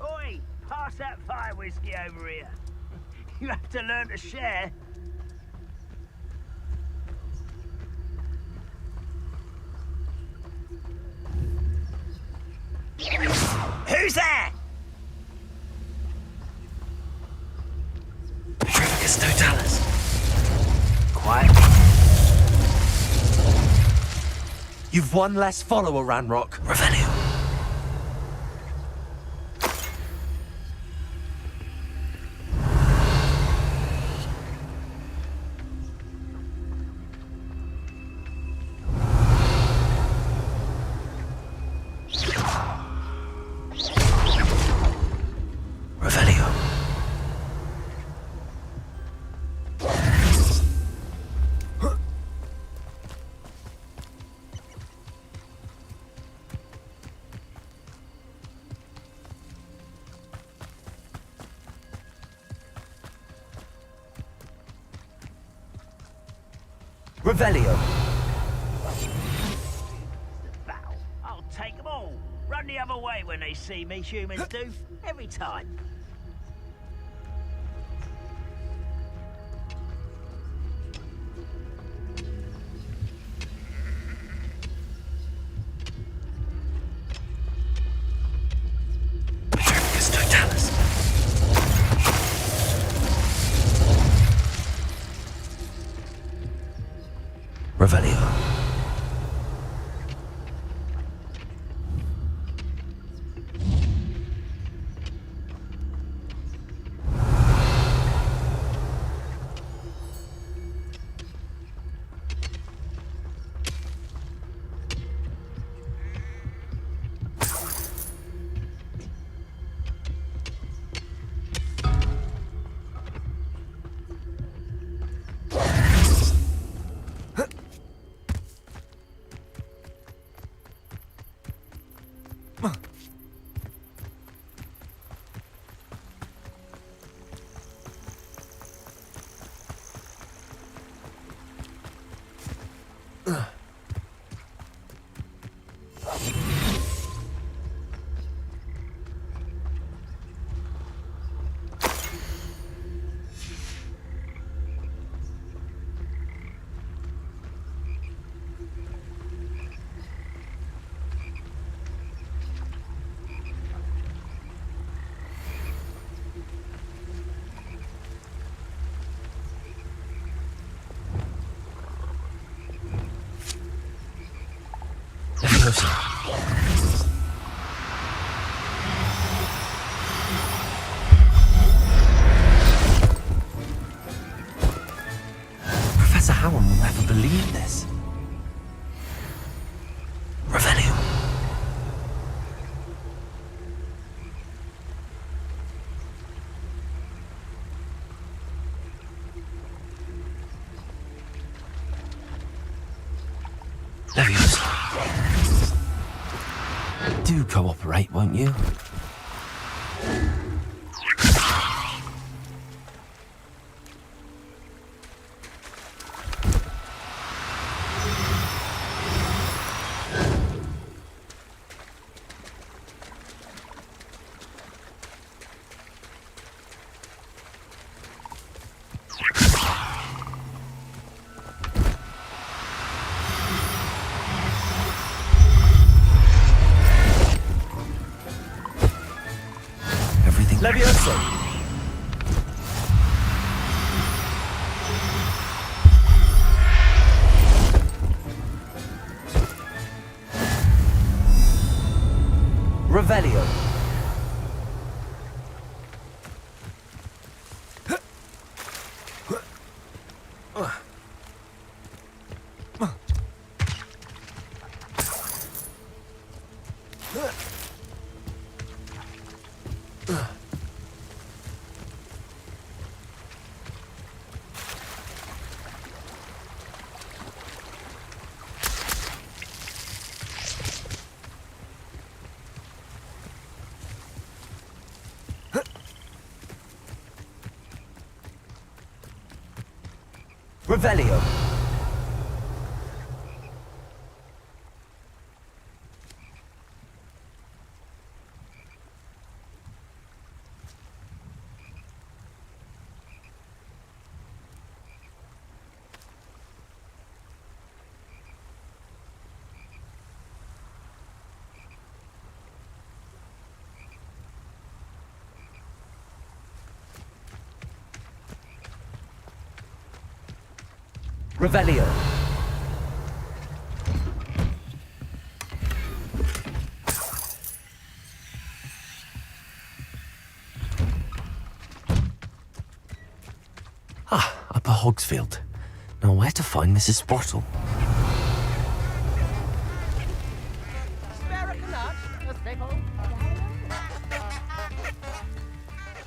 Oi! Pass that fire whiskey over here. You have to learn to share. Who's that? It's Totalis. Quiet. You've one less follower, Ranrock. Revelio. Revelio. Revelio. Battle. I'll take them all. Run the other way when they see me, humans do. Every time. It's Totalis. Revelio. Leviosa. Professor Howard will never believe this. Revelio. Leviosa. Do cooperate, won't you? Leviosa. Revelio. Revelio. Revelio. Upper Hogsfield. Now where to find Mrs. Sprottle?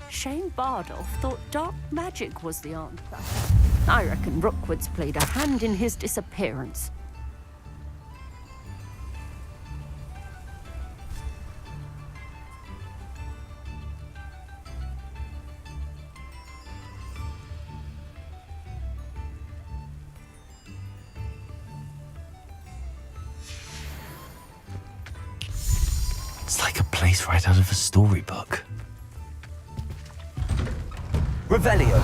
Shane Bardolph thought dark magic was the answer. I reckon Rookwood's played a hand in his disappearance. It's like a place right out of a storybook. Revelio.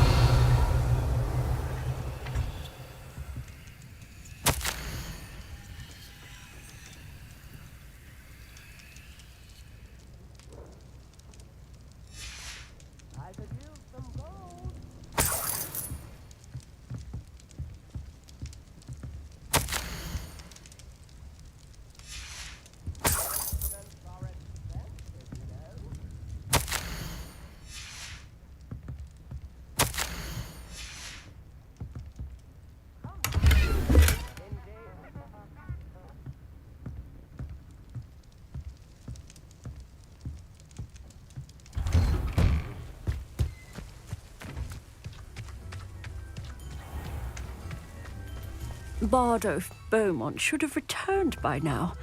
Bardolph Beaumont should have returned by now,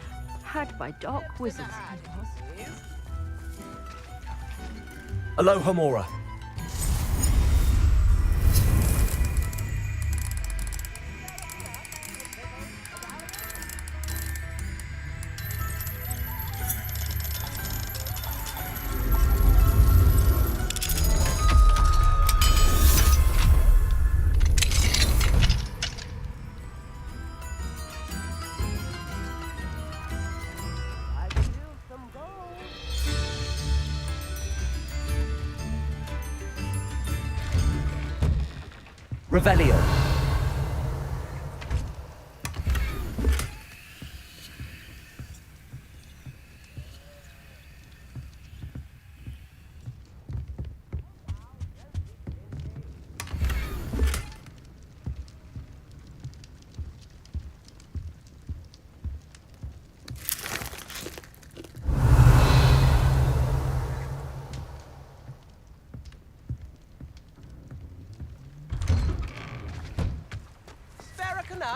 had by dark wizards he was. Alohomora. Revelio.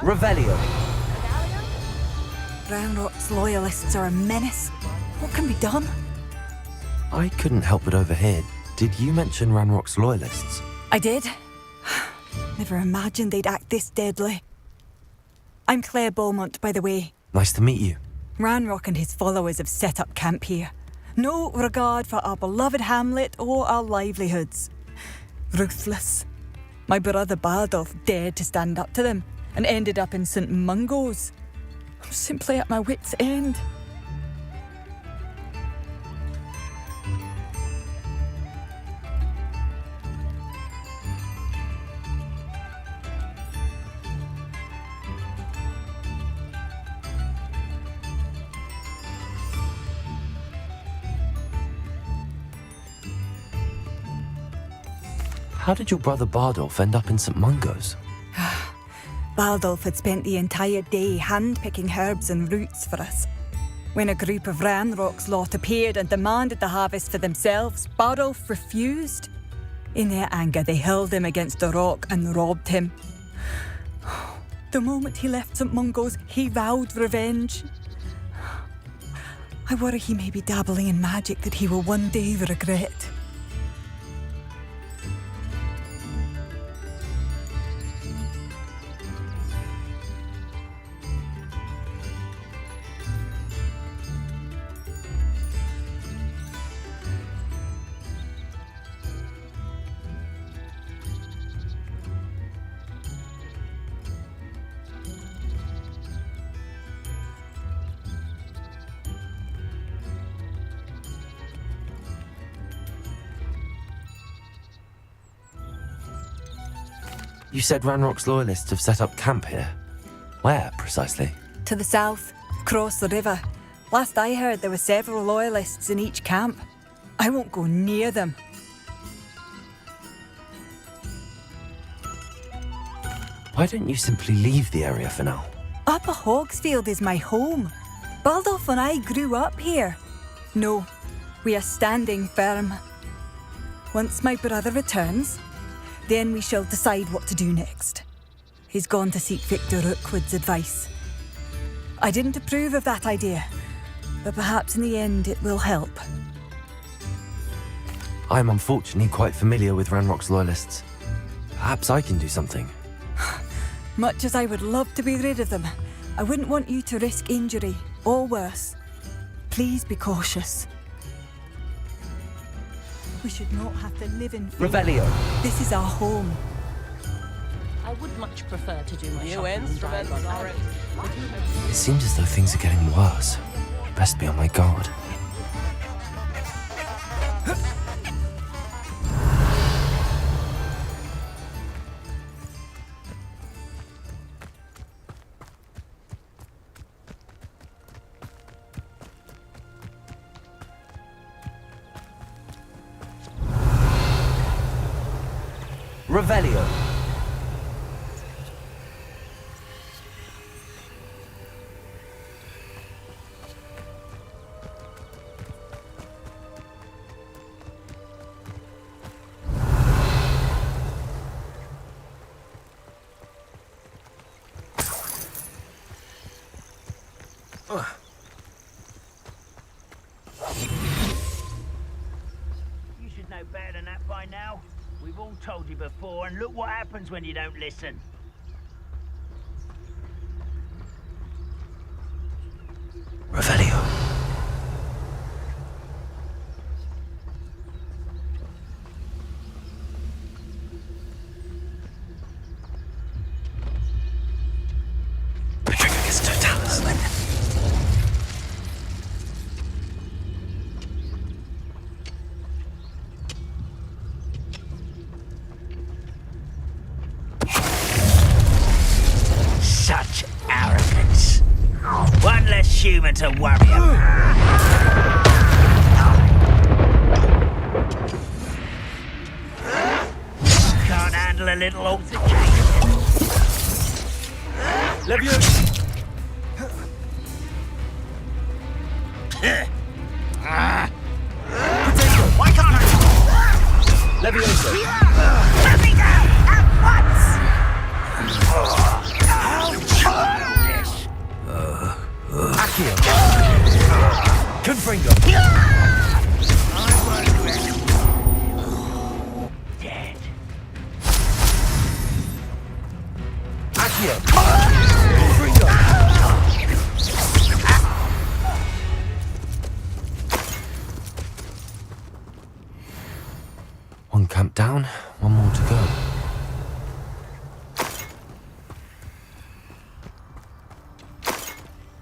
Revelio. Ranrock's loyalists are a menace. What can be done? I couldn't help but overhear. Did you mention Ranrock's loyalists? I did. Never imagined they'd act this deadly. I'm Claire Beaumont, by the way. Nice to meet you. Ranrock and his followers have set up camp here. No regard for our beloved hamlet or our livelihoods. Ruthless. My brother Bardolph dared to stand up to them and ended up in St. Mungo's. I'm simply at my wit's end. How did your brother Bardolph end up in St. Mungo's? Bardolph had spent the entire day hand-picking herbs and roots for us. When a group of Ranrock's lot appeared and demanded the harvest for themselves, Bardolph refused. In their anger, they hurled him against a rock and robbed him. The moment he left St. Mungo's, he vowed revenge. I worry he may be dabbling in magic that he will one day regret. You said Ranrock's loyalists have set up camp here. Where, precisely? To the south, across the river. Last I heard, there were several loyalists in each camp. I won't go near them. Why don't you simply leave the area for now? Upper Hogsfield is my home. Baldolph and I grew up here. No, we are standing firm. Once my brother returns, then we shall decide what to do next. He's gone to seek Victor Rookwood's advice. I didn't approve of that idea, but perhaps in the end it will help. I'm unfortunately quite familiar with Ranrock's loyalists. Perhaps I can do something. Much as I would love to be rid of them, I wouldn't want you to risk injury, or worse. Please be cautious. We should not have to live in fear. Revelio. This is our home. I would much prefer to do my New shopping ends and from drive ends on already. foot. It seems as though things are getting worse. Best be on my guard. Revelio. You should know better than that by now. We've all told you before, and look what happens when you don't listen. Revelio. Patricius Totalis. Such arrogance. One less human to worry about. Can't handle a little altercation. Leviosa. Why can't I? Leviosa. Let me down at once! Ouch! Confringo. Dead. Accio. Confringo. One camp down, one more to go.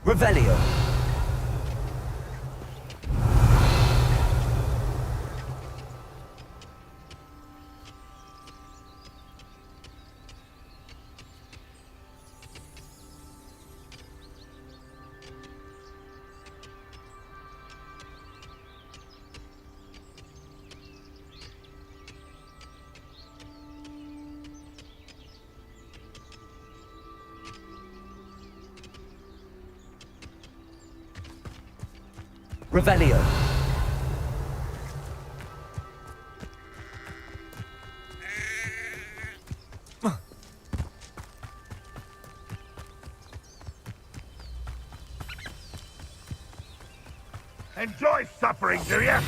Revelio. Revelio. Enjoy suffering, do ya?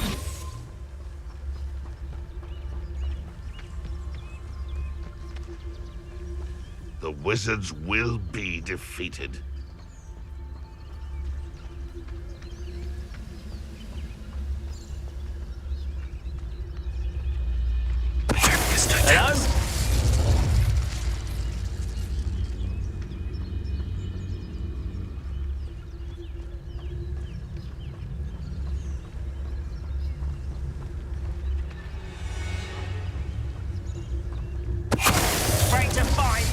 The wizards will be defeated. Hello? Ready to fight.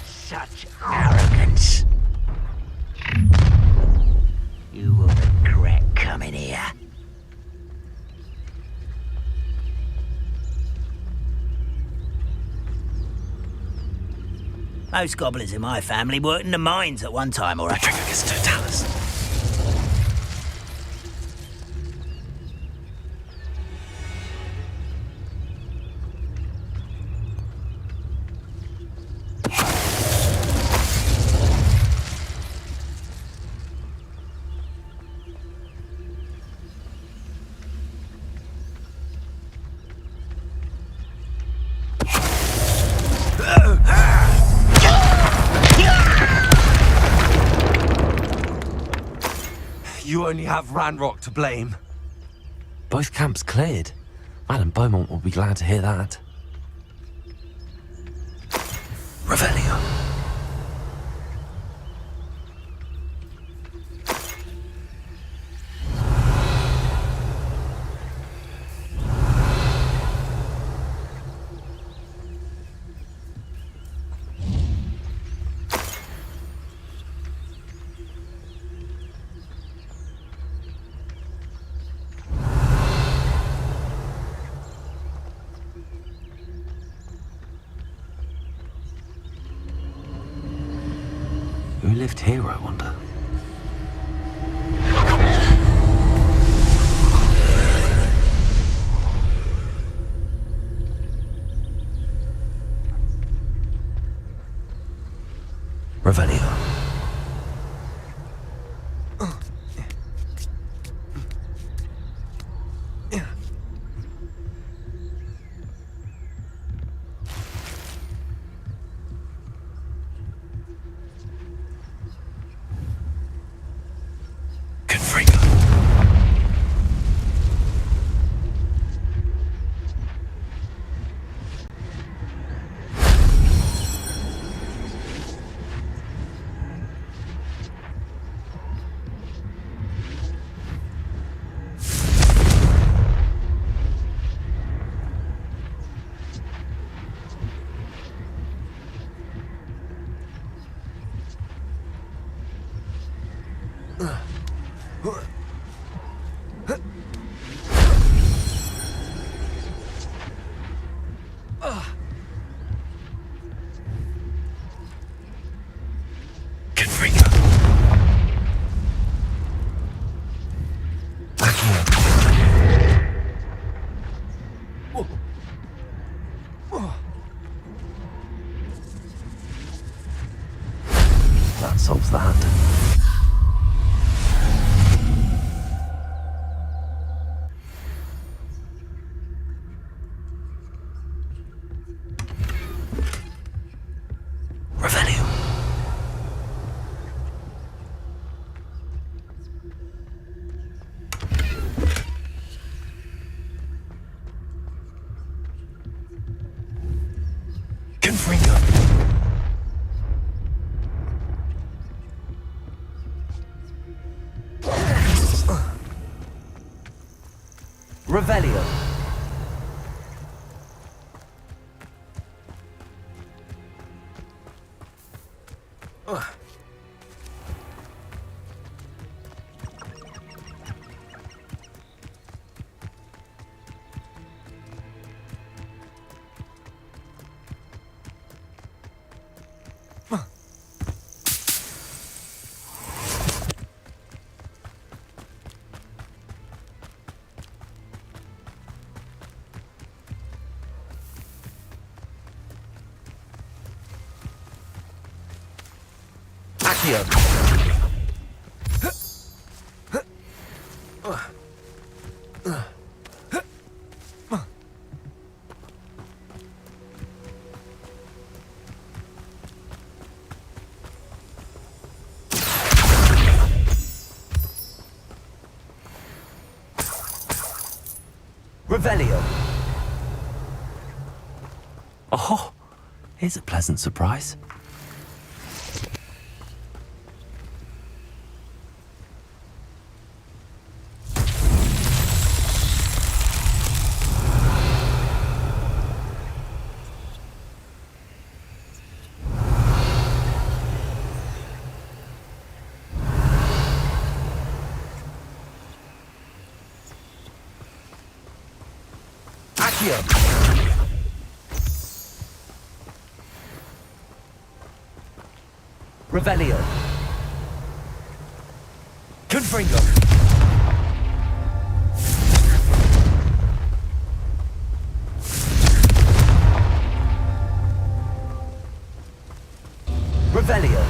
Such arrogance. You will regret coming here. Most goblins in my family worked in the mines at one time or other. Totalis. You only have Ranrock to blame. Both camps cleared. Madam Beaumont will be glad to hear that. Revelio. Who lived here, I wonder? Revelio. solves that. Revelio. Confringo. Revelio. Accio. Revelio. Oh, here's a pleasant surprise. Accio. Revelio. Confringo. Revelio.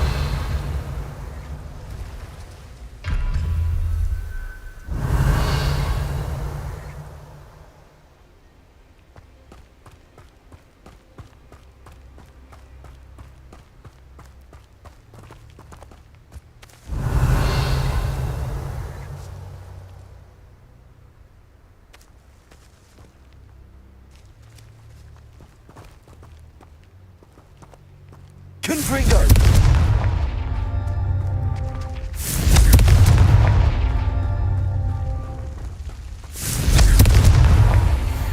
Confringo.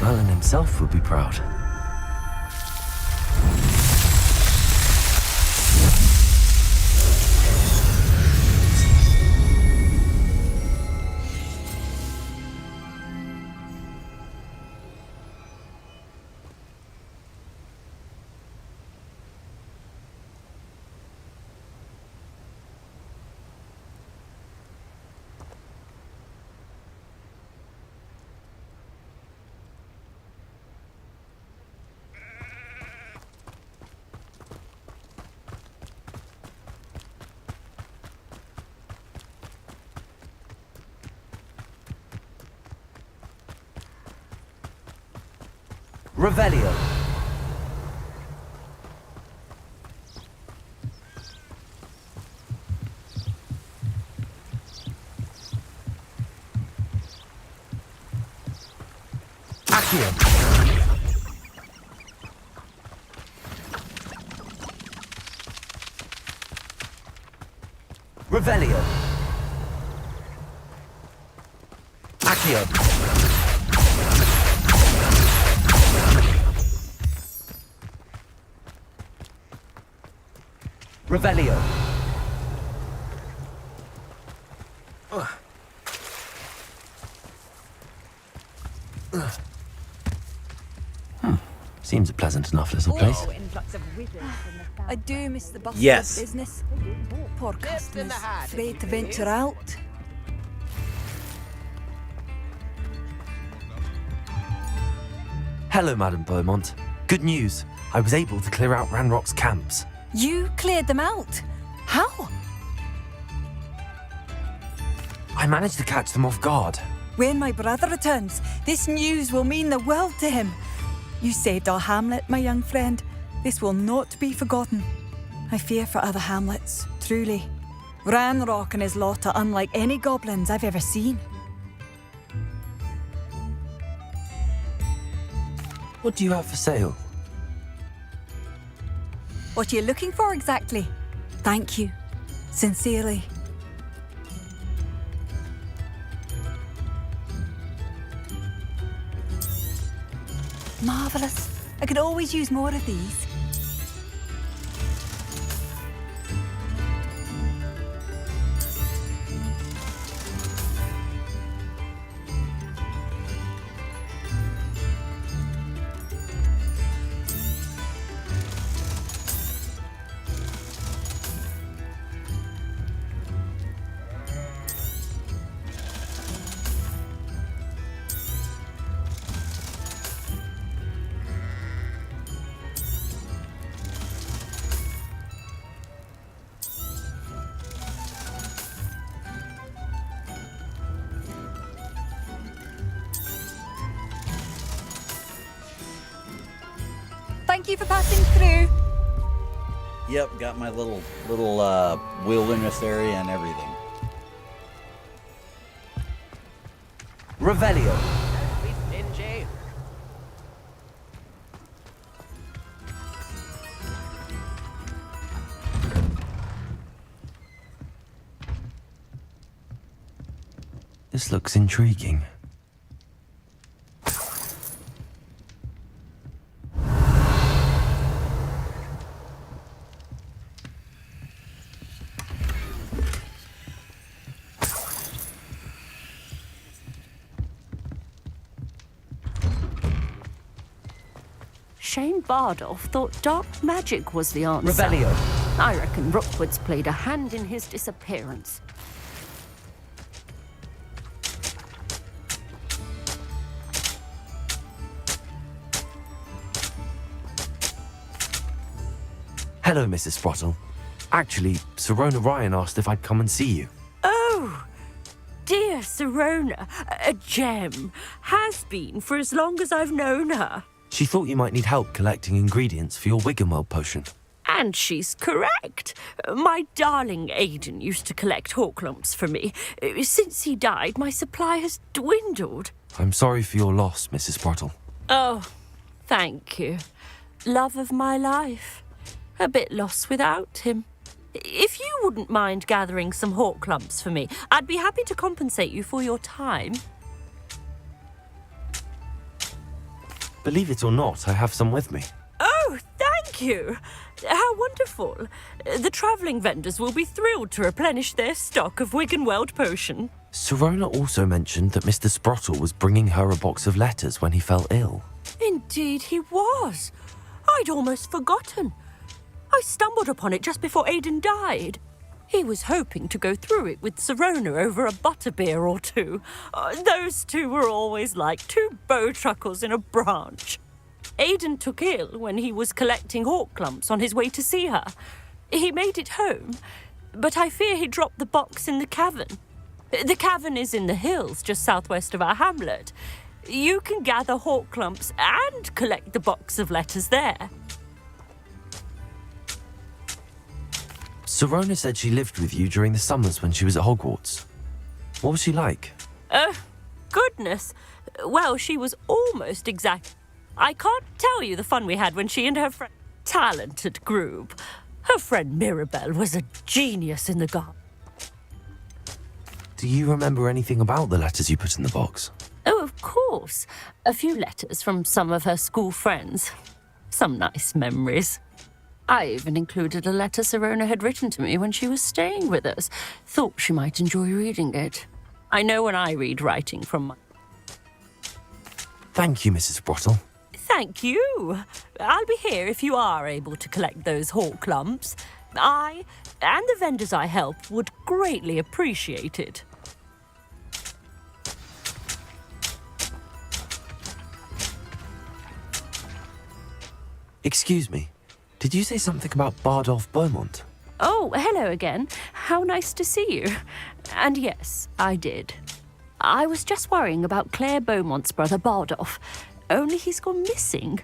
Merlin himself would be proud. Revelio. Accio. Revelio. Accio. Revelio. Seems a pleasant enough little place. I do miss the bustle Yes. of business. Poor customers, afraid to venture out. Hello, Madame Beaumont. Good news. I was able to clear out Ranrock's camps. You cleared them out? How? I managed to catch them off guard. When my brother returns, this news will mean the world to him. You saved our hamlet, my young friend. This will not be forgotten. I fear for other hamlets, truly. Ranrock and his lot are unlike any goblins I've ever seen. What do you have for sale? What are you looking for exactly? Thank you. Sincerely. Marvellous. I could always use more of these. Thank you for passing through. Yep, got my little wilderness area and everything. Revelio. This looks intriguing. Shane Bardolph thought dark magic was the answer. Revelio. I reckon Rookwood's played a hand in his disappearance. Hello, Mrs. Sprottle. Actually, Sirona Ryan asked if I'd come and see you. Oh, dear Sirona, a gem. Has been for as long as I've known her. She thought you might need help collecting ingredients for your Wiggenweld potion. And she's correct. My darling Aidan used to collect hawk lumps for me. Since he died, my supply has dwindled. I'm sorry for your loss, Mrs. Sprottle. Oh, thank you. Love of my life. A bit lost without him. If you wouldn't mind gathering some hawk lumps for me, I'd be happy to compensate you for your time. Believe it or not, I have some with me. Oh, thank you. How wonderful. The travelling vendors will be thrilled to replenish their stock of Wiggenweld potion. Sirona also mentioned that Mr. Sprottle was bringing her a box of letters when he fell ill. Indeed he was. I'd almost forgotten. I stumbled upon it just before Aidan died. He was hoping to go through it with Sirona over a butterbeer or two. Those two were always like two bowtruckles in a branch. Aidan took ill when he was collecting hawk lumps on his way to see her. He made it home, but I fear he dropped the box in the cavern. The cavern is in the hills just southwest of our hamlet. You can gather hawk lumps and collect the box of letters there. Sirona said she lived with you during the summers when she was at Hogwarts. What was she like? Goodness. Well, she was almost exact. I can't tell you the fun we had when she and her friend... Talented group. Her friend Mirabelle was a genius in the garden. Do you remember anything about the letters you put in the box? Oh, of course. A few letters from some of her school friends. Some nice memories. I even included a letter Sirona had written to me when she was staying with us. Thought she might enjoy reading it. I know when I read writing from my... Thank you, Mrs. Sprottle. Thank you. I'll be here if you are able to collect those hawk lumps. I and the vendors I help would greatly appreciate it. Excuse me. Did you say something about Bardolph Beaumont? Oh, hello again. How nice to see you. And yes, I did. I was just worrying about Claire Beaumont's brother Bardolph, only he's gone missing.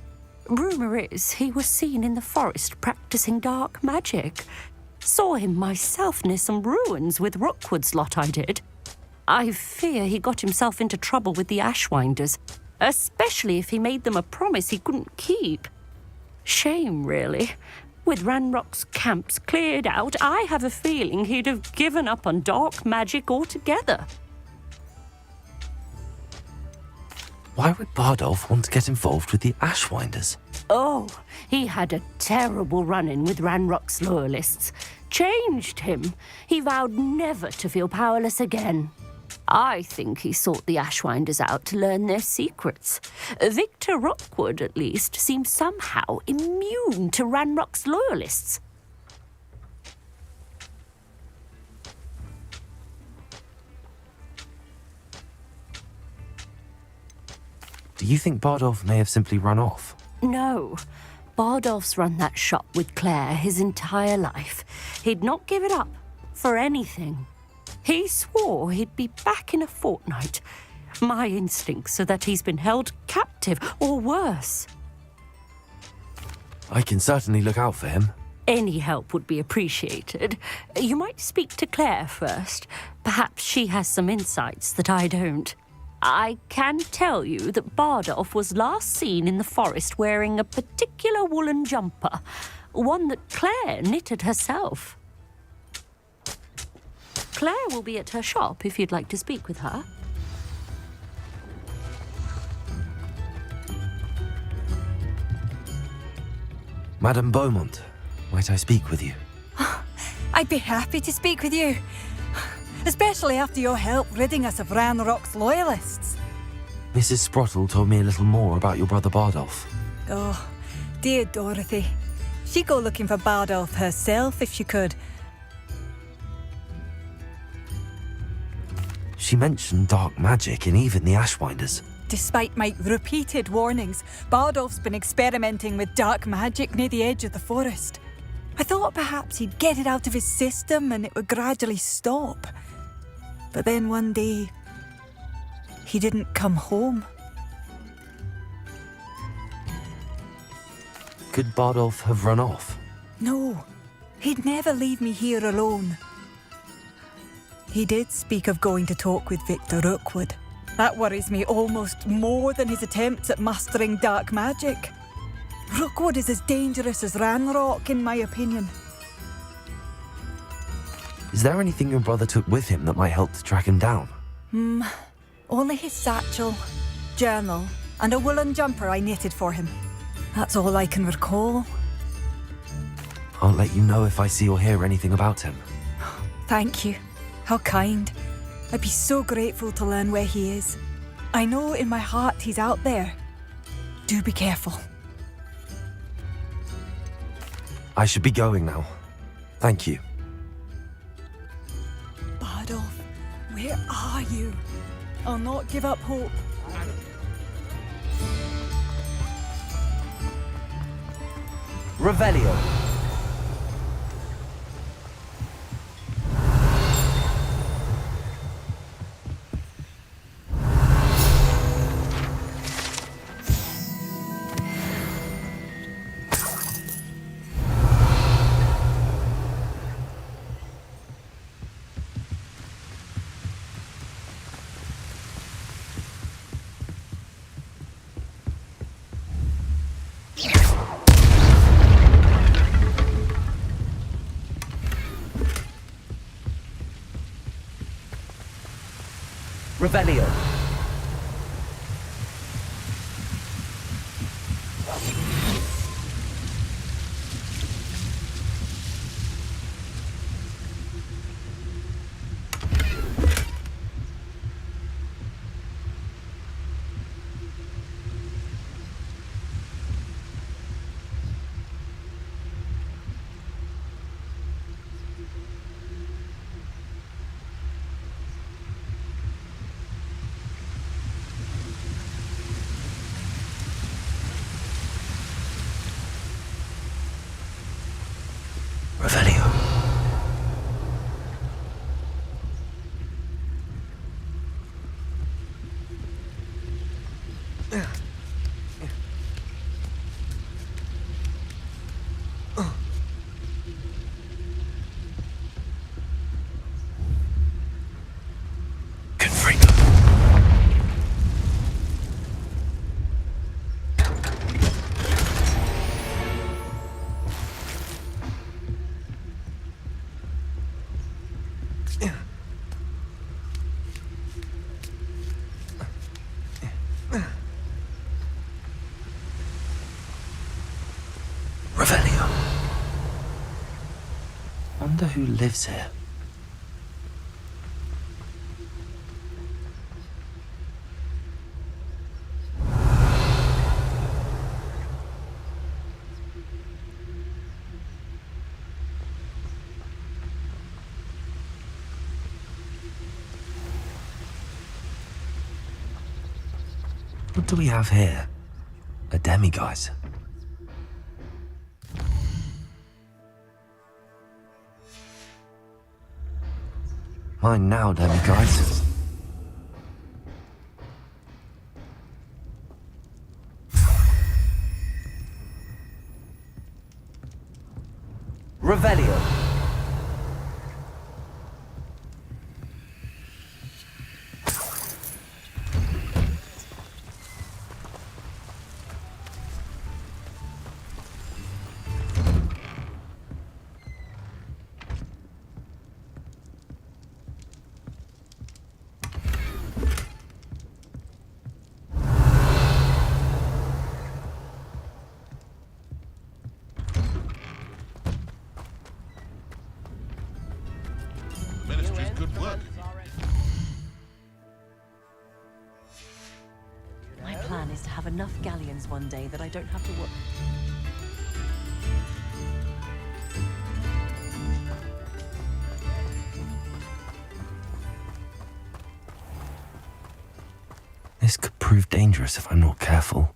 Rumour is he was seen in the forest practicing dark magic. Saw him myself near some ruins with Rookwood's lot, I did. I fear he got himself into trouble with the Ashwinders, especially if he made them a promise he couldn't keep. Shame, really. With Ranrock's camps cleared out, I have a feeling he'd have given up on dark magic altogether. Why would Bardolph want to get involved with the Ashwinders? Oh, he had a terrible run-in with Ranrock's loyalists. Changed him. He vowed never to feel powerless again. I think he sought the Ashwinders out to learn their secrets. Victor Rookwood, at least, seems somehow immune to Ranrock's loyalists. Do you think Bardolph may have simply run off? No. Bardolph's run that shop with Claire his entire life. He'd not give it up for anything. He swore he'd be back in a fortnight. My instincts are that he's been held captive, or worse. I can certainly look out for him. Any help would be appreciated. You might speak to Claire first. Perhaps she has some insights that I don't. I can tell you that Bardolph was last seen in the forest wearing a particular woolen jumper, one that Claire knitted herself. Claire will be at her shop if you'd like to speak with her. Madame Beaumont, might I speak with you? I'd be happy to speak with you. Especially after your help ridding us of Ranrock's loyalists. Mrs. Sprottle told me a little more about your brother Bardolph. Oh, dear Dorothy. She'd go looking for Bardolph herself if she could. She mentioned dark magic and even the Ashwinders. Despite my repeated warnings, Bardolph's been experimenting with dark magic near the edge of the forest. I thought perhaps he'd get it out of his system and it would gradually stop. But then one day, he didn't come home. Could Bardolph have run off? No, he'd never leave me here alone. He did speak of going to talk with Victor Rookwood. That worries me almost more than his attempts at mastering dark magic. Rookwood is as dangerous as Ranrock, in my opinion. Is there anything your brother took with him that might help to track him down? Only his satchel, journal, and a woolen jumper I knitted for him. That's all I can recall. I'll let you know if I see or hear anything about him. Thank you. How kind. I'd be so grateful to learn where he is. I know in my heart he's out there. Do be careful. I should be going now. Thank you. Bardolph, where are you? I'll not give up hope. Revelio. Revelio. Revelio. Wonder who lives here. What do we have here? A demiguise. Mine now, demiguise. Revelio. Ministry's good work. My plan is to have enough galleons one day that I don't have to work. This could prove dangerous if I'm not careful.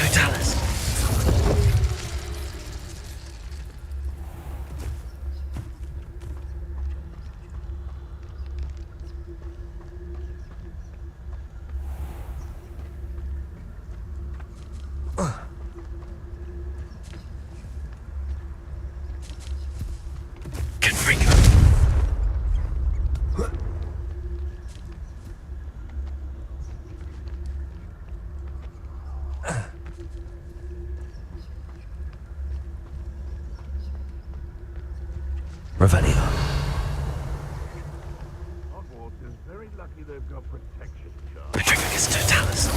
Soundalerts. Revelio. Hogwarts is very lucky they've got protection, Charles. Petrificus totalis.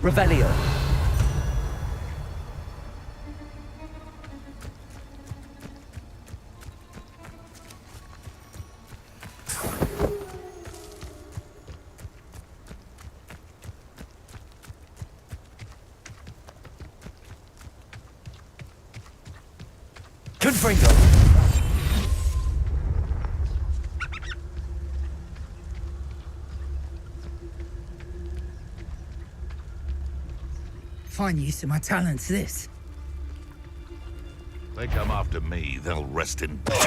Revelio. Confringo. Fine use of my talents, this. They come after me, they'll rest in better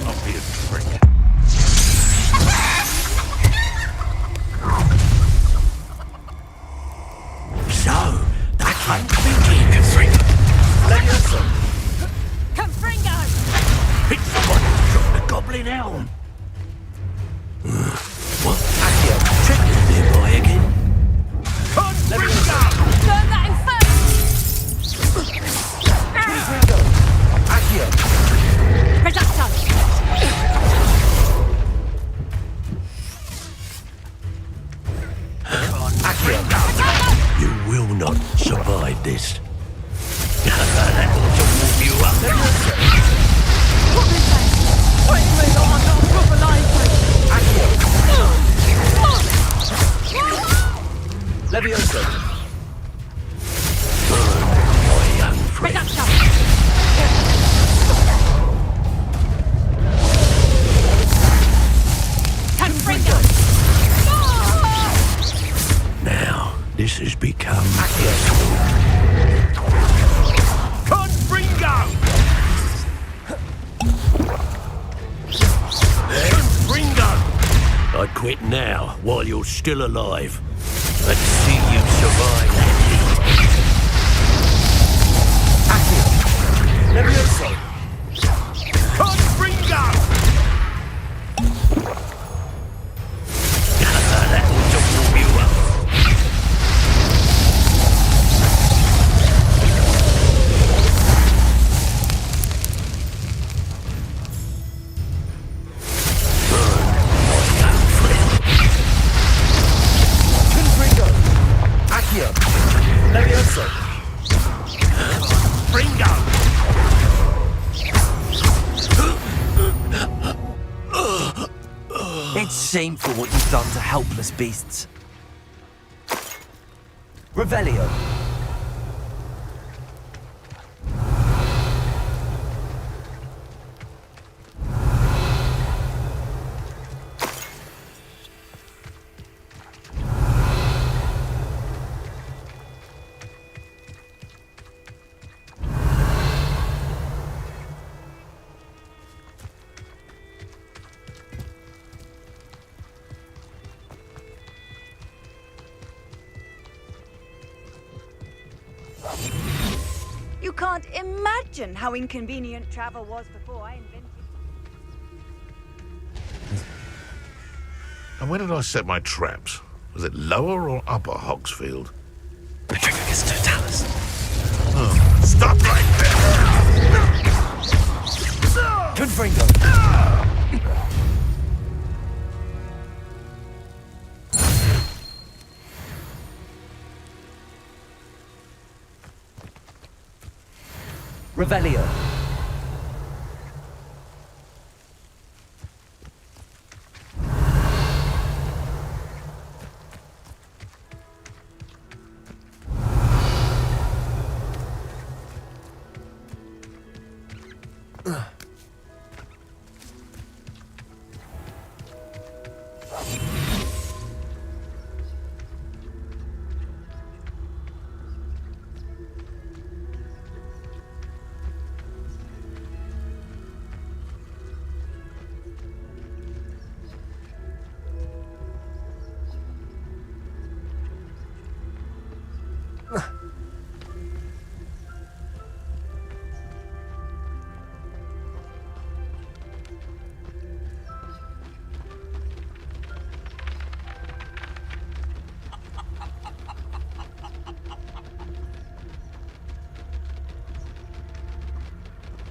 not be a trick. So, that can't be Confringo. Levioso. Confringo! It's the one who dropped the goblin elm. What? Accio. Check this dear boy again. Confringo! Burn that infernal! Confringo. Accio. Reducto! Accio. You will not survive this. That ought to warm you up. Wait a minute, I'm not proper Levioso. My young friend. Reducto! Confringo! Now, this has become Confringo! Confringo! I quit now, while you're still alive. Let's see you survive that heat. Levioso. Confringo! That ought to warm you up. Confringo. Accio. Levioso. Confringo! It's shameful what you've done to helpless beasts. Revelio. You can't imagine how inconvenient travel was before I invented. And where did I set my traps? Was it lower or upper Hogsfield? Petrificus totalis. Oh, stop right there! Confringo. Revelio.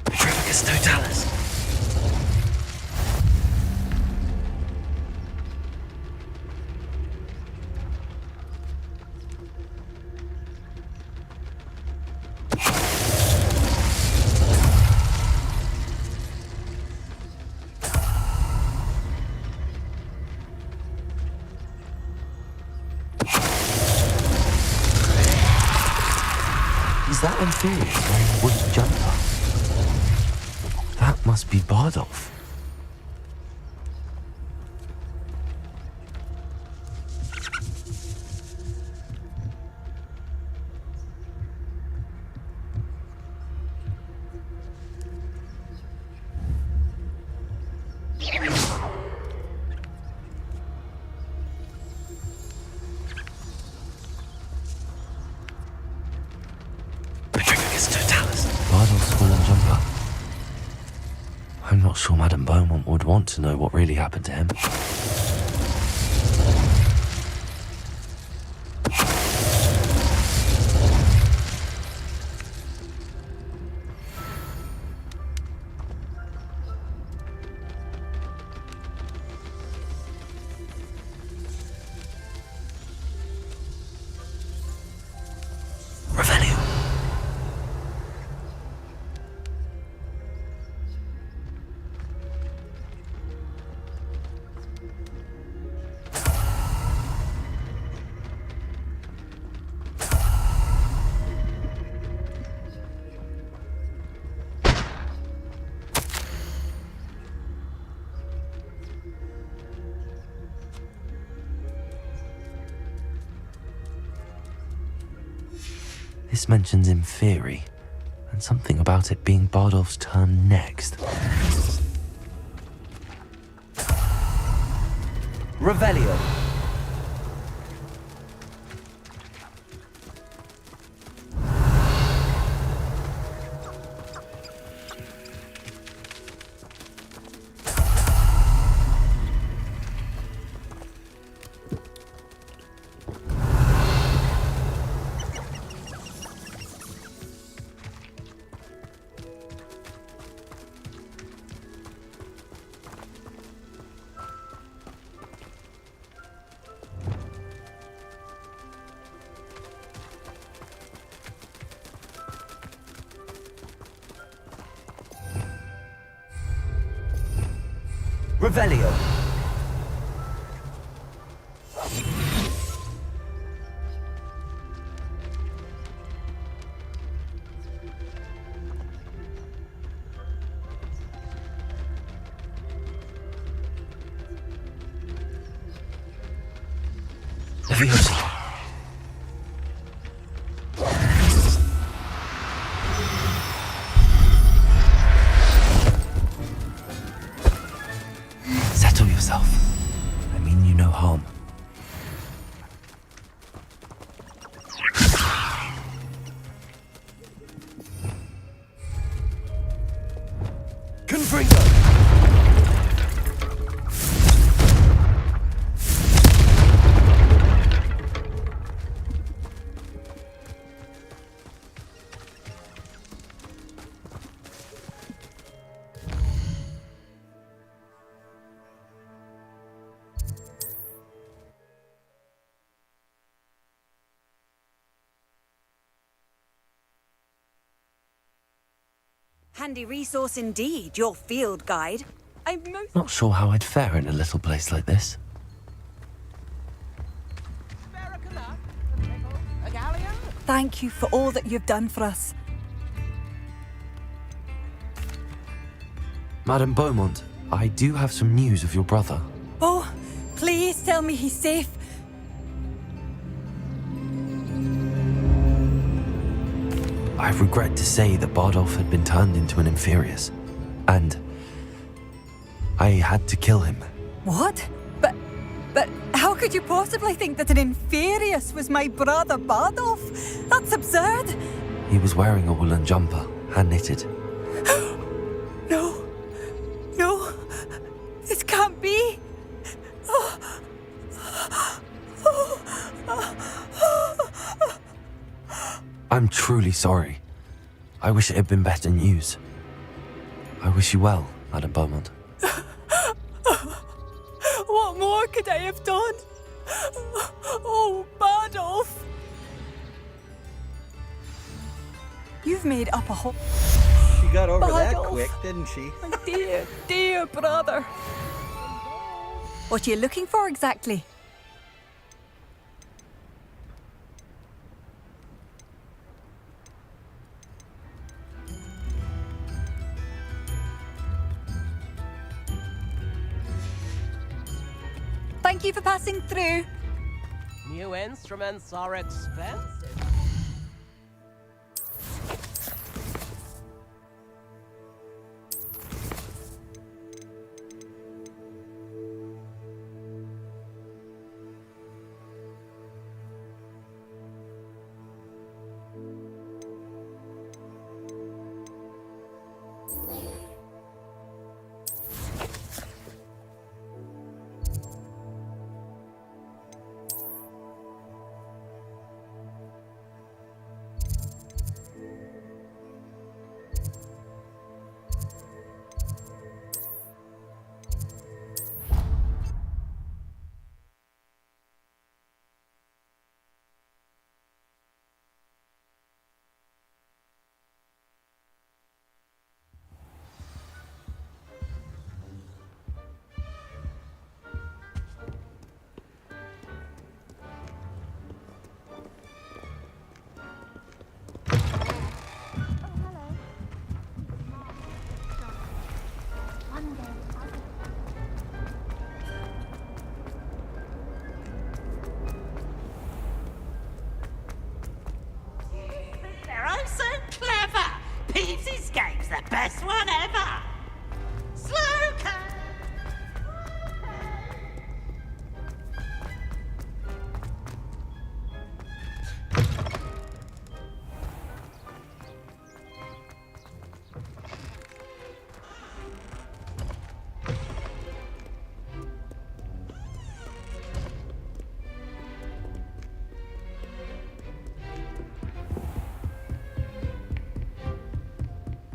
Petrificus totalis. Inferius wearing a wooden jumper? That must be Bardolph. Bardolph's woolen jumper. I'm not sure Madame Beaumont would want to know what really happened to him. Revelio. This mentions Inferi, and something about it being Bardolph's turn next. Revelio. Revelio. Leviosa. Settle yourself. I mean you no harm. Confringo. Handy resource indeed, your field guide. I'm Not sure how I'd fare in a little place like this. Thank you for all that you've done for us. Madame Beaumont, I do have some news of your brother. Oh, please tell me he's safe. I regret to say that Bardolph had been turned into an Inferius, and I had to kill him. What? But how could you possibly think that an Inferius was my brother Bardolph? That's absurd. He was wearing a woolen jumper, hand-knitted. No. No. This can't be. I'm truly sorry. I wish it had been better news. I wish you well, Madame Beaumont. What more could I have done? Oh, Bardolph. You've made up a whole... She got over that Bardolph. quick, didn't she? My dear, dear brother. What are you looking for exactly? Thank you for passing through. New instruments are expensive. They're oh so clever. Peeves Escape's the best one ever. Slow cut.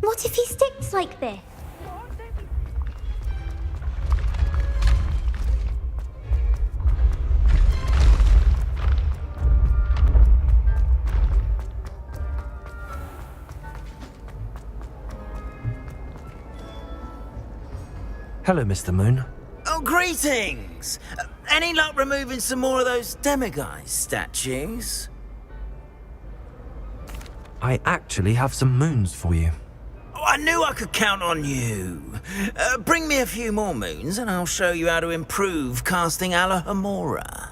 What if he sticks like this? Hello, Mr. Moon. Oh, greetings! Any luck removing some more of those demiguise statues? I actually have some moons for you. Oh, I knew I could count on you. Bring me a few more moons and I'll show you how to improve casting Alohomora.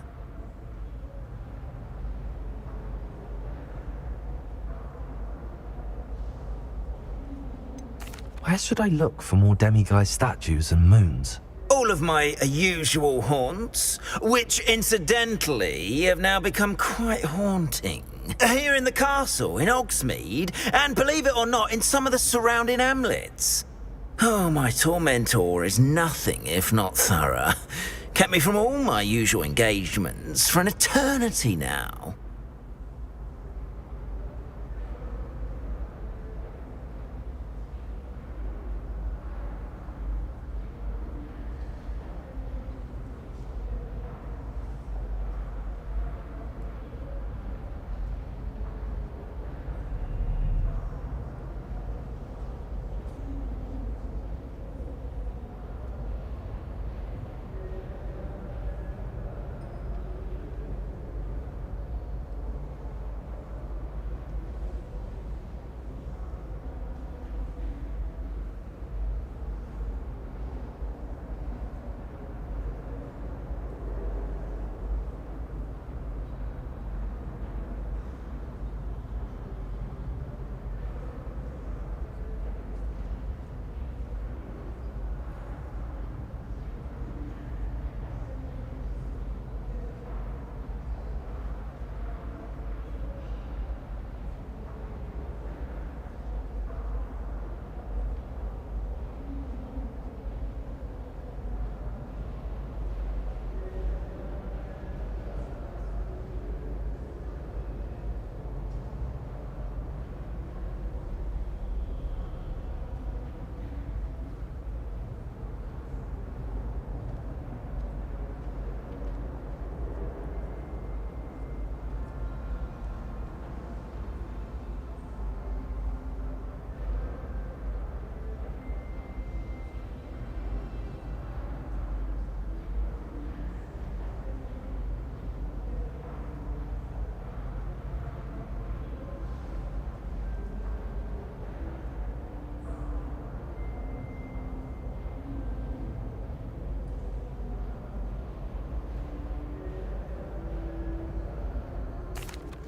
Where should I look for more demiguise statues and moons? All of my usual haunts, which incidentally have now become quite haunting. Here in the castle, in Hogsmeade, and believe it or not, in some of the surrounding hamlets. Oh, my tormentor is nothing if not thorough. Kept me from all my usual engagements for an eternity now.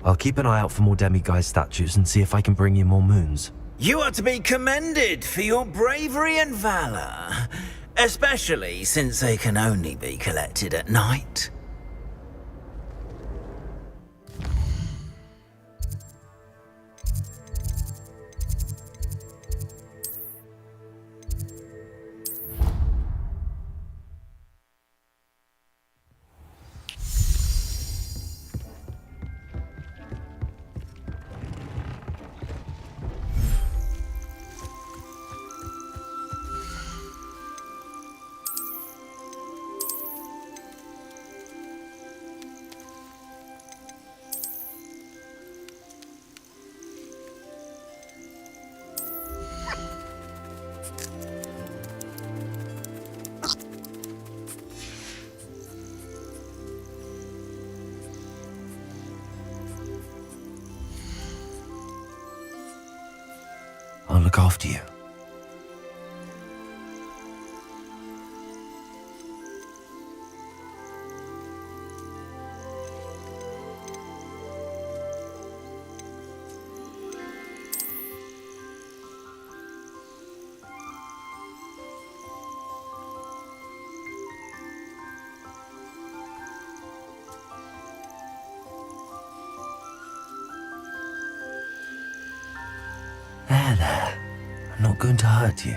I'll keep an eye out for more demiguise statues and see if I can bring you more moons. You are to be commended for your bravery and valor, especially since they can only be collected at night. I'll look after you. There. I'm not going to hurt you.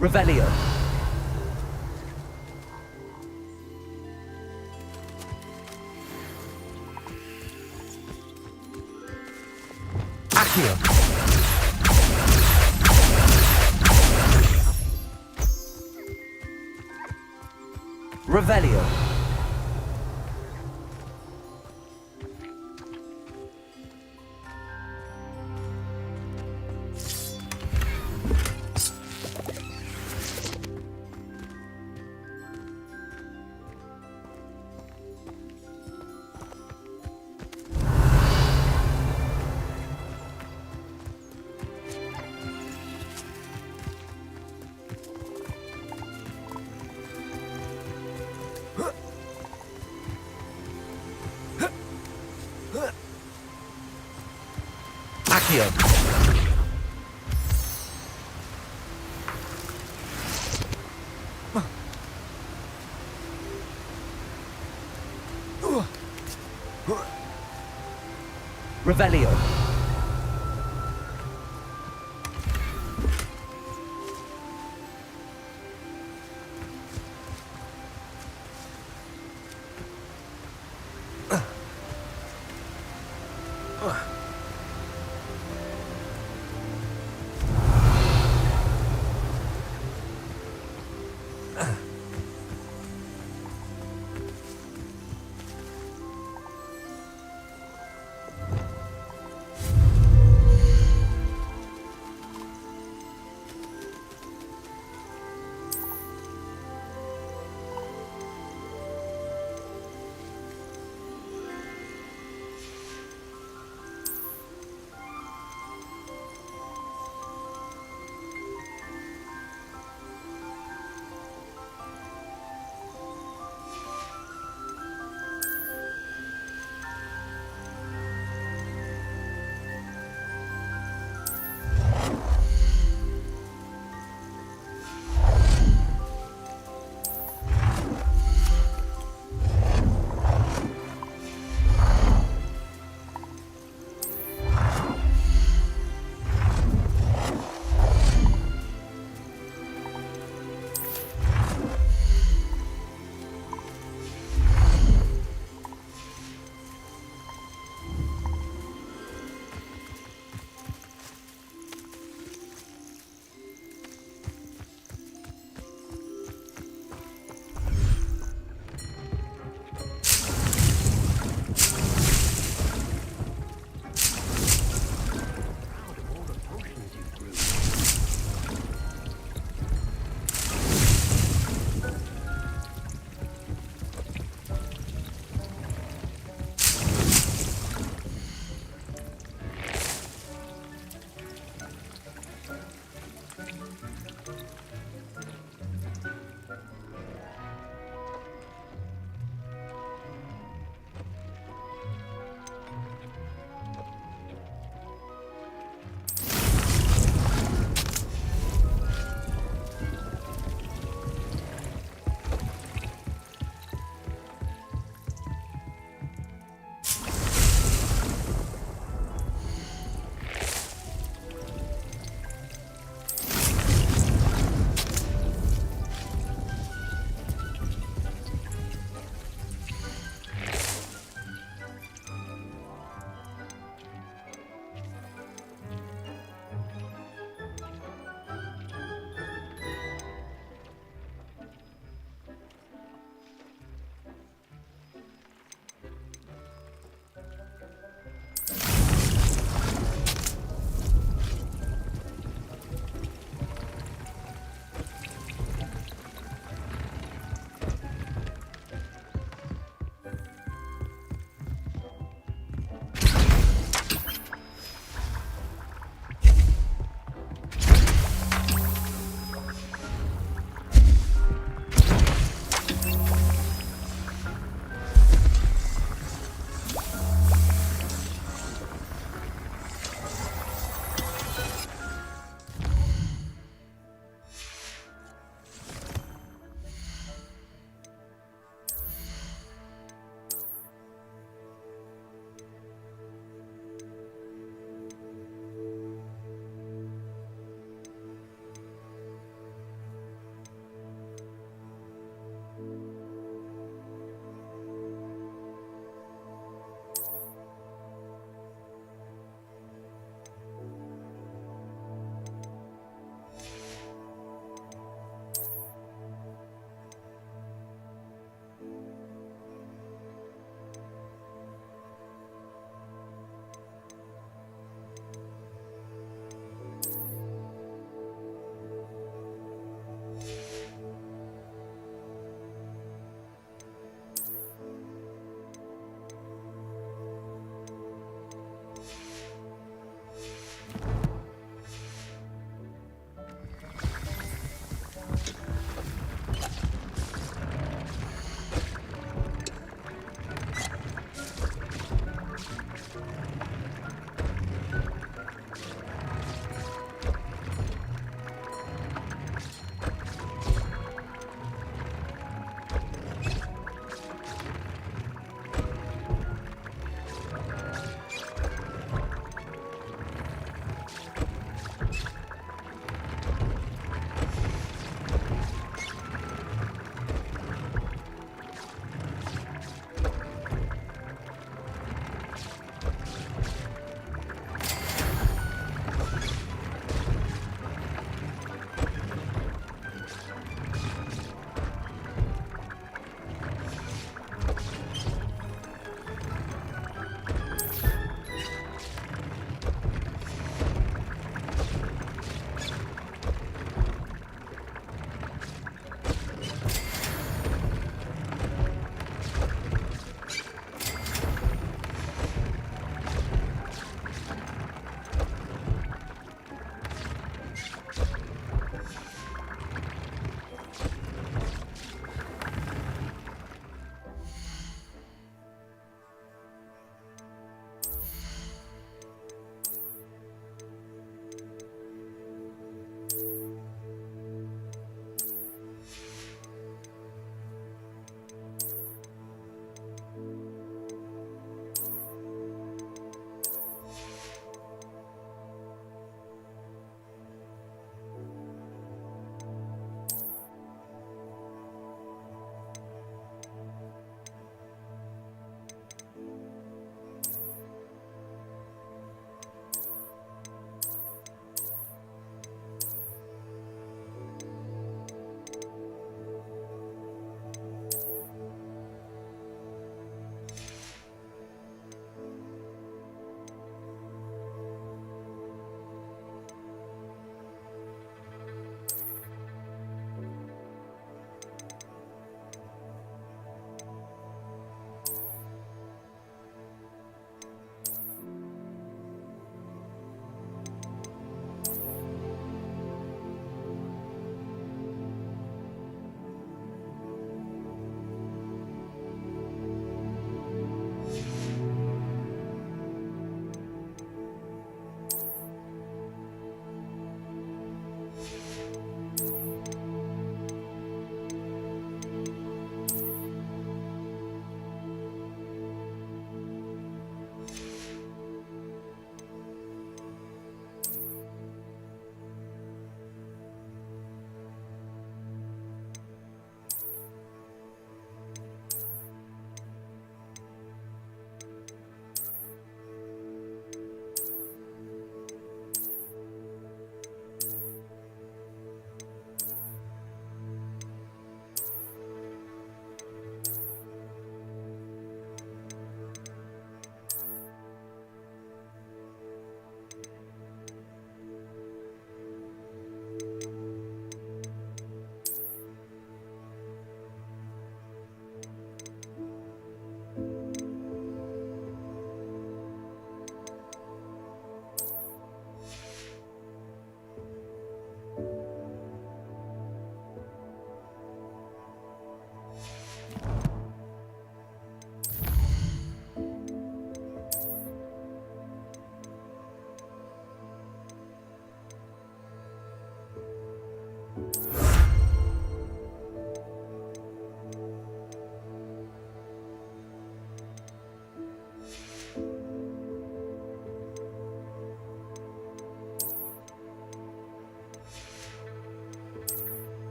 Revelio. Accio. Revelio. Accio. Revelio.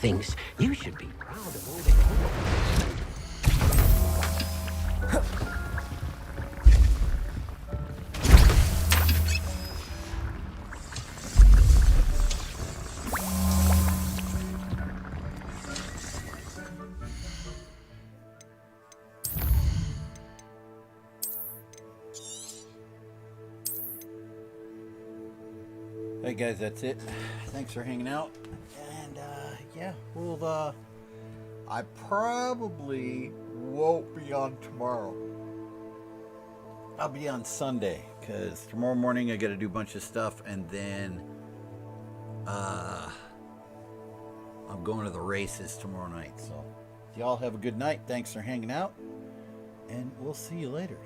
thinks you should be proud of all the... Hey guys, that's it. Thanks for hanging out. And yeah, we'll I probably won't be on tomorrow. I'll be on Sunday, because tomorrow morning I gotta do a bunch of stuff, and then I'm going to the races tomorrow night. So y'all have a good night. Thanks for hanging out, and we'll see you later.